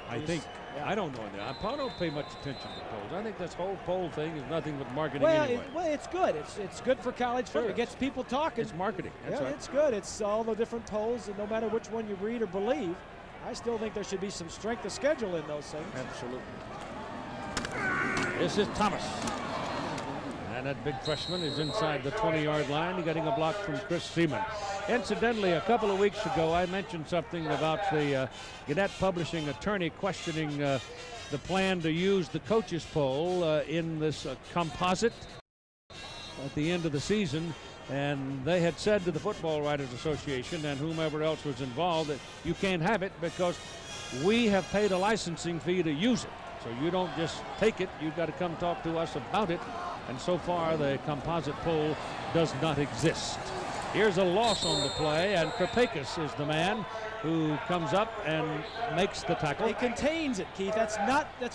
I think. I don't know. I don't pay much attention to polls. I think this whole poll thing is nothing but marketing anyway. Well, it's good. It's good for college football. It gets people talking. It's marketing. That's right. It's good. It's all the different polls, and no matter which one you read or believe, I still think there should be some strength of schedule in those things. Absolutely. This is Thomas. And that big freshman is inside the 20-yard line. He's getting a block from Chris Seaman. Incidentally, a couple of weeks ago, I mentioned something about the Gannett Publishing attorney questioning the plan to use the coaches poll in this composite at the end of the season. And they had said to the Football Writers Association and whomever else was involved that you can't have it because we have paid a licensing fee to use it. So you don't just take it, you've got to come talk to us about it. And so far, the composite poll does not exist. Here's a loss on the play, and Krapakis is the man who comes up and makes the tackle. It contains it, Keith. That's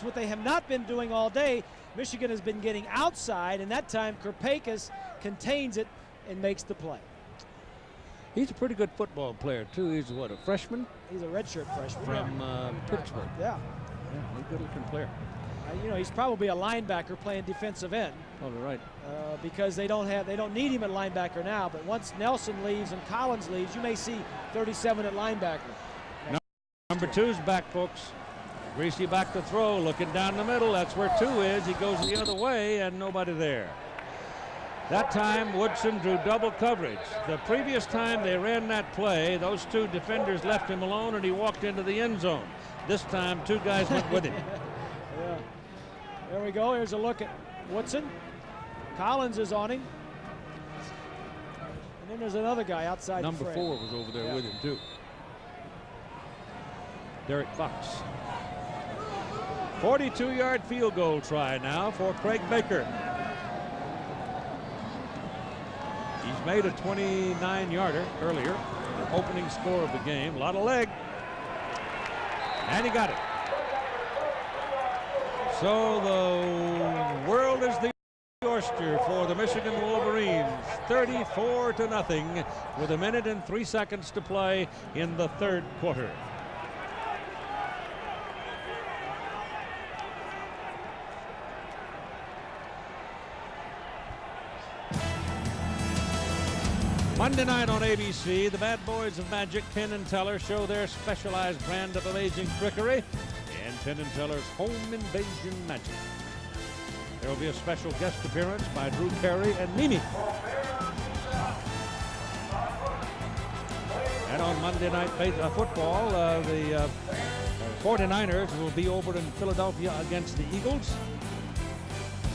what they have not been doing all day. Michigan has been getting outside, and that time Krapakis contains it and makes the play. He's a pretty good football player, too. He's what, a freshman? He's a redshirt freshman. From Pittsburgh. Yeah. He's a good-looking player. You know, he's probably a linebacker playing defensive end. Oh, right. Because they don't need him at linebacker now. But once Nelson leaves and Collins leaves, you may see 37 at linebacker. Number 2's back, folks. Greasy back to throw, looking down the middle. That's where 2 is. He goes the other way, and nobody there. That time, Woodson drew double coverage. The previous time they ran that play, those 2 defenders left him alone, and he walked into the end zone. This time, 2 guys went with him. Yeah. There we go. Here's a look at Woodson. Collins is on him. And then there's another guy outside Number the 4 was over there with him, too. Derek Fox. 42-yard field goal try now for Craig Baker. He's made a 29-yarder earlier. opening score of the game. A lot of leg. And he got it. So the world is the oyster for the Michigan Wolverines. 34-0 with 1 minute and 3 seconds to play in the third quarter. Monday night on ABC, the bad boys of Magic, Penn and Teller, show their specialized brand of amazing trickery in Penn and Teller's Home Invasion Magic. There will be a special guest appearance by Drew Carey and Mimi. And on Monday night football, the 49ers will be over in Philadelphia against the Eagles.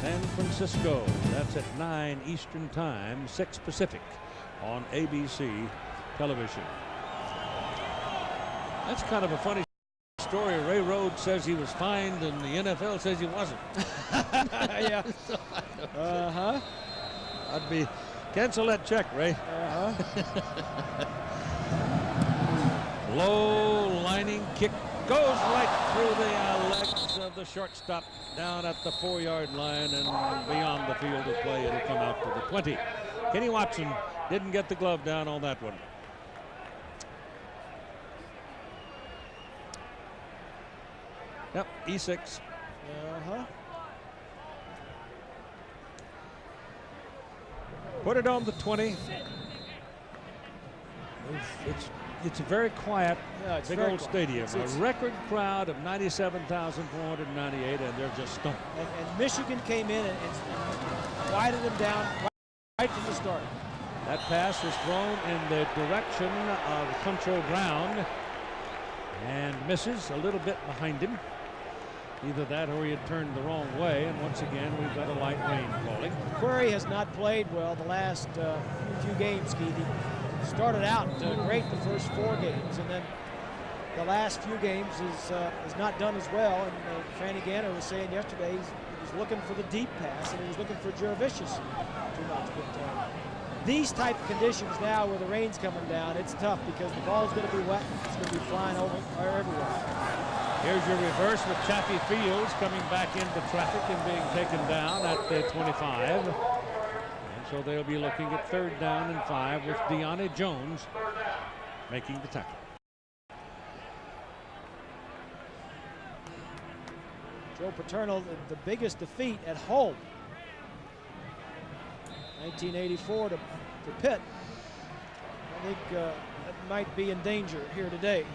San Francisco, that's at 9 Eastern Time, 6 Pacific on ABC television. That's kind of a funny story. Ray Rhodes says he was fined and the NFL says he wasn't. Yeah. Uh-huh. I'd be cancel that check, Ray. Uh-huh. Low lining kick goes right through the legs of the shortstop down at the 4-yard line and beyond the field of play. It'll come out to the 20. Kenny Watson didn't get the glove down on that one. Yep, E6. Uh-huh. Put it on the 20. It's a very quiet, big old stadium. A record crowd of 97,498, and they're just stumped. And Michigan came in and quieted them down right from the start. That pass was thrown in the direction of Concho Brown and misses a little bit behind him. Either that or he had turned the wrong way, and once again we've got a light rain falling. Query has not played well the last few games, Keith. He started out great the first 4 games, and then the last few games is not done as well. And Franny Ganner was saying yesterday he was looking for the deep pass, and he was looking for Jurevicius too much. But these type of conditions now where the rain's coming down, it's tough because the ball's going to be wet. It's going to be flying over everywhere. Here's your reverse with Chaffee Fields coming back into traffic and being taken down at the 25. And so they'll be looking at 3rd down and 5 with Deonne Jones making the tackle. Joe Paterno, the biggest defeat at home. 1984 to Pitt. I think that might be in danger here today.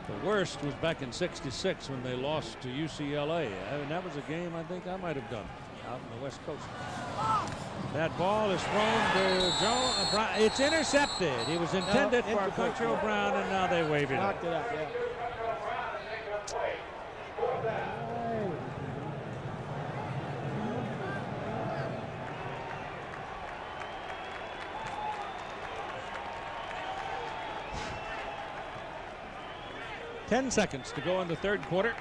The worst was back in '66 when they lost to UCLA. And that was a game I think I might have done out on the West Coast. That ball is thrown to Joe Brown. It's intercepted. It was intended for Concho Brown, and now they wave it. Knocked it up, yeah. Ten seconds to go in the third quarter,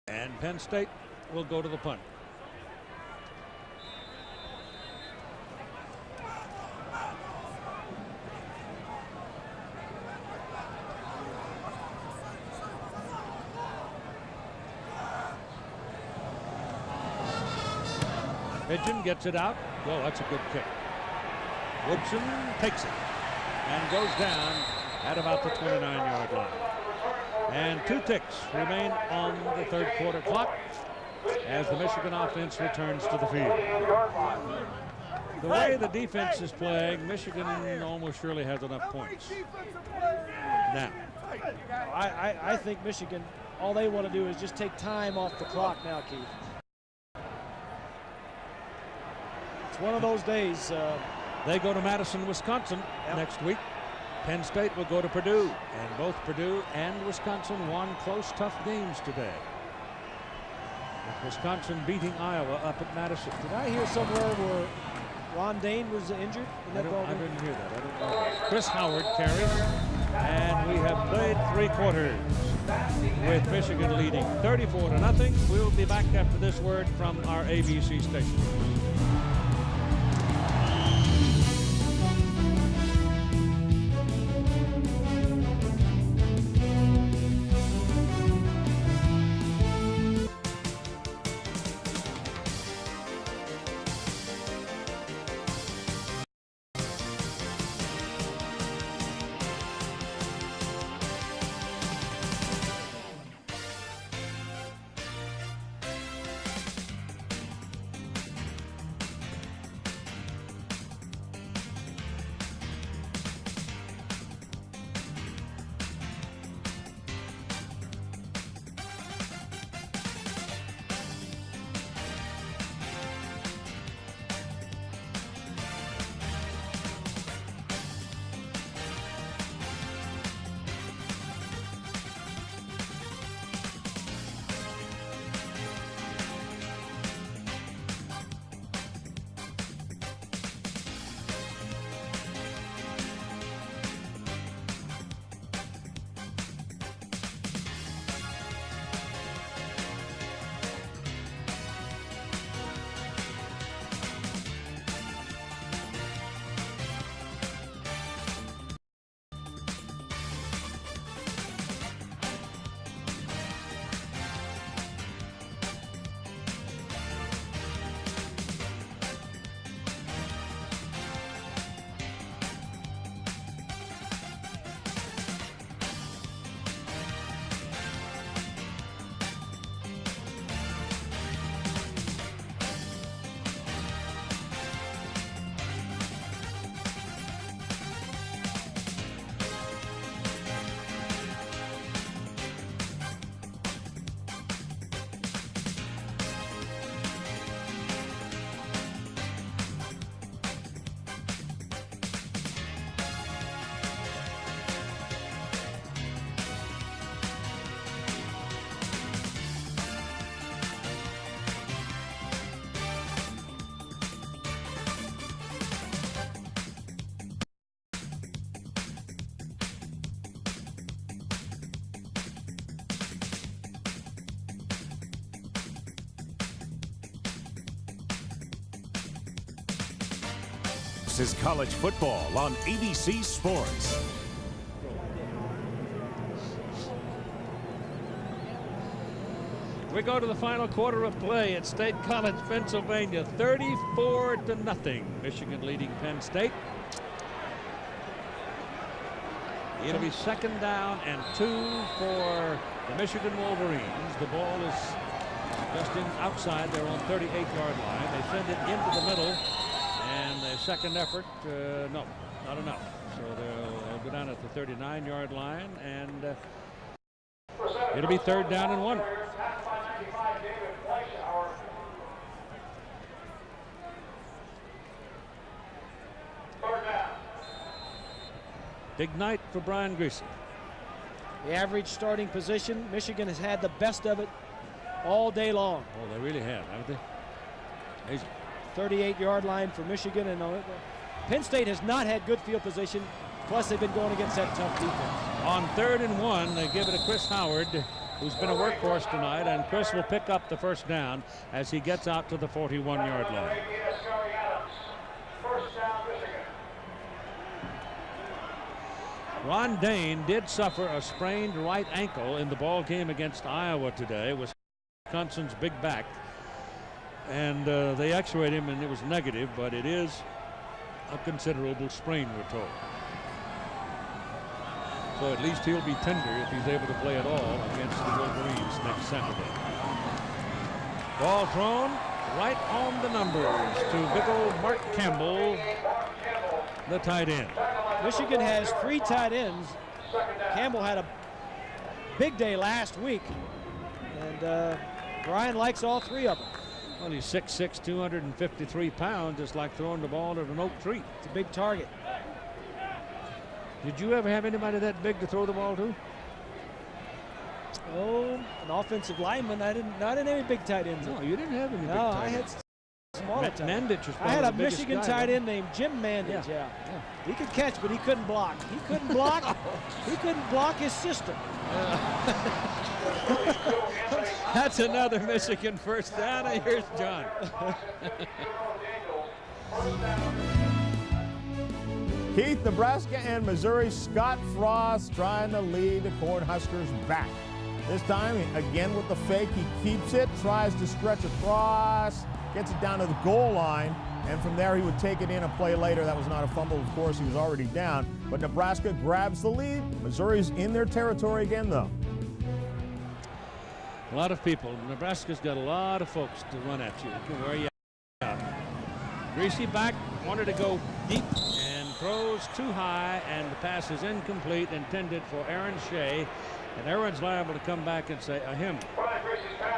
and Penn State will go to the punt. Pigeon gets it out. Oh, that's a good kick. Woodson takes it and goes down at about the 29-yard line. And 2 ticks remain on the third quarter clock as the Michigan offense returns to the field. The way the defense is playing, Michigan almost surely has enough points. Now, I think Michigan, all they want to do is just take time off the clock now, Keith. It's one of those days. They go to Madison, Wisconsin next week. Penn State will go to Purdue, and both Purdue and Wisconsin won close, tough games today. With Wisconsin beating Iowa up at Madison. Did I hear somewhere where Ron Dane was injured? I didn't hear that. I don't know. Chris Howard carries, and we have played 3 quarters with Michigan leading 34-0. We'll be back after this word from our ABC station. This is college football on ABC Sports. We go to the final quarter of play at State College, Pennsylvania, 34-0. Michigan leading Penn State. It'll be 2nd down and 2 for the Michigan Wolverines. The ball is just outside their own 38-yard line. They send it into the middle, and the second effort, no, not enough. So they'll go down at the 39-yard line, and it'll be 3rd down and 1. Big night for Brian Greasy. The average starting position, Michigan has had the best of it all day long. Oh, they really have, haven't they? 38-yard line for Michigan, and Penn State has not had good field position. Plus, they've been going against that tough defense. On 3rd and 1, they give it to Chris Howard, who's been a workhorse tonight, and Chris will pick up the 1st down as he gets out to the 41-yard line. Ron Dane did suffer a sprained right ankle in the ball game against Iowa today. Wisconsin's big back, and they x-rayed him and it was negative, but it is a considerable sprain, we're told. So at least he'll be tender if he's able to play at all against the Wolverines next Saturday. Ball thrown right on the numbers to big old Mark Campbell, the tight end. Michigan has 3 tight ends. Campbell had a big day last week, and Brian likes all 3 of them. Well, he's 6'6", 253 pounds, just like throwing the ball at an oak tree. It's a big target. Did you ever have anybody that big to throw the ball to? Oh, an offensive lineman. Not in any big tight ends. No, you didn't have any big No, tight I ends. had smaller tight ends. Mandich was I had a the biggest Michigan guy, tight end named Jim Mandich. Yeah. He could catch, but he couldn't block. He couldn't block. He couldn't block his sister. That's another Michigan 1st down, and here's John. Keith, Nebraska and Missouri, Scott Frost trying to lead the Cornhuskers back. This time, again with the fake, he keeps it, tries to stretch across, gets it down to the goal line, and from there he would take it in a play later. That was not a fumble, of course, he was already down, but Nebraska grabs the lead. Missouri's in their territory again, though. A lot of people. Nebraska's got a lot of folks to run at you. You can wear you out. Greasy back, wanted to go deep, and throws too high, and the pass is incomplete, intended for Aaron Shea. And Aaron's liable to come back and say, him.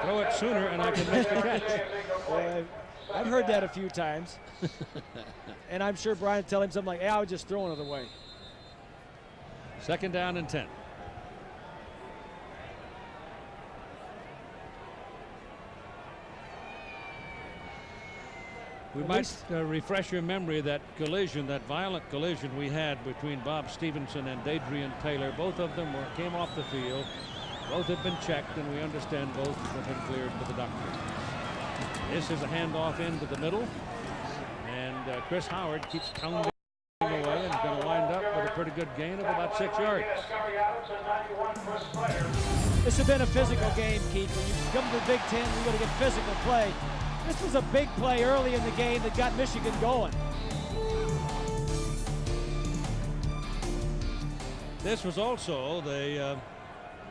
Throw it sooner and I can make the catch. I've heard that a few times. And I'm sure Brian will tell him something like, hey, I was just throwing it away. 2nd down and 10. We might refresh your memory that collision, that violent collision we had between Bob Stevenson and Adrian Taylor. Both of them came off the field. Both have been checked, and we understand both have been cleared to the doctor. This is a handoff into the middle, and Chris Howard keeps pounding away and is going to wind up with a pretty good gain of about 6 yards. This has been a physical game, Keith. When you come to the Big Ten, you're going to get physical play. This was a big play early in the game that got Michigan going. This was also the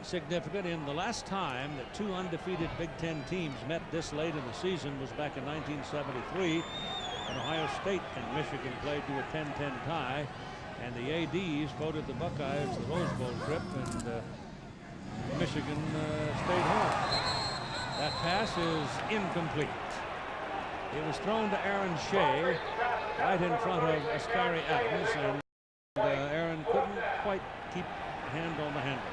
significant in the last time that 2 undefeated Big Ten teams met this late in the season was back in 1973 when Ohio State and Michigan played to a 10-10 tie, and the ADs voted the Buckeyes the Rose Bowl trip, and Michigan stayed home. That pass is incomplete. It was thrown to Aaron Shea right in front of Ascari Adams, and Aaron couldn't quite keep a hand on the handle.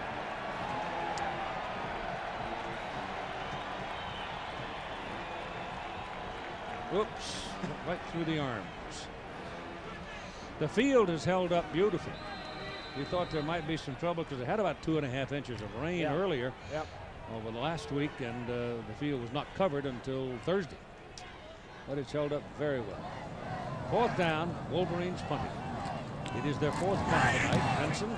Whoops, right through the arms. The field has held up beautifully. We thought there might be some trouble because it had about 2.5 inches of rain earlier over the last week, and the field was not covered until Thursday. But it's held up very well. 4th down, Wolverines punting. It is their 4th punt tonight. Benson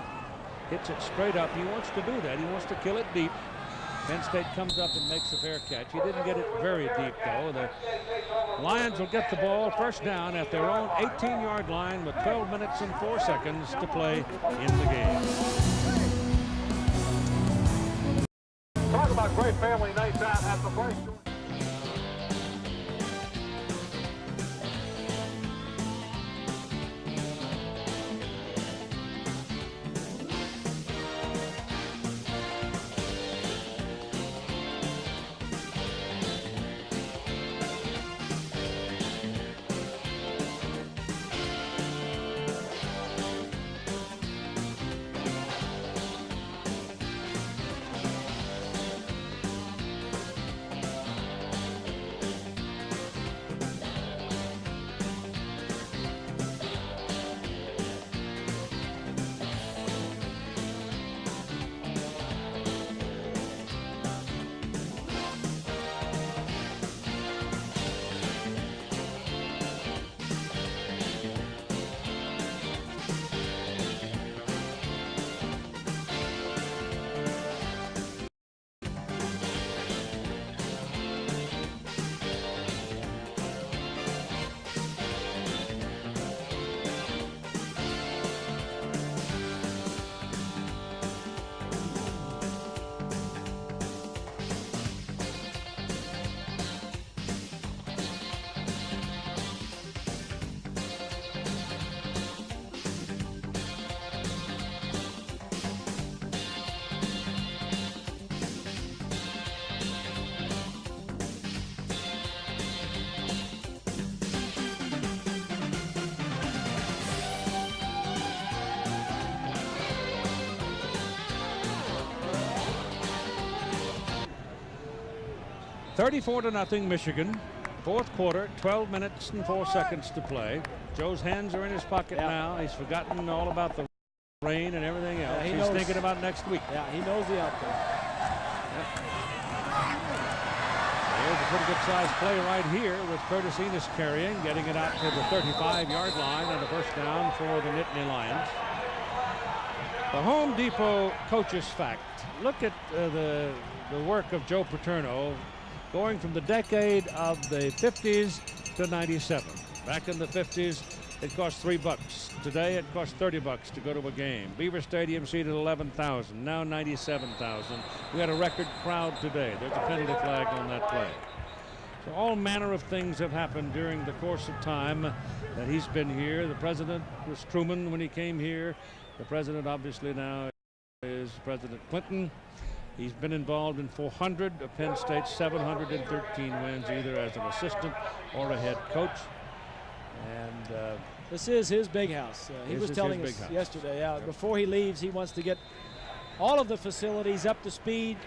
hits it straight up. He wants to do that. He wants to kill it deep. Penn State comes up and makes a fair catch. He didn't get it very deep, though. The Lions will get the ball 1st down at their own 18-yard line with 12 minutes and 4 seconds to play in the game. Talk about great family nights out at the place. (34-0) Michigan. 4th quarter, 12 minutes and 4 seconds to play. Joe's hands are in his pocket now. He's forgotten all about the rain and everything else. He's thinking about next week. Yeah, he knows the outcome. There's a pretty good sized play right here with Curtis Enos carrying, getting it out to the 35-yard line and a 1st down for the Nittany Lions. The Home Depot coaches fact. Look at the work of Joe Paterno, going from the decade of the 50s to 97. Back in the 50s, it cost $3. Today, it costs $30 to go to a game. Beaver Stadium seated 11,000, now 97,000. We had a record crowd today. There's a penalty flag on that play. So all manner of things have happened during the course of time that he's been here. The president was Truman when he came here. The president obviously now is President Clinton. He's been involved in 400 of Penn State's 713 wins, either as an assistant or a head coach. And this is his big house. He was telling us yesterday, before he leaves, he wants to get all of the facilities up to speed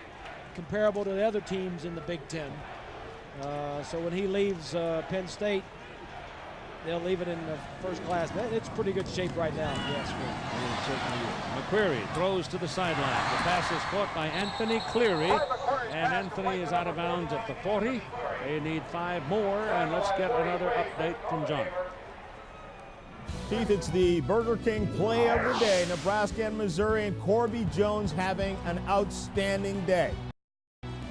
comparable to the other teams in the Big Ten. So when he leaves Penn State, they'll leave it in the first class. It's pretty good shape right now. Yes, McQuarrie throws to the sideline. The pass is caught by Anthony Cleary, and Anthony is out of bounds at the 40. They need 5 more, and let's get another update from John. Keith, it's the Burger King play of the day. Nebraska and Missouri, and Corby Jones having an outstanding day.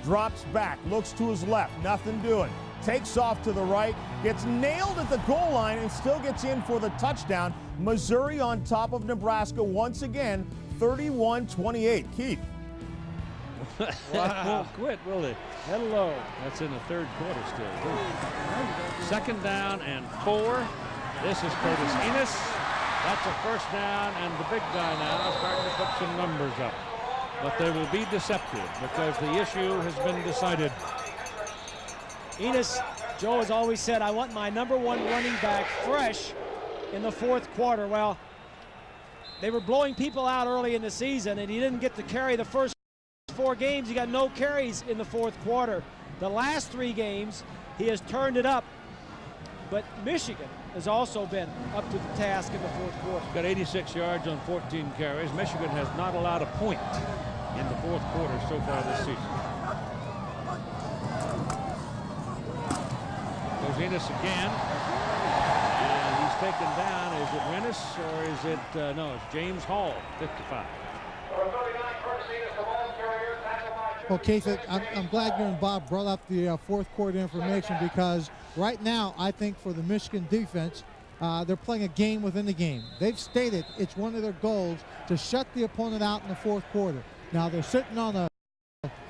Drops back, looks to his left, nothing doing. Takes off to the right, gets nailed at the goal line, and still gets in for the touchdown. Missouri on top of Nebraska once again, 31-28. Keith. Wow. Won't quit, will they? Hello. That's in the 3rd quarter still. Too. 2nd down and 4. This is Curtis Enos. That's a 1st down, and the big guy now is starting to put some numbers up. But they will be deceptive because the issue has been decided. Enos, Joe has always said, I want my #1 running back fresh in the 4th quarter. Well, they were blowing people out early in the season, and he didn't get to carry the first 4 games. He got no carries in the 4th quarter. The last 3 games, he has turned it up. But Michigan has also been up to the task in the 4th quarter. Got 86 yards on 14 carries. Michigan has not allowed a point in the 4th quarter so far this season. Goes Enos again, and he taken down. Is it Rennis or is it, no, it's James Hall, 55. Well, Keith, I'm glad you and Bob brought up the fourth quarter information, because right now I think for the Michigan defense, they're playing a game within the game. They've stated it's one of their goals to shut the opponent out in the fourth quarter. Now they're sitting on a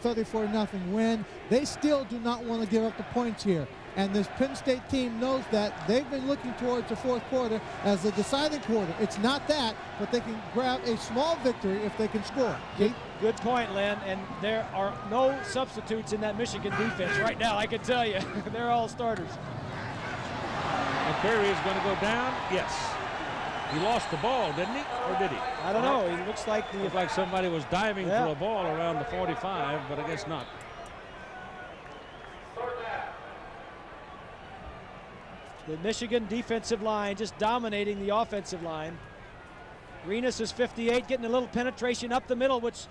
34-0 win. They still do not want to give up the points here. And this Penn State team knows that. They've been looking towards the fourth quarter as the deciding quarter. It's not that, but they can grab a small victory if they can score. Good point, Len. And there are no substitutes in that Michigan defense right now, I can tell you. They're all starters. McCurry is going to go down. Yes. He lost the ball, didn't he? Or did he? I don't know. He looks like somebody was diving for a ball around the 45, but I guess not. The Michigan defensive line just dominating the offensive line. Renus is 58, getting a little penetration up the middle, which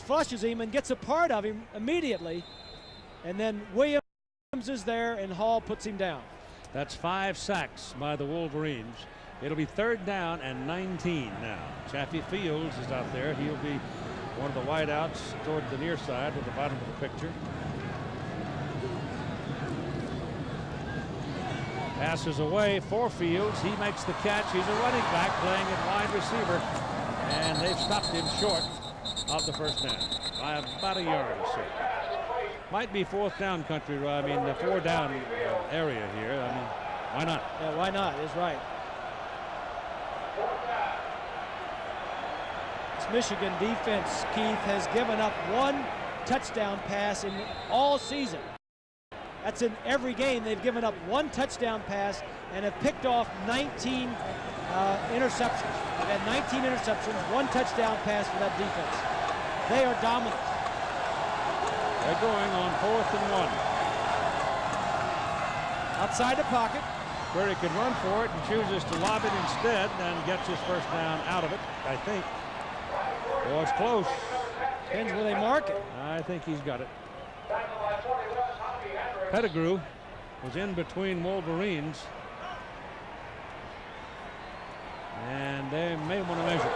flushes him and gets a part of him immediately. And then Williams is there, and Hall puts him down. That's 5 sacks by the Wolverines. It'll be 3rd down and 19 now. Chaffee Fields is out there. He'll be one of the wideouts toward the near side at the bottom of the picture. Passes away for Fields. He makes the catch. He's a running back playing at wide receiver. And they've stopped him short of the first down by about a yard or so. Might be 4th down country, I mean the 4 down area here. I mean, why not? Yeah, why not is right. This Michigan defense, Keith, has given up 1 touchdown pass in all season. That's in every game. They've given up 1 touchdown pass and have picked off 19 interceptions. They've had 19 interceptions, 1 touchdown pass for that defense. They are dominant. They're going on 4th and 1. Outside the pocket. Curry can run for it and chooses to lob it instead and gets his first down out of it, I think. Oh, it's close. Depends where they mark it. I think he's got it. Pettigrew was in between Wolverines, and they may want to measure.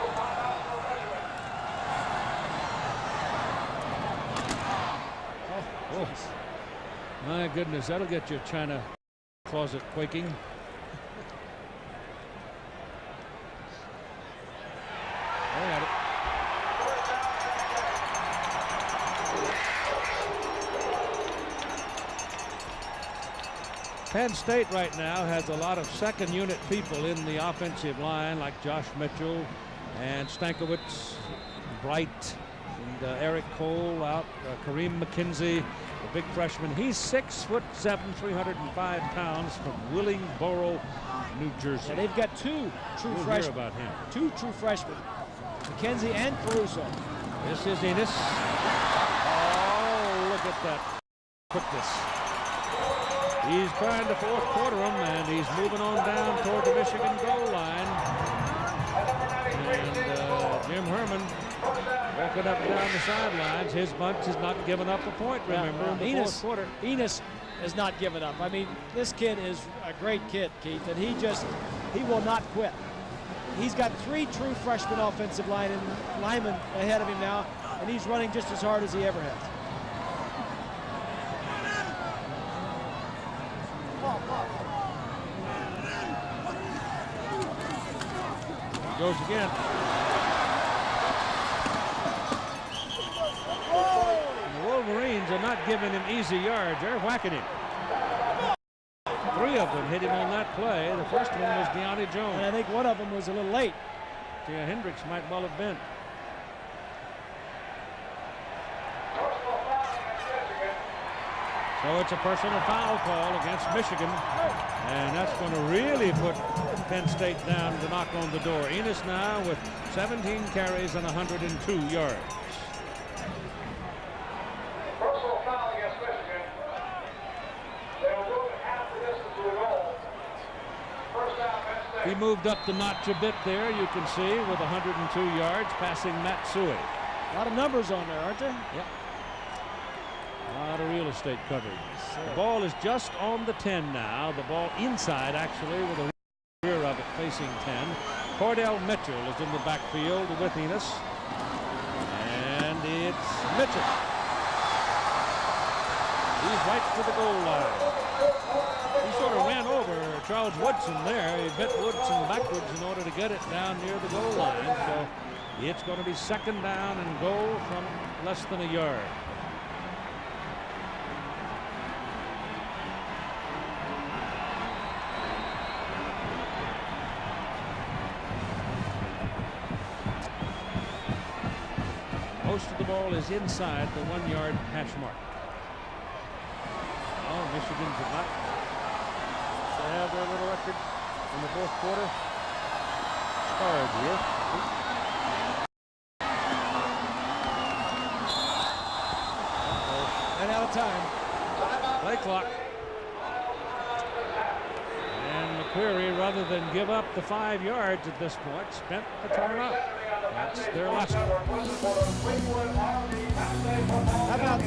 Oh, my goodness, that'll get your china closet quaking. They got it. Penn State right now has a lot of second unit people in the offensive line, like Josh Mitchell and Stankiewicz, Bright, and Eric Cole out, Kareem McKenzie, the big freshman. He's 6'7", 305 pounds from Willingboro, New Jersey. Yeah, they've got 2 true freshmen. Hear about him. 2 true freshmen, McKenzie and Caruso. This is Enos. Oh, look at that quickness. He's trying to 4th quarter him, and he's moving on down toward the Michigan goal line. And Jim Herman walking up and down the sidelines. His bunch has not given up a point, remember, in the 4th quarter. Enos has not given up. I mean, this kid is a great kid, Keith, and he will not quit. He's got 3 true freshman offensive linemen ahead of him now, and he's running just as hard as he ever has. Goes again. And the Wolverines are not giving him easy yards. They're whacking him. 3 of them hit him on that play. The first one was Deontay Jones. And I think one of them was a little late. Yeah, Hendricks might well have been. So it's a personal foul call against Michigan. And that's going to really put Penn State down to knock on the door. Enos now with 17 carries and 102 yards. Personal foul against Michigan. They will move half the distance to the goal. First down, Penn State. He moved up the notch a bit there, you can see, with 102 yards, passing Matt Suey. A lot of numbers on there, aren't there? Yep. A lot of real estate covered. The ball is just on the 10 now. The ball inside, actually, with a rear of it facing 10. Cordell Mitchell is in the backfield with Enos. And it's Mitchell. He's right to the goal line. He sort of ran over Charles Woodson there. He bent Woodson backwards in order to get it down near the goal line. So it's going to be second down and goal from less than a yard. Most of the ball is inside the 1-yard hash mark. Oh, Michigan did not have their little record in the fourth quarter. Scarred here. And out of time. Play clock. And McQuarrie, rather than give up the 5 yards at this point, spent the timeout. That's their last one. How about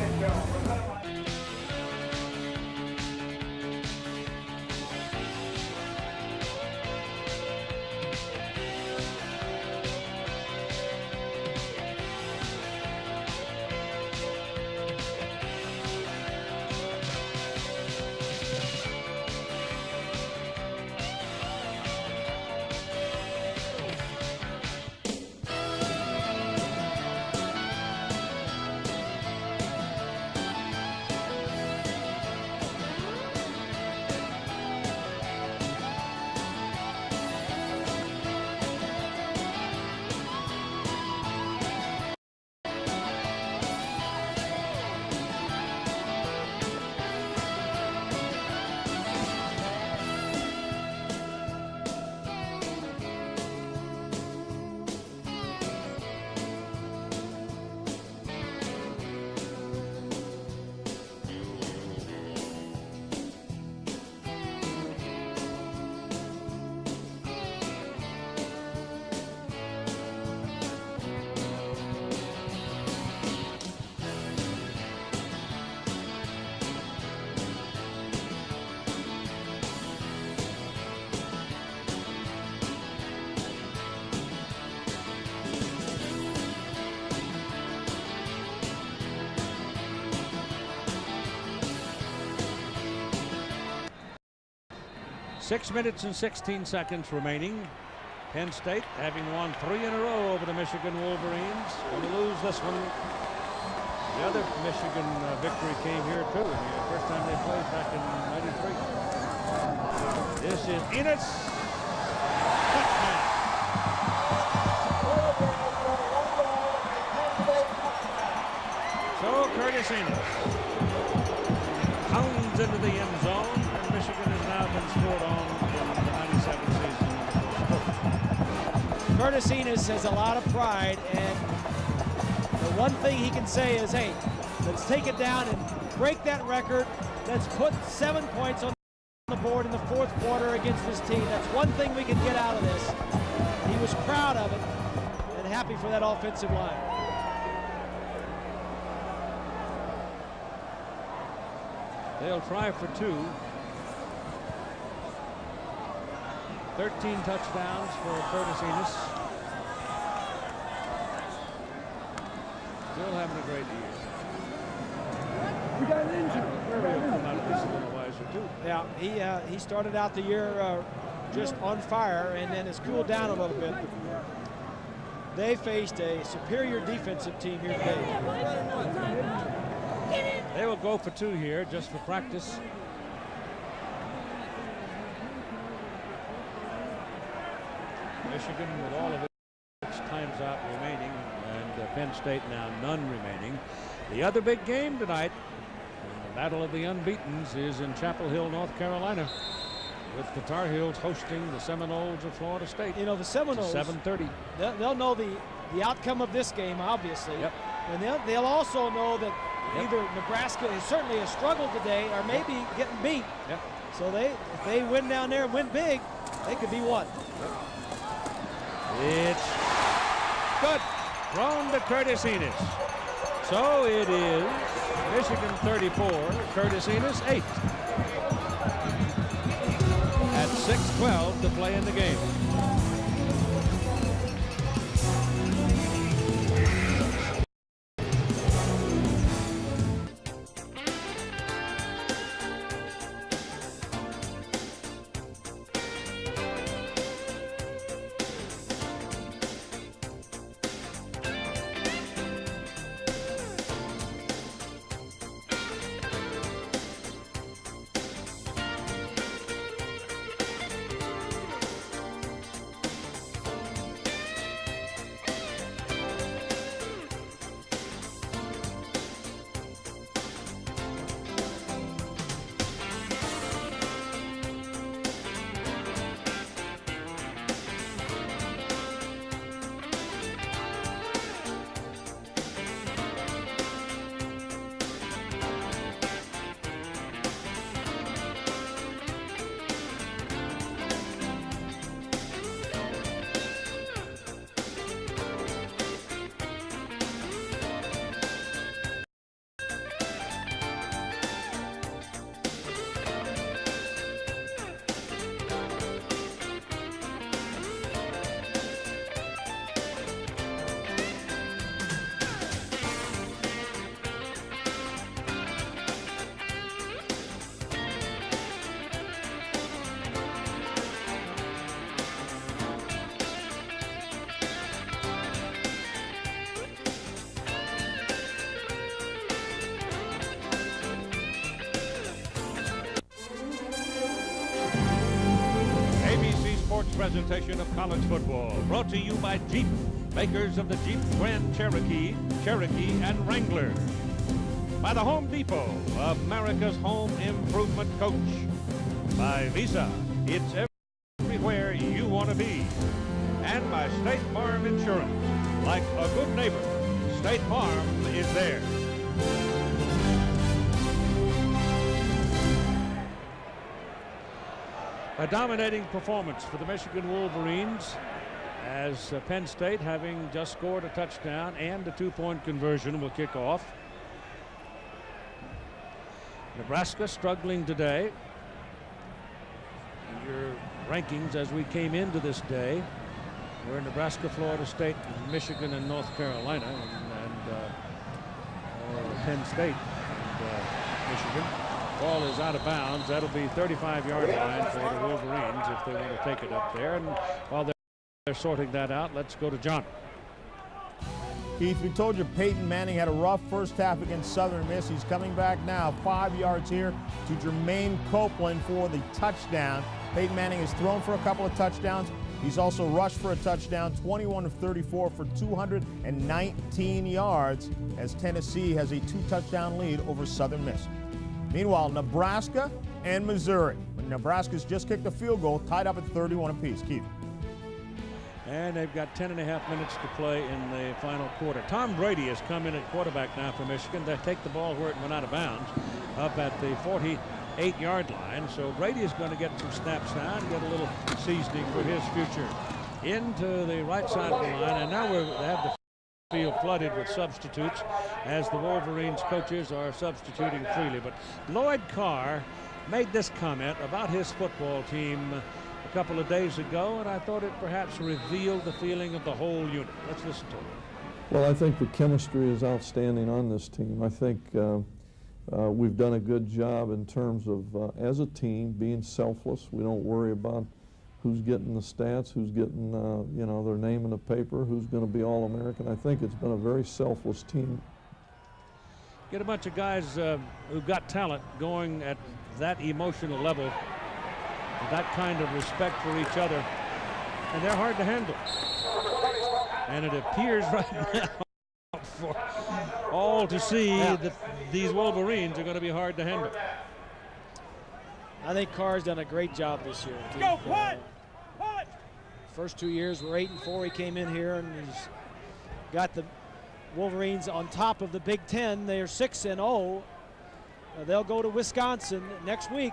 Six minutes and 16 seconds remaining. Penn State, having won 3 in a row over the Michigan Wolverines, going to lose this one. The other Michigan victory came here too, the first time they played back in '93. This is Enos. So Curtis Enos pounds into the end zone, and Michigan has now been scored on in the '97 season. Curtis Enos has a lot of pride, and the one thing he can say is, hey, let's take it down and break that record. Let's put 7 points on the board in the fourth quarter against this team. That's one thing we can get out of this. He was proud of it and happy for that offensive line. They'll try for 2. 13 touchdowns for Curtis Enos. Still having a great year. We got an injury. He'll come out of this a little wiser too. Yeah, he started out the year just on fire and then has cooled down a little bit. They faced a superior defensive team here today. They will go for 2 here just for practice. Michigan with all of its times out remaining, and Penn State now none remaining. The other big game tonight, the Battle of the Unbeatens, is in Chapel Hill, North Carolina, with the Tar Heels hosting the Seminoles of Florida State. You know, the Seminoles, 7:30. They'll know the outcome of this game, obviously. Yep. And they'll also know that either Nebraska is certainly a struggle today or maybe getting beat. Yep. So if they win down there and win big, they could be one. It's good. Thrown to Curtis Enos. So it is Michigan 34, Curtis Enos 8. At 6:12 to play in the game. Presentation of college football brought to you by Jeep, makers of the Jeep Grand Cherokee, and Wrangler. By the Home Depot, America's home improvement coach. By Visa, it's everywhere you want to be. And by State Farm Insurance. Like a good neighbor, State Farm is there. A dominating performance for the Michigan Wolverines as Penn State, having just scored a touchdown and a two-point conversion, will kick off. Nebraska struggling today. Your rankings as we came into this day were Nebraska, Florida State, Michigan, and North Carolina, and Penn State and Michigan. Ball is out of bounds. That'll be 35-yard line for the Wolverines if they want to take it up there. And while they're sorting that out, let's go to John. Keith, we told you Peyton Manning had a rough first half against Southern Miss. He's coming back now, 5 yards here to Jermaine Copeland for the touchdown. Peyton Manning has thrown for a couple of touchdowns. He's also rushed for a touchdown, 21 of 34 for 219 yards, as Tennessee has a 2-touchdown lead over Southern Miss. Meanwhile, Nebraska and Missouri. Nebraska's just kicked a field goal, tied up at 31 apiece. Keith. And they've got 10 and a half minutes to play in the final quarter. Tom Brady has come in at quarterback now for Michigan. They take the ball where it went out of bounds, up at the 48-yard line. So Brady is going to get some snaps now and get a little seasoning for his future. Into the right side of the line, and now they have the field flooded with substitutes as the Wolverines coaches are substituting freely. But Lloyd Carr made this comment about his football team a couple of days ago, and I thought it perhaps revealed the feeling of the whole unit. Let's listen to it. Well, I think the chemistry is outstanding on this team. I think we've done a good job in terms of, as a team, being selfless. We don't worry about who's getting the stats, who's getting, you know, their name in the paper, who's going to be All-American. I think it's been a very selfless team. Get a bunch of guys who've got talent going at that emotional level, that kind of respect for each other, and they're hard to handle. And it appears right now for all to see that these Wolverines are going to be hard to handle. I think Carr's done a great job this year. Go, punt! First 2 years were 8-4. He came in here and he's got the Wolverines on top of the Big Ten. They are 6-0. They'll go to Wisconsin next week.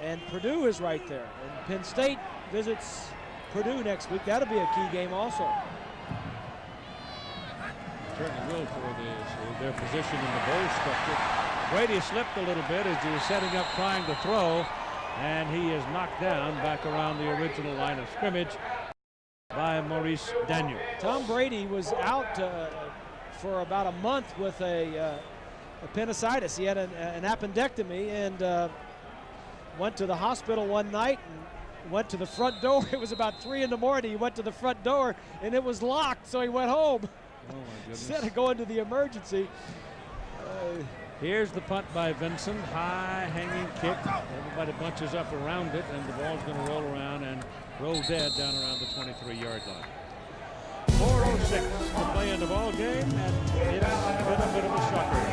And Purdue is right there. And Penn State visits Purdue next week. That'll be a key game also. Certainly will for their position in the bowl structure. Brady slipped a little bit as he was setting up trying to throw, and he is knocked down back around the original line of scrimmage by Maurice Daniel. Tom Brady was out for about a month with a appendicitis. He had an appendectomy and went to the hospital one night and went to the front door. It was about 3 in the morning. He went to the front door and it was locked, so he went home. Oh my goodness. Instead of going to the emergency. Here's the punt by Vincent. High hanging kick. Everybody bunches up around it, and the ball's going to roll around and roll dead down around the 23-yard line. 4:06 to play in the ball game, and it has been a bit of a shocker.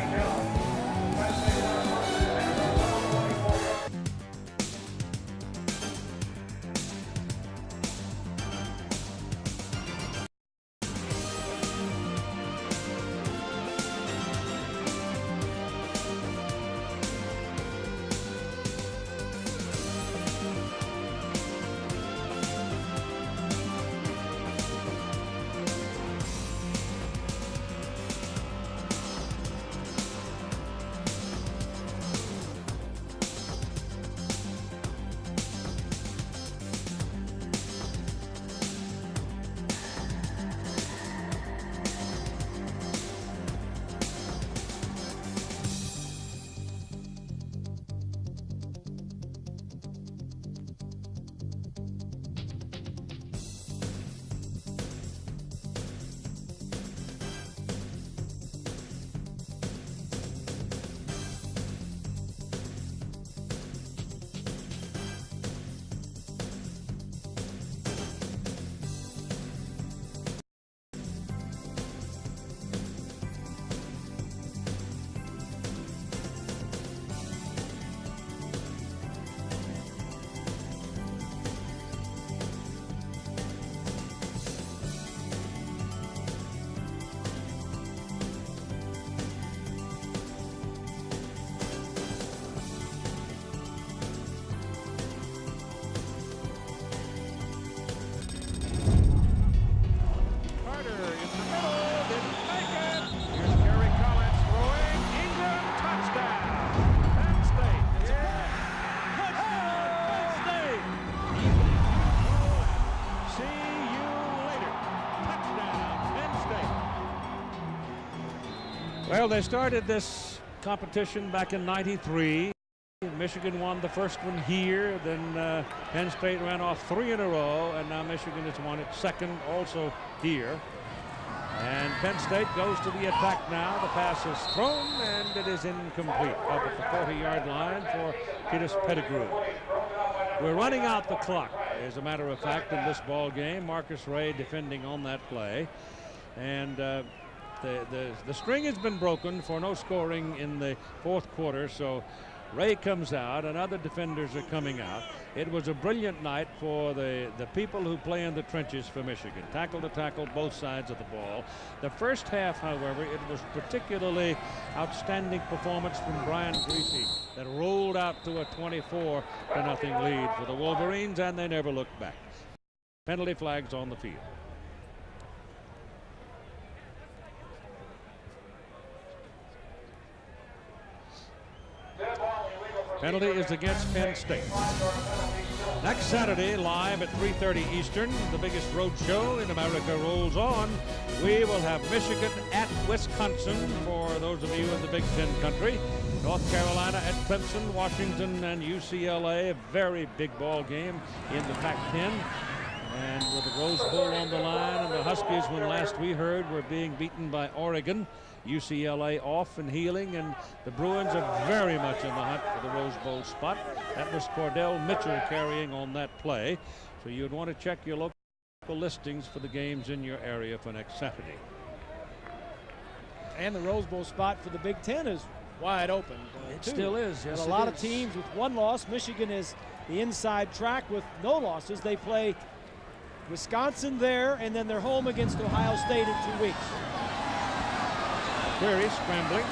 Well, they started this competition back in '93. Michigan won the first one here. Then Penn State ran off 3 in a row, and now Michigan has won its second also here. And Penn State goes to the attack now. The pass is thrown, and it is incomplete up at the 40-yard line for Titus Pettigrew. We're running out the clock, as a matter of fact, in this ball game. Marcus Ray defending on that play. And the string has been broken for no scoring in the fourth quarter, so Ray comes out and other defenders are coming out. It was a brilliant night for the people who play in the trenches for Michigan. Tackle to tackle, both sides of the ball. The first half, however, it was particularly outstanding performance from Brian Griese that rolled out to a 24-0 lead for the Wolverines, and they never looked back. Penalty flags on the field. Penalty is against Penn State. Next Saturday, live at 3:30 Eastern, the biggest road show in America rolls on. We will have Michigan at Wisconsin for those of you in the Big Ten country. North Carolina at Clemson, Washington, and UCLA. A very big ball game in the Pac-10. And with the Rose Bowl on the line, and the Huskies, when last we heard, were being beaten by Oregon. UCLA off and healing, and the Bruins are very much in the hunt for the Rose Bowl spot. That was Cordell Mitchell carrying on that play. So you'd want to check your local listings for the games in your area for next Saturday. And the Rose Bowl spot for the Big Ten is wide open. It still is, yes. And a lot of teams with one loss. Michigan is the inside track with no losses. They play Wisconsin there, and then they're home against Ohio State in 2 weeks. Query scrambling,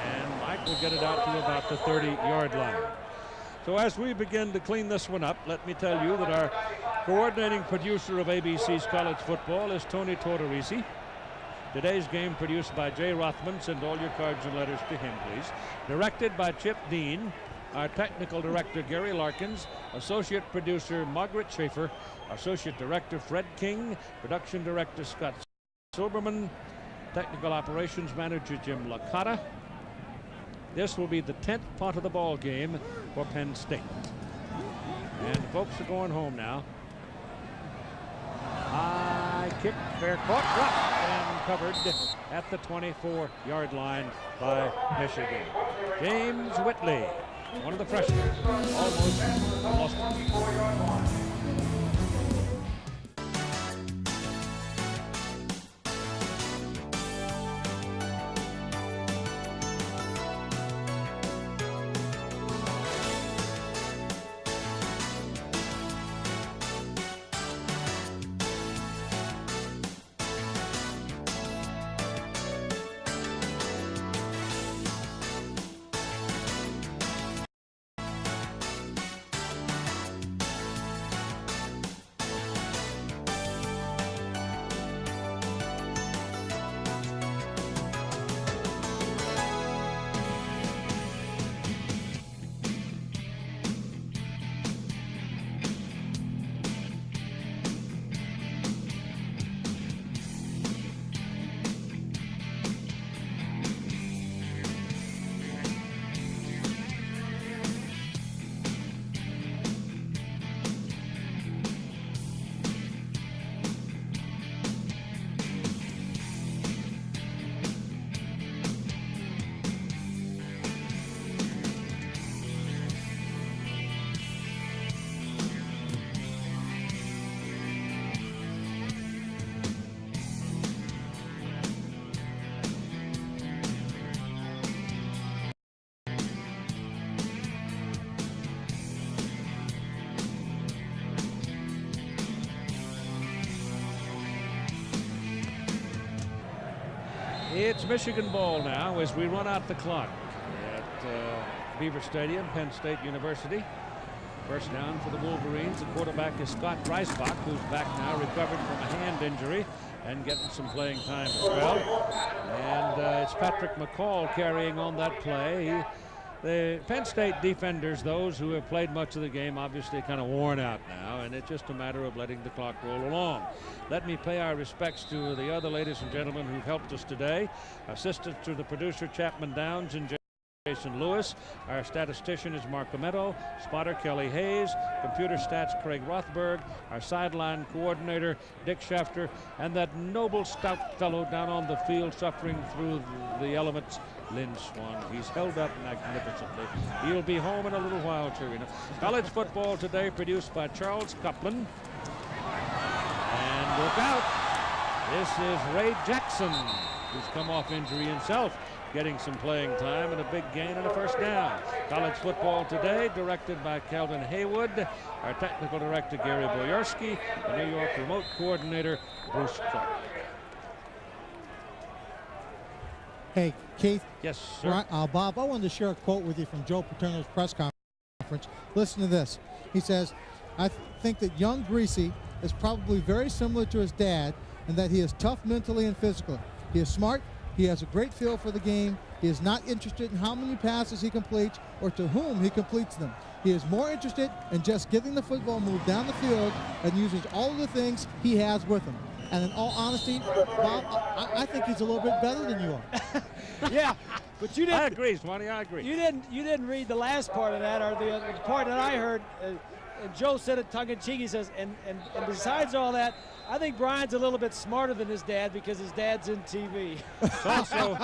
and Mike will get it out to about the 30-yard line. So as we begin to clean this one up, let me tell you that our coordinating producer of ABC's college football is Tony Tortorisi. Today's game produced by Jay Rothman. Send all your cards and letters to him, please. Directed by Chip Dean. our technical director, Gary Larkins, associate producer, Margaret Schaefer, associate director, Fred King, production director, Scott Silberman, technical operations manager, Jim Licata. This will be the 10th punt of the ball game for Penn State. And the folks are going home now. High kick, fair caught, dropped, and covered at the 24-yard line by Michigan. James Whitley, one of the freshmen, almost lost it. It's Michigan ball now as we run out the clock at Beaver Stadium, Penn State University. First down for the Wolverines. The quarterback is Scott Dreisbach, who's back now, recovered from a hand injury and getting some playing time as well. And it's Patrick McCall carrying on that play. The Penn State defenders, those who have played much of the game, obviously kind of worn out now, and it's just a matter of letting the clock roll along. Let me pay our respects to the other ladies and gentlemen who've helped us today. Assistant to the producer, Chapman Downs and Jason Lewis. Our statistician is Mark Cometto. Spotter, Kelly Hayes. Computer stats, Craig Rothberg. Our sideline coordinator, Dick Schefter. And that noble, stout fellow down on the field suffering through the elements, Lynn Swan. He's held up magnificently. He'll be home in a little while, too. You know. College football today produced by Charles Coupland. And look out. This is Ray Jackson, who's come off injury himself, getting some playing time and a big gain and a first down. College football today, directed by Calvin Haywood. Our technical director, Gary Boyarsky. The New York remote coordinator, Bruce Clark. Hey, Keith. Yes, sir. Bob, I wanted to share a quote with you from Joe Paterno's press conference. Listen to this. He says, I think that young Greasy is probably very similar to his dad in that he is tough mentally and physically. He is smart. He has a great feel for the game. He is not interested in how many passes he completes or to whom he completes them. He is more interested in just getting the football moved down the field and uses all of the things he has with him. And in all honesty, Bob, I think he's a little bit better than you are. Yeah, but you didn't. I agree, Swanee. I agree. You didn't read the last part of that, or the part that I heard. And Joe said it tongue-in-cheek. He says, and besides all that, I think Brian's a little bit smarter than his dad because his dad's in TV. It's also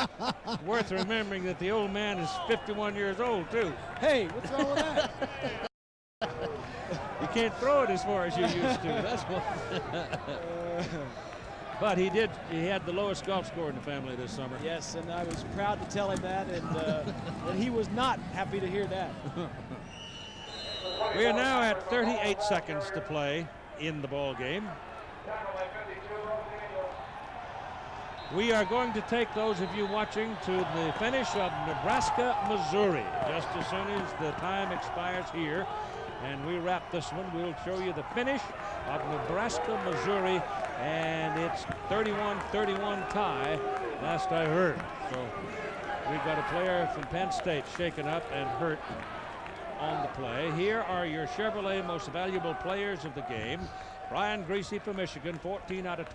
worth remembering that the old man is 51 years old, too. Hey, what's wrong with that? You can't throw it as far as you used to. That's what. But he had the lowest golf score in the family this summer. Yes, and I was proud to tell him that, and he was not happy to hear that. We are now at 38 seconds to play in the ball game. We are going to take those of you watching to the finish of Nebraska, Missouri, just as soon as the time expires here. And we wrap this one. We'll show you the finish of Nebraska, Missouri, and it's 31-31 tie, last I heard. So we've got a player from Penn State shaken up and hurt on the play. Here are your Chevrolet most valuable players of the game. Brian Greasy for Michigan, 14 out of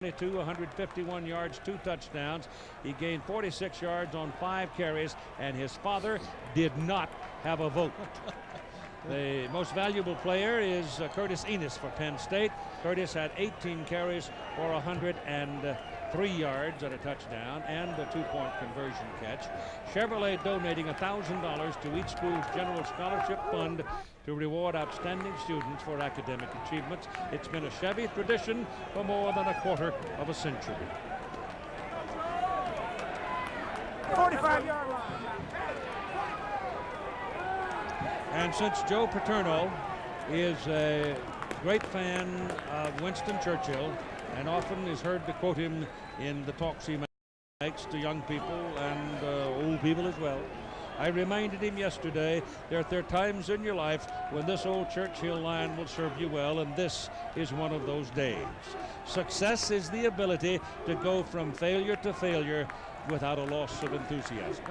22, 151 yards, 2 touchdowns. He gained 46 yards on 5 carries, and his father did not have a vote. The most valuable player is Curtis Enos for Penn State. Curtis had 18 carries for 103 yards and a touchdown and a 2-point conversion catch. Chevrolet donating $1,000 to each school's general scholarship fund to reward outstanding students for academic achievements. It's been a Chevy tradition for more than a quarter of a century. 45-yard line. And since Joe Paterno is a great fan of Winston Churchill and often is heard to quote him in the talks he makes to young people and old people as well, I reminded him yesterday that there are times in your life when this old Churchill line will serve you well, and this is one of those days. Success is the ability to go from failure to failure without a loss of enthusiasm.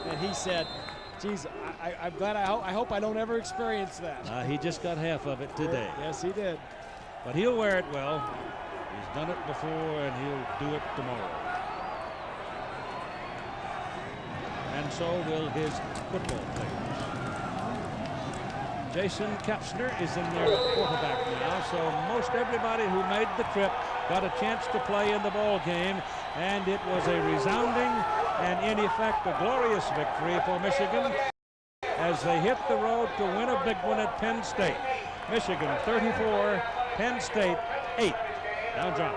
And he said, geez, I'm glad, I hope I don't ever experience that. He just got half of it today. Yes, he did. But he'll wear it well. He's done it before, and he'll do it tomorrow. And so will his football players. Jason Kapsner is in there at quarterback now, so most everybody who made the trip got a chance to play in the ball game, and it was a resounding and, in effect, a glorious victory for Michigan as they hit the road to win a big one at Penn State. Michigan 34, Penn State 8. Now, John.